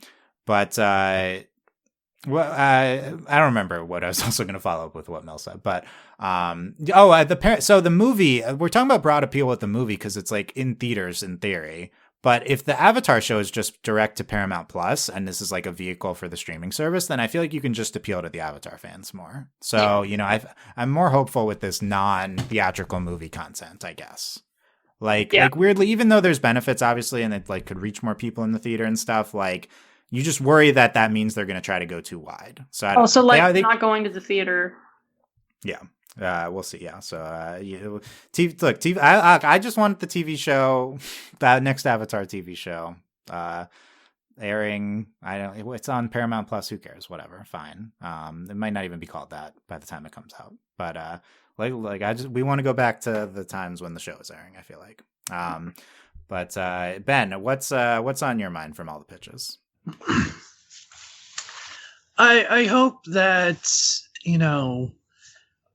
don't remember what I was also going to follow up with what Mel said, but so the movie, we're talking about broad appeal with the movie because it's like in theaters in theory. But if the Avatar show is just direct to Paramount Plus, and this is like a vehicle for the streaming service, then I feel like you can just appeal to the Avatar fans more. So, you know, I'm more hopeful with this non-theatrical movie content, I guess. Like weirdly, even though there's benefits, obviously, and it like could reach more people in the theater and stuff, like you just worry that means they're going to try to go too wide. So I don't know. Like not going to the theater. Yeah. We'll see. Yeah. So, TV. I just want the TV show, that next Avatar TV show, airing. It's on Paramount Plus. Who cares? Whatever. Fine. It might not even be called that by the time it comes out. But we want to go back to the times when the show was airing. I feel like. But Ben, what's on your mind from all the pitches? I hope that, you know.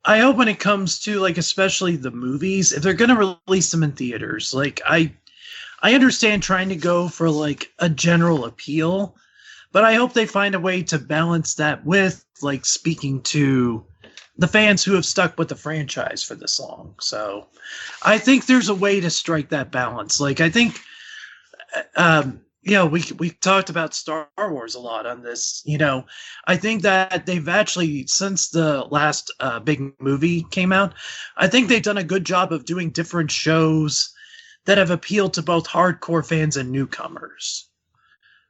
I hope when it comes to, like, especially the movies, if they're going to release them in theaters, like, I understand trying to go for, like, a general appeal, but I hope they find a way to balance that with, like, speaking to the fans who have stuck with the franchise for this long. So I think there's a way to strike that balance. Like, I think, you know, we talked about Star Wars a lot on this. You know, I think that they've actually, since the last big movie came out, I think they've done a good job of doing different shows that have appealed to both hardcore fans and newcomers.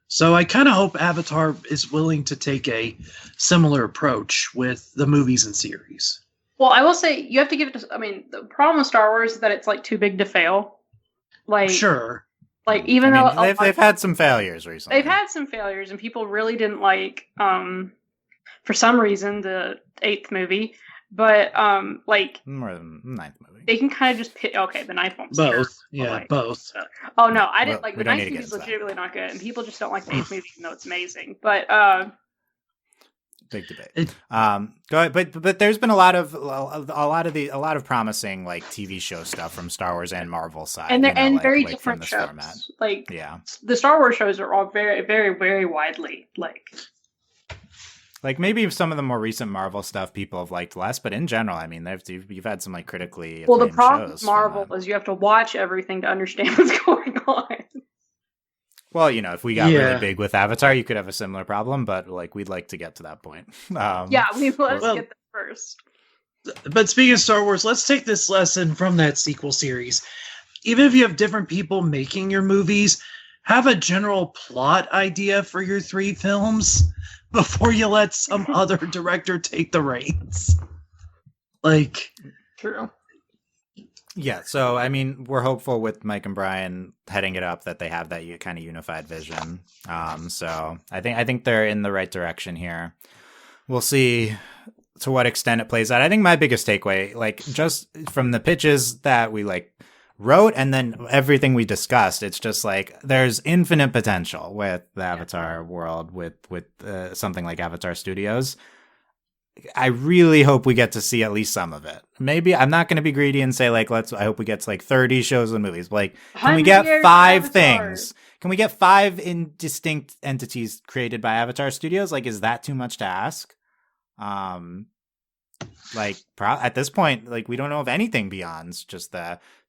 So I kind of hope Avatar is willing to take a similar approach with the movies and series. Well, I will say you have to give it to, I mean, the problem with Star Wars is that it's like too big to fail. Like, sure. Like, even though they've had some failures recently. They've had some failures, and people really didn't like, for some reason, the 8th movie. But like more than 9th movie, they can kind of just pick. Okay, the 9th one's both. terrible, Yeah, like, both. Oh no, I didn't like the 9th movie. Is that. legitimately not good, and people just don't like the 8th movie, even though it's amazing. But big debate. Go ahead, but there's been a lot of promising like TV show stuff from Star Wars and Marvel side, and very like different shows. Format. Like the Star Wars shows are all very, very, very widely like maybe some of the more recent Marvel stuff people have liked less, but in general, I mean, you've had some like critically the problem with Marvel is you have to watch everything to understand what's going on. Well, you know, if we got really big with Avatar, you could have a similar problem, but like we'd like to get to that point. Let's get there first. But speaking of Star Wars, let's take this lesson from that sequel series. Even if you have different people making your movies, have a general plot idea for your 3 films before you let some other director take the reins. Like, True. Yeah, so I mean, we're hopeful with Mike and Brian heading it up that they have that kind of unified vision. So I think they're in the right direction here. We'll see to what extent it plays out. I think my biggest takeaway, like just from the pitches that we like wrote and then everything we discussed, it's just like there's infinite potential with the Avatar world with something like Avatar Studios. I really hope we get to see at least some of it. Maybe I'm not going to be greedy and say like I hope we get to like 30 shows and movies. But like, can we get 5 things? Can we get 5 in distinct entities created by Avatar Studios? Like, is that too much to ask? Like at this point, like we don't know of anything beyond just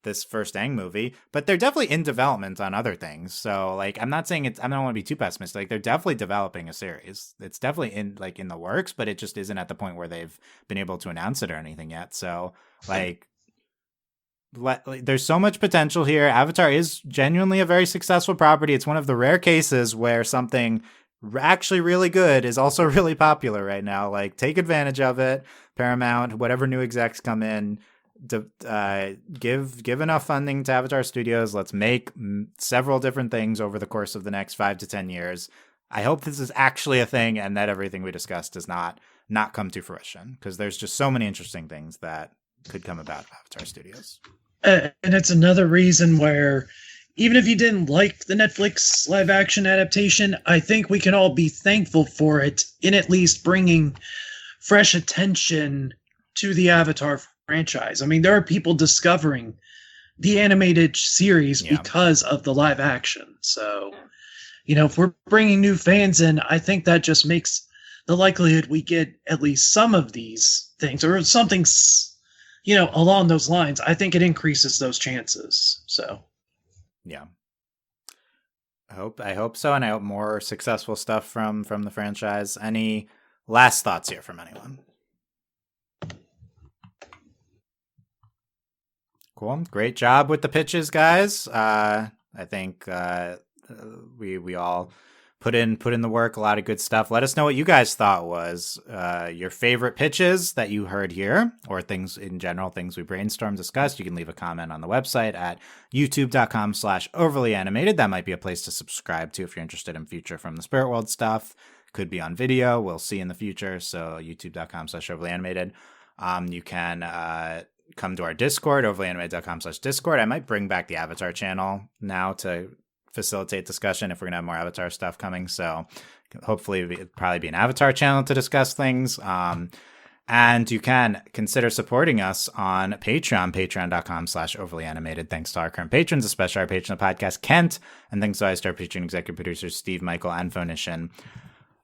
this first Aang movie, but they're definitely in development on other things. So like, I'm not saying I don't want to be too pessimistic. Like they're definitely developing a series. It's definitely in the works, but it just isn't at the point where they've been able to announce it or anything yet. So like, there's so much potential here. Avatar is genuinely a very successful property. It's one of the rare cases where something actually really good is also really popular right now. Like, take advantage of it. Paramount, whatever new execs come in, give enough funding to Avatar Studios. Let's make several different things over the course of the next 5 to 10 years. I hope this is actually a thing and that everything we discussed does not come to fruition, because there's just so many interesting things that could come about Avatar Studios. And it's another reason where even if you didn't like the Netflix live action adaptation, I think we can all be thankful for it in at least bringing fresh attention to the Avatar franchise. I mean, there are people discovering the animated series because of the live action. So, if we're bringing new fans in, I think that just makes the likelihood we get at least some of these things or something, along those lines. I think it increases those chances. So, yeah. I hope so, and I hope more successful stuff from the franchise. Any last thoughts here from anyone? Cool. Great job with the pitches, guys. I think we all put in the work, a lot of good stuff. Let us know what you guys thought was your favorite pitches that you heard here, or things in general, things we brainstormed, discussed. You can leave a comment on the website at youtube.com/overlyanimated. That might be a place to subscribe to if you're interested in future From the Spirit World stuff. Could be on video. We'll see in the future. So youtube.com/overlyanimated. You can come to our Discord, overlyanimated.com/Discord. I might bring back the Avatar channel now to facilitate discussion if we're going to have more Avatar stuff coming. So hopefully it'll probably be an Avatar channel to discuss things. And you can consider supporting us on Patreon, patreon.com/overlyanimated. Thanks to our current patrons, especially our patron of the podcast, Kent, and thanks to our patron executive producers, Steve, Michael, and Phoenician.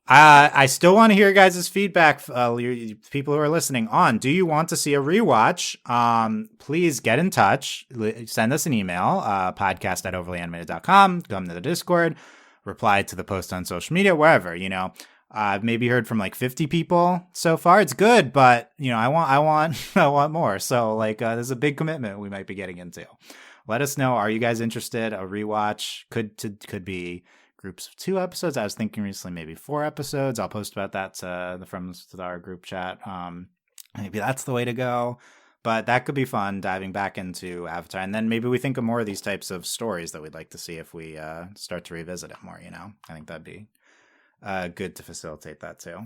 I still want to hear your guys' feedback, people who are listening on. Do you want to see a rewatch? Please get in touch. Send us an email, podcast@overlyanimated.com. Come to the Discord. Reply to the post on social media, wherever, I've maybe heard from like 50 people so far. It's good, but I want more. So there's a big commitment we might be getting into. Let us know. Are you guys interested? A rewatch could be groups of 2 episodes. I was thinking recently maybe 4 episodes. I'll post about that to our group chat. Maybe that's the way to go. But that could be fun, diving back into Avatar. And then maybe we think of more of these types of stories that we'd like to see if we start to revisit it more, I think that'd be good to facilitate that too.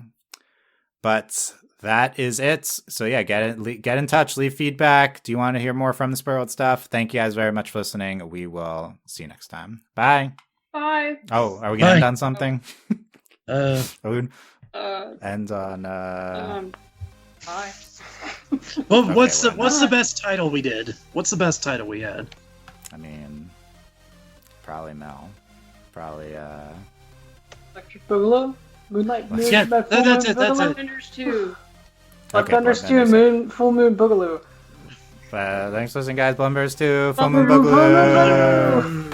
But that is it. So yeah, get in touch, leave feedback. Do you want to hear more From the Spirit World stuff? Thank you guys very much for listening. We will see you next time. Bye. Bye. Oh, are we gonna end on something? End on bye. Well, what's the best title we did? What's the best title we had? I mean, probably Mel. Probably Electric Boogaloo? Moonlight Moon? Yeah, that's it. Bloodbenders 2. Bloodbenders 2, Full Moon Boogaloo. Thanks for listening, guys. Bloodbenders 2, Full Moon Boogaloo.